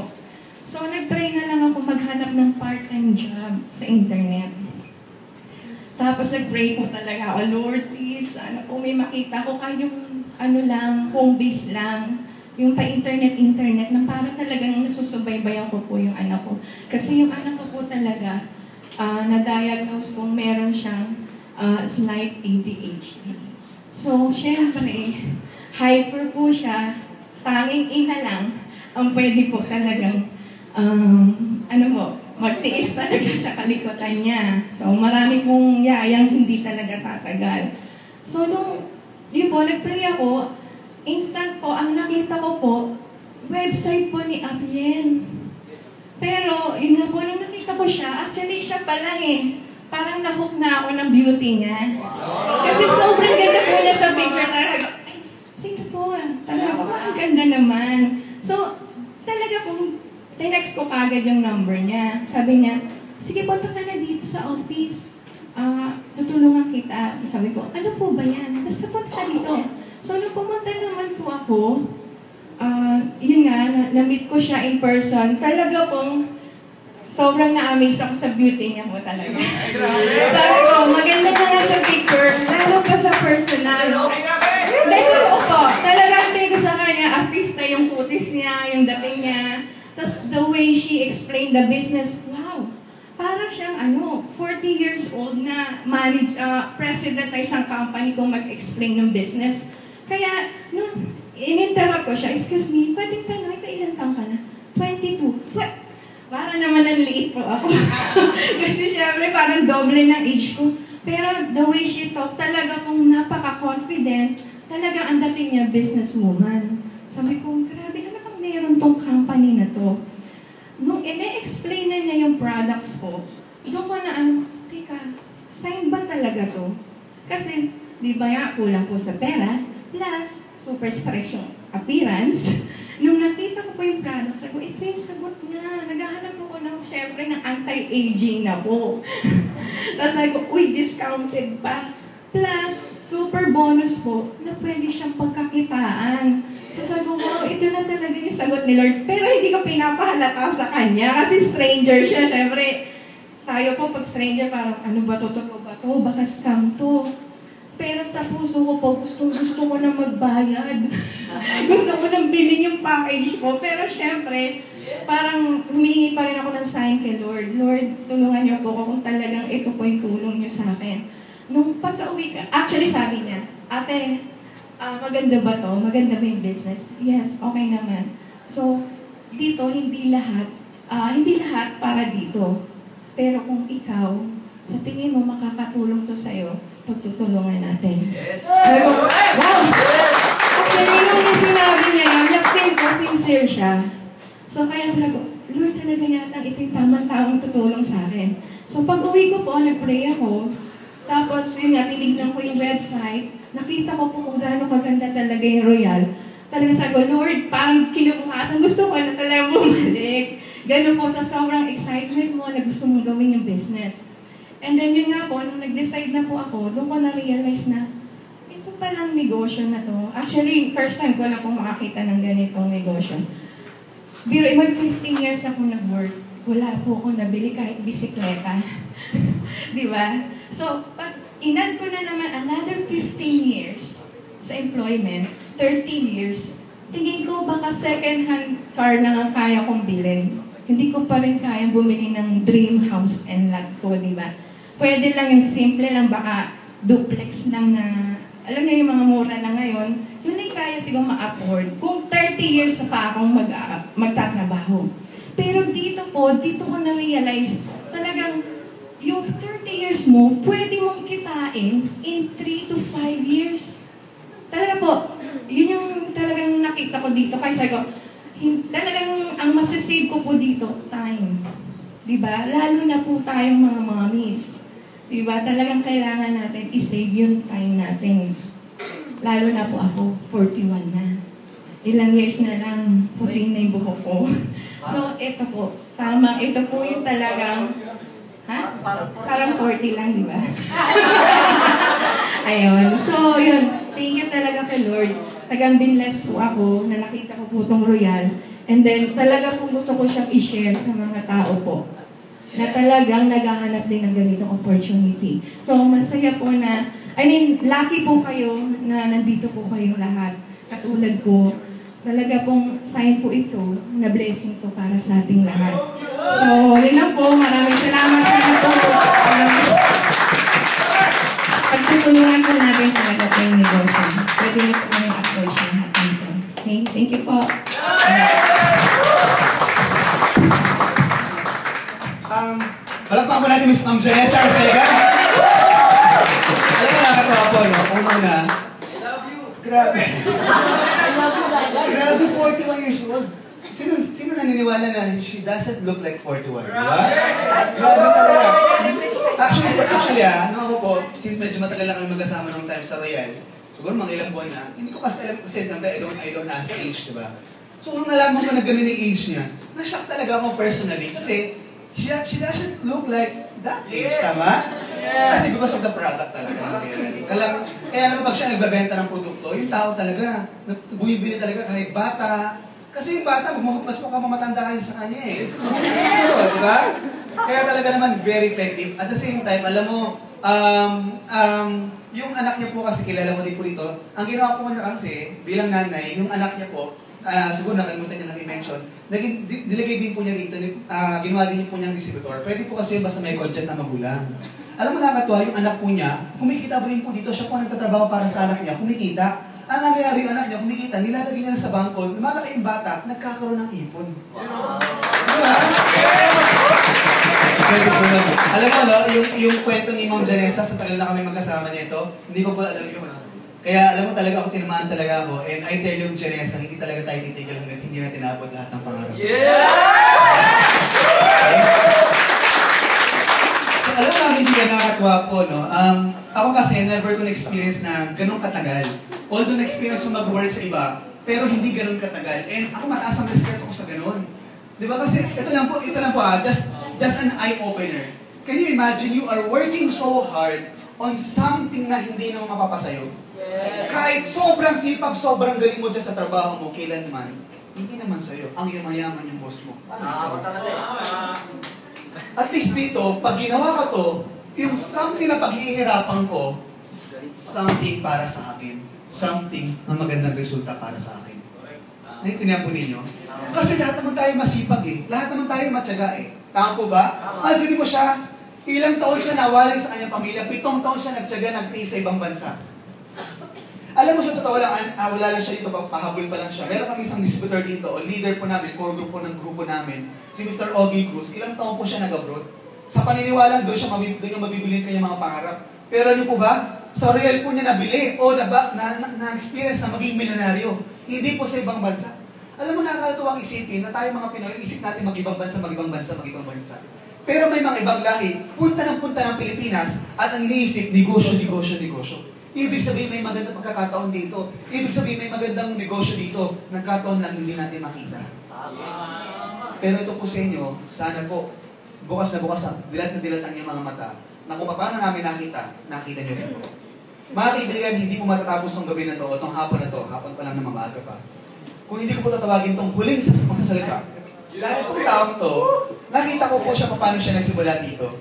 D: So nag-try na lang ako maghanap ng part-time job sa internet. Tapos nag-pray po talaga ako, Lord, please, ano po, may makita ko kahit yung ano lang, home base lang, yung pa-internet, na para talagang nasusubaybayan ko po yung anak ko. Kasi yung anak ko po talaga, na-diagnose kung meron siyang slight ADHD. So, syempre, hyper po siya, tanging ina lang ang pwede po talagang, magtiis talaga sa kalikutan niya. So, marami pong yayang hindi talaga tatagal. So, yun po, nag-pray ako, instant po, ang nakita ko po, website po ni Aplien. Pero, yun nga po, nung nakita ko siya, actually siya pa lang eh. Parang nahook na ako ng beauty niya. Kasi sobrang ganda po niya sa picture. Talaga, ay, sino po? Talaga po, ang ganda naman. So, talaga pong, tinext ko kagad yung number niya. Sabi niya, sige, punta ka na dito sa office. Tutulungan kita. Sabi ko, ano po ba yan? Basta punta ka dito. So, nung pumunta naman po ako, yun nga, na-meet ko siya in person. Talaga pong, sobrang na-amaze ako sa beauty niya po talaga. Sabi ko, maganda na nga sa picture, lalo pa sa personal. Dahil po, talagang tingin ko sa kanya, artista yung kutis niya, yung dating niya. Tapos the way she explained the business, wow, para siyang 40 years old na president ng isang company kung mag-explain ng business. Kaya, nung in-interrupt ko siya, excuse me, pwedeng tanong, ilan taong ka na? 22. Para naman ang liit po ako. Kasi syempre parang doble ng age ko. Pero the way she talk, talaga pong napaka-confident. Talaga ang dating niya, businesswoman. Sabi ko, grabe na naman meron tong company na to. Nung ine-explain na niya yung products ko, doon ko na teka, sign ba talaga to? Kasi, di ba nga, kulang po sa pera, plus, super stress yung appearance. Nung nakita ko po yung products, sabi ko, ito yung sagot nga. Naghahanap ako ng, syempre, ng anti-aging na po. Tapos sabi ko, uy, discounted pa. Plus, super bonus po, na pwede siyang pagkakitaan. So sabi ko, wow, ito na talaga yung sagot ni Lord. Pero hindi ko pinapahalata sa kanya kasi stranger siya. Siyempre, tayo po pag stranger, parang ano ba to, totoo ba to, baka scam to. Pero sa puso ko po, gusto ko na magbayad. Gusto ko nang bilhin yung package ko. Pero siyempre, parang humihingi pa rin ako ng sign kay Lord. Lord, tulungan niyo po ako kung talagang ito po yung tulong niyo sa akin. Nung pagka-uwi ka, actually sabi niya, ate, maganda ba to? Maganda ba yung business? Yes, okay naman. So, dito, hindi lahat para dito. Pero kung ikaw, sa tingin mo makakatulong to sa'yo, pagtutulungan natin.
B: Yes!
D: Wow! Actually, nung yung sinabi niya yun, na-feel ko, sincere siya. So, kaya talaga, Lord, talaga yata ito yung tamang-tamang tutulong sa akin. So, pag-uwi ko po, nag-pray ako. Tapos, yun nga, tinignan ko yung website. Nakita ko po kung gaano kaganda talaga yung Royal. Talaga sabi ko, Lord, parang kinabukasan, gusto ko na talaga bumalik. Gano'n po sa sobrang excitement mo na gusto mong gawin yung business. And then yun nga po, nung nag-decide na po ako, doon ko na-realize na, ito palang negosyo na to. Actually, first time ko lang po makakita ng ganitong negosyo. Pero may 15 years ako nag-work. Wala po ako nabili kahit bisikleta. Di ba? So, pag inad ko na naman another 15 years sa employment, 13 years, tingin ko baka second-hand car lang ang kaya kong bilhin. Hindi ko pa rin kaya bumili ng dream house and lot ko, di ba? Pwede lang yung simple lang, baka duplex lang na, alam niyo yung mga mura na ngayon, yun ay kaya siguro ma-afford kung 30 years pa akong magtatrabaho. Pero dito ko na-realize, talagang yung 30 years mo, pwede mong kitain in 3 to 5 years. Talaga po, yun yung talagang nakita ko dito. Kasi ko, talagang ang masasave ko po dito, time. Diba? Lalo na po tayong mga mommies. Diba? Talagang kailangan natin i-save yung time natin. Lalo na po ako, 41 na. Ilang years na lang, puti na yung buhok ko. So, ito po. Tama, ito po yung talagang, parang 40 lang, di ba? Ayun. So, yun. Thank you talaga kay Lord. Tagang binless po ako na nakita ko po itong Royal. And then, talaga po gusto ko siyang i-share sa mga tao po na talagang naghahanap din ng ganitong opportunity. So, masaya po na, lucky po kayo na nandito po kayong lahat. Katulad ko, talaga pong sign po ito na blessing to para sa ating lahat. So, yun na po. Maraming salamat sa inyo po. Pagtutulungan po natin talaga po yung negosyo. Pwede niyo po kami approach yung hatin po. Okay? Thank you po.
A: Palakpak po natin Miss Ma'am Janessa Arcega. Alam mo nakakatawa po, no? Una,
B: I love you!
A: grabe. Grabe, 41 years old. Sino naniniwala na she doesn't look like 41? Diba? Grabe talaga. Actually, ano ako po, since medyo matagal na kami magkasama nung time sa Royal, siguro mga ilang buwan na, hindi ko kasi alam kasi siyempre I don't ask age, diba? So nung nalaman ko na ganun yung age niya, na-shock talaga ako personally kasi she doesn't look like that age, tama? Kasi because of the product talaga. Kaya naman pag siya nagbebenta ng produkto, yung tao talaga, bumibili talaga kahit bata. Kasi yung bata, mas mukhang mamatanda kayo sa kanya eh. Di ba? Kaya talaga naman very effective. At the same time, alam mo, yung anak niya po kasi, kilala ko din po dito, ang ginawa po niya kasi, bilang nanay, yung anak niya po, siguro nakalimutan niya lang i-mention, nilagay din po niya dito, ginawa din po niyang distributor. Pwede po kasi basta may consent na magulang. Alam mo nakakatuwa, yung anak po niya, kumikita pa rin po dito, siya po nagtatrabaho para sa anak niya, kumikita. Ang nangyayari yung anak niya, kumikita, nilalagay niya na sa bangko, lumalaki yung bata, nagkakaroon ng ipon. Diba? Alam mo, no, yung kwento ni Ma'am Janessa, sa tagal na kami magkasama nito, hindi ko po alam yun. Kaya alam mo talaga ako, tinamaan talaga ako, and I tell you, Janessa, hindi talaga tayo titigil hanggang hindi na tinapot lahat ng pangarap. So alam mo namin hindi ka nakakatuwa po, no? Ako kasi never ko na-experience na ganun katagal. Although na-experience ko mag-work sa iba, pero hindi ganun katagal. And ako mataas ang respeto ko sa ganun. Di ba kasi, ito lang po, just an eye-opener. Can you imagine you are working so hard on something na hindi naman mapapasayo? Yes. Kahit sobrang sipag, sobrang galing mo dyan sa trabaho mo, kailanman, hindi naman sa'yo. Ang yumayaman yung boss mo. At least dito, pag ginawa ko to, yung something na paghihirapan ko, something para sa akin. Something na magandang resulta para sa akin. Naintindihan po ninyo? Kasi lahat naman tayo masipag eh. Lahat naman tayo matyaga eh. Tama po ba? Kasi mo siya, ilang taon siya nawalay sa kanyang pamilya, 7 taon siya nagtyaga, nagtiis sa ibang bansa. Alam mo sa totoo lang, wala lang siya dito, pahabol pa lang siya. Meron kami isang distributor dito, o leader po namin, core group po ng grupo namin, si Mr. Ogie Cruz. Ilang taon po siya nag-abroad. Sa paniniwala, doon yung mabibili kanyang mga pangarap. Pero ano po ba? Sa real po niya nabili o na-experience na maging milyonaryo. Hindi po sa ibang bansa. Alam mo, nakakatuwang isipin na tayo mga Pinoy, isip natin mag-ibang bansa, mag-ibang bansa, mag-ibang bansa. Pero may mga ibang lahi, punta ng Pilipinas at ang iniisip, negosyo, negosyo, negosyo. Ibig sabihin may magandang pagkakataon dito. Ibig sabihin may magandang negosyo dito. Nagkataon lang hindi natin makita. Pero ito po sa inyo, sana po, bukas na dilat na dilat ang inyong mga mata, na kung paano namin nakita nyo rin po. Mga kaibigan, hindi po matatapos ang gabi na to, o itong hapon na to, hapon pa lang na maaga pa. Kung hindi ko po tatawagin itong huling magsasalita. Dahil itong taong to, nakita ko po siya paano siya nagsimula dito.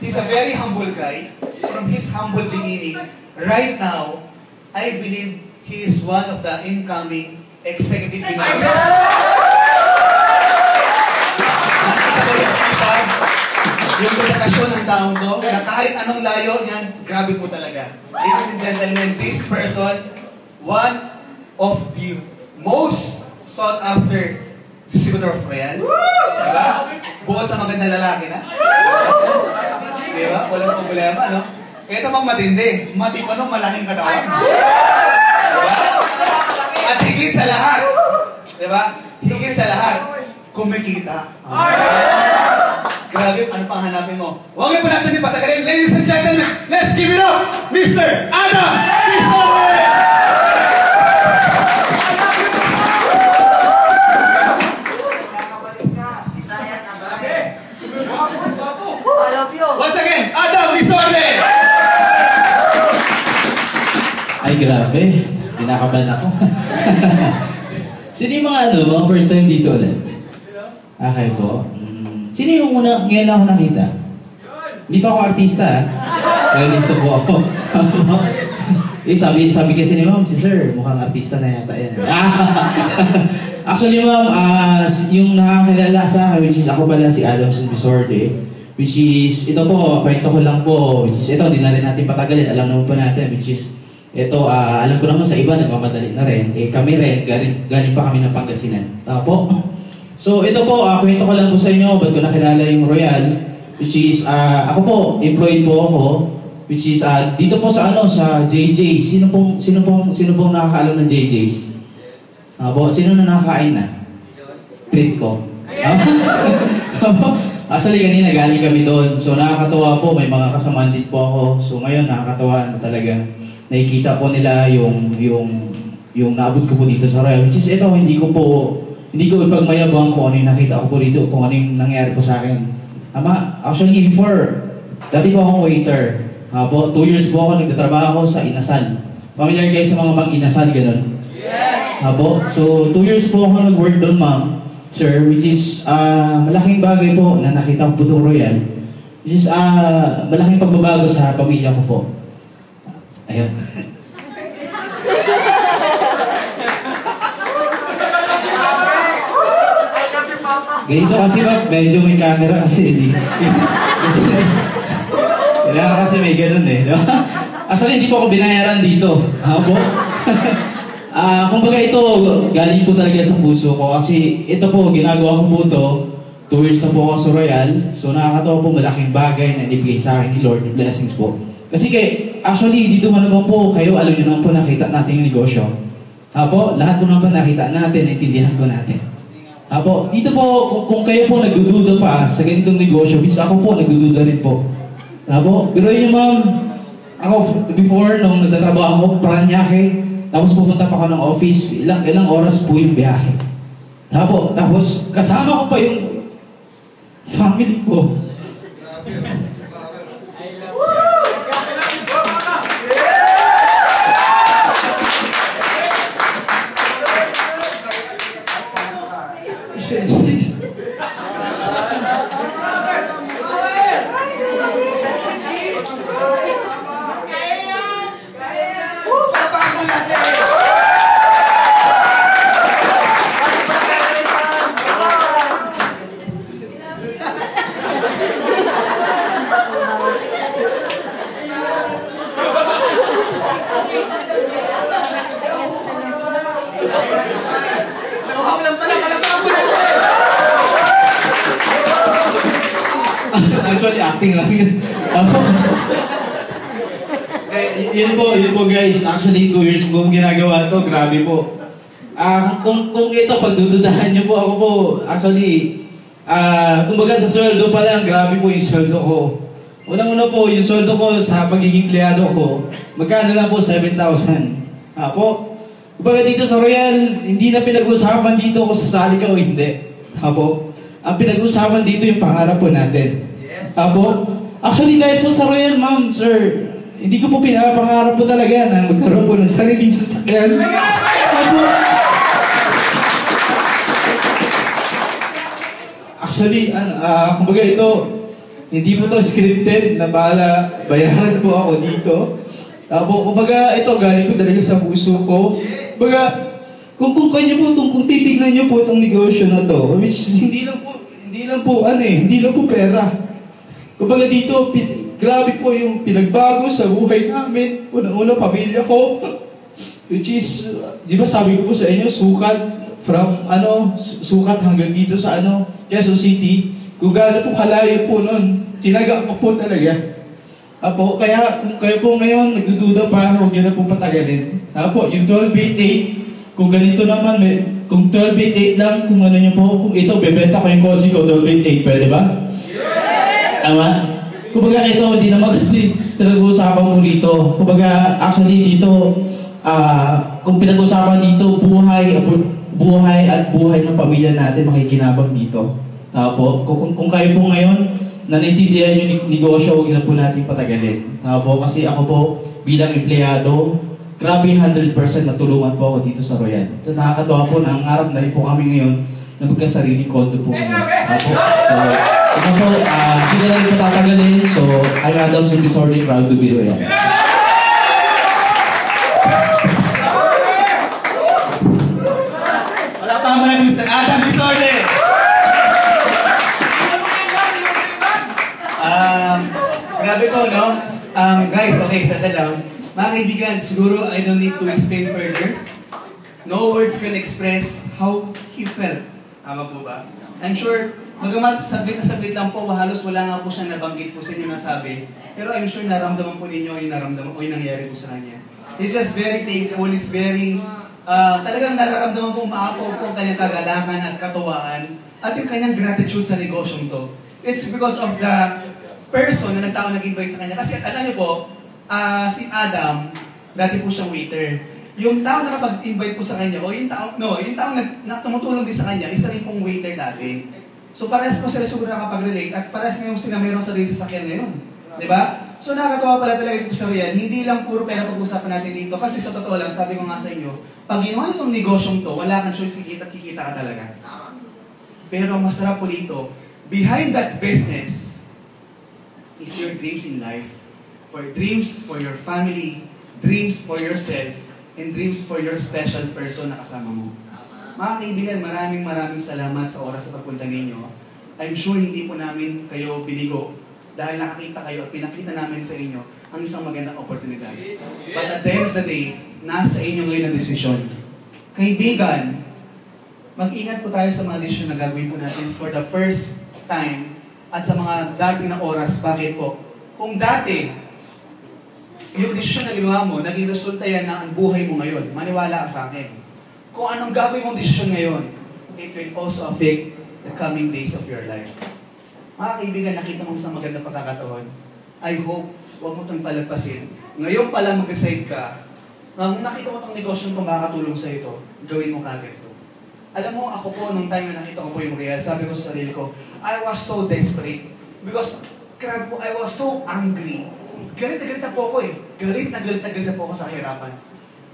A: He's a very humble guy. From his humble beginning, right now, I believe he is one of the incoming executive billionaires. Yung dedikasyon ng taong to, na kahit anong layo niyan, grabe po talaga. Ladies and gentlemen, this person, one of the most sought after distributor of Royal. Diba? Bukod sa magandang lalaki na. Diba? Walang problema, no? Ito bang matindi? Matipanong malaking katawan. Diba? At higit sa lahat. Diba? Higit sa lahat. Kumikita. Grabe, ano pang hanapin mo? Huwag na po natin ipatagalin. Ladies and gentlemen, let's give it up, Mr. Adam Quezon! Once again, Adam Quezon!
B: Ay, grabe. Kinakabahan ako. Sino yung mga first time dito ulit? Okay po. Sino yung ngayon ako nakita? Hindi pa ako artista, ha? Realista po ako. sabi kasi ni Ma'am, si Sir, mukhang artista na yata yan. Actually, Ma'am, yung nakakilala sa akin, which is ako pala si Adamson Bisorte, which is, ito po, kwento ko lang po, which is, ito, hindi na rin natin patagalin, alam naman po natin, which is, ito, alam ko naman sa iba, nagmamadali na rin. Kami rin, galing pa kami ng Pangasinan. Tama po? So, ito po, kwento ko lang po sa inyo, ba't ko nakilala yung Royal, which is, ako po, employed po ako, which is, dito po sa sa JJ. Sino pong nakakaalam ng JJ's? Po, sino na nakakain na? Treat ko. Actually, kanina galing kami doon. So, nakakatawa po, may mga kasamaan din po ako. So, ngayon, nakakatawa na talaga. Nakikita po nila yung naabot ko po dito sa Royal. Which is, ito, hindi ko ipagmayabang kung ano yung nakita ko po dito, kung ano yung nangyari po sa akin. Actually, before, dati po akong waiter. Po, 2 years po ako nagtatrabaho sa Inasal. Familiar kayo sa mga mag-Inasal, ganun? Yes! Po, so 2 years po ako nag-work doon, ma'am, sir, which is malaking bagay po na nakita ko po itong Royal. Which is malaking pagbabago sa pamilya ko po. Ayun. Ganito kasi medyo may camera kasi kailangan kasi may ganun eh. Actually, hindi po ako binayaran dito. Po? Kumbaga ito, galing po talaga sa puso ko kasi ito po, ginagawa ko po ito. 2 years na po ako sa Royal. So nakakatawa po malaking bagay na ibigay sa akin ni Lord, yung blessings po. Kasi actually, dito man naman po, kayo alam nyo naman po nakita natin yung negosyo. Apo, lahat po naman nakita natin, naintindihan ko natin. Apo, dito po, kung kayo po nagdududa pa sa ganitong negosyo, bis ako po nagdududa rin po. Apo, pero yun ma'am, ako before nung nagtatrabaho ako, Paranaque, tapos pupunta pa ako ng office, ilang oras po yung biyahe. Tapos kasama ko pa yung family ko. Actually, acting lang yun. Yun po guys. Actually, 2 years ko ginagawa to. Grabe po. Kung ito, pagdududahan nyo po ako po, actually, kumbaga sa sweldo pa lang, grabe po yung sweldo ko. Unang-una po, yung sweldo ko sa pagiging empleyado ko, magkano lang po? 7,000. Po, kumbaga dito sa Royal, hindi na pinag-usapan dito kung sasali ka o hindi. Po, ang pinag-usapan dito yung pangarap po natin. Apo, actually dahil po sa Royal, ma'am, sir, hindi ko po pinapangarap po talaga na magkaroon po ng sariling sasakyan. Apo, actually, kumbaga ito, hindi po to scripted na bayaran po ako dito. Apo, kumbaga ito, galing po talaga sa puso ko. Kumbaga, kung titignan niyo po itong negosyo na to, which hindi lang po pera. Kumbaga dito, grabe po yung pinagbago sa buhay namin. Unang-una, pamilya ko. Which is, di ba sabi ko po sa inyo, sukat hanggang dito sa Quezon City. Kung gaano po kalayo po nun, sinaga ko po talaga. Apo, kaya kung kayo po ngayon nagdududa pa, huwag nyo na po patagalin. Apo, yung 1288, kung ganito naman, kung 1288 lang, kung ano nyo po, kung ito, bebenta ko yung kotse ko, 1288, pwede ba? Tama? Kumbaga ito, hindi naman kasi pinag-uusapan mo rito. Kumbaga, actually dito, kung pinag-uusapan dito, buhay at buhay ng pamilya natin makikinabang dito. Tapos, kung kayo po ngayon, nanintindihan yung negosyo, huwag na po natin patagalin. Tapos, kasi ako po, bilang empleyado, grabe 100% natulungan po ako dito sa Royal. So, nakakatawa po na ang harap na rin po kami ngayon na magkasariling kondo po ngayon. Tapos, ito po, hindi na rin po tatagalin. So, I'm Adam Sulbisordi, proud to be Royal.
A: Wala pa mo na Mr. Adam Bisordi! Grabe po, no? Guys, okay, sandali lang. Mga kaibigan, siguro I don't need to explain further. No words can express how he felt. Tama po ba? I'm sure, magamat saglit na saglit lang po, halos wala nga po siyang nabanggit po sa inyo nasabi. Pero I'm sure naramdaman po ninyo yung naramdaman o yung nangyari po sa kanya. He's just very thankful, he's very, talagang nararamdaman po umaapaw po ang kanyang kagalakan at katuwaan at yung kanyang gratitude sa negosyong to. It's because of the person na nag-invite sa kanya. Kasi alam niyo po, si Adam, dati po siyang waiter. Yung tao na nakapag-invite po sa kanya, o yung tao na tumutulong din sa kanya, isa rin pong waiter dati. So parehas po sila siguro nakapag-relate at parehas sila mayroong sarili sa sakyan ngayon. Diba? So nakakatawa pala talaga dito sa Royal, hindi lang puro pera pag-usapan natin dito. Kasi sa totoo lang, sabi ko nga sa inyo, pag ginawa itong negosyong to, wala kang choice, kikita ka talaga. Pero ang masarap po dito, behind that business is your dreams in life. For dreams for your family, dreams for yourself, and dreams for your special person na kasama mo. Mga kaibigan, maraming salamat sa oras sa pagpunta ninyo. I'm sure hindi po namin kayo binigo dahil nakakita kayo at pinakita namin sa inyo ang isang magandang oportunidad. But at the end of the day, nasa inyo ngayon ang desisyon. Kaibigan, mag-ingat po tayo sa mga desisyon na gagawin po natin for the first time at sa mga dating na oras. Bakit po? Kung dati, yung desisyon na ginawa mo, naging resulta yan na ang buhay mo ngayon. Maniwala ka sa akin. Kung anong gagawin mong desisyon ngayon, it will also affect the coming days of your life. Mga kaibigan, nakita mo isang magandang pagkakataon. I hope, huwag mo itong palagpasin. Ngayon pa lang mag-decide ka, na kung nakita mo itong negosyo kung makakatulong sa ito, gawin mo kagad ito. Alam mo, ako po, nung time na nakita ko po yung real, sabi ko sa sarili ko, I was so desperate. Because, grabe po, I was so angry. Galit na po ako eh. Galit na po ako sa kahirapan.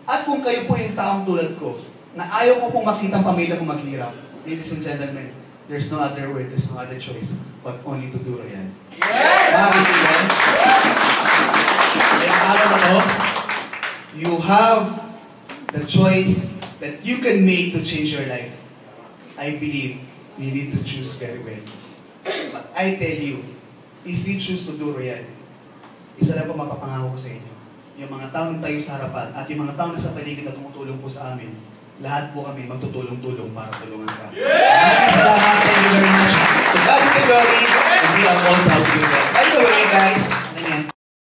A: At kung kayo po yung taong tulad ko, na ayaw ko pong makita ang pamilya kong maghirap, ladies and gentlemen, there's no other way, there's no other choice, but only to do Royal. Yes! Bakit yun? Kaya araw na to, you have the choice that you can make to change your life. I believe you need to choose very well. But I tell you, if you choose to do Royal, isa lang po mapapangako ko sa inyo. Yung mga tao na tayo sa harapan at yung mga tao na sa paligid na tumutulong po sa amin, lahat po kami magtutulong-tulong para tulungan ka. Maraming salamat. Thank you very much. To God be the glory, and we are all proud to do that. By the way, guys,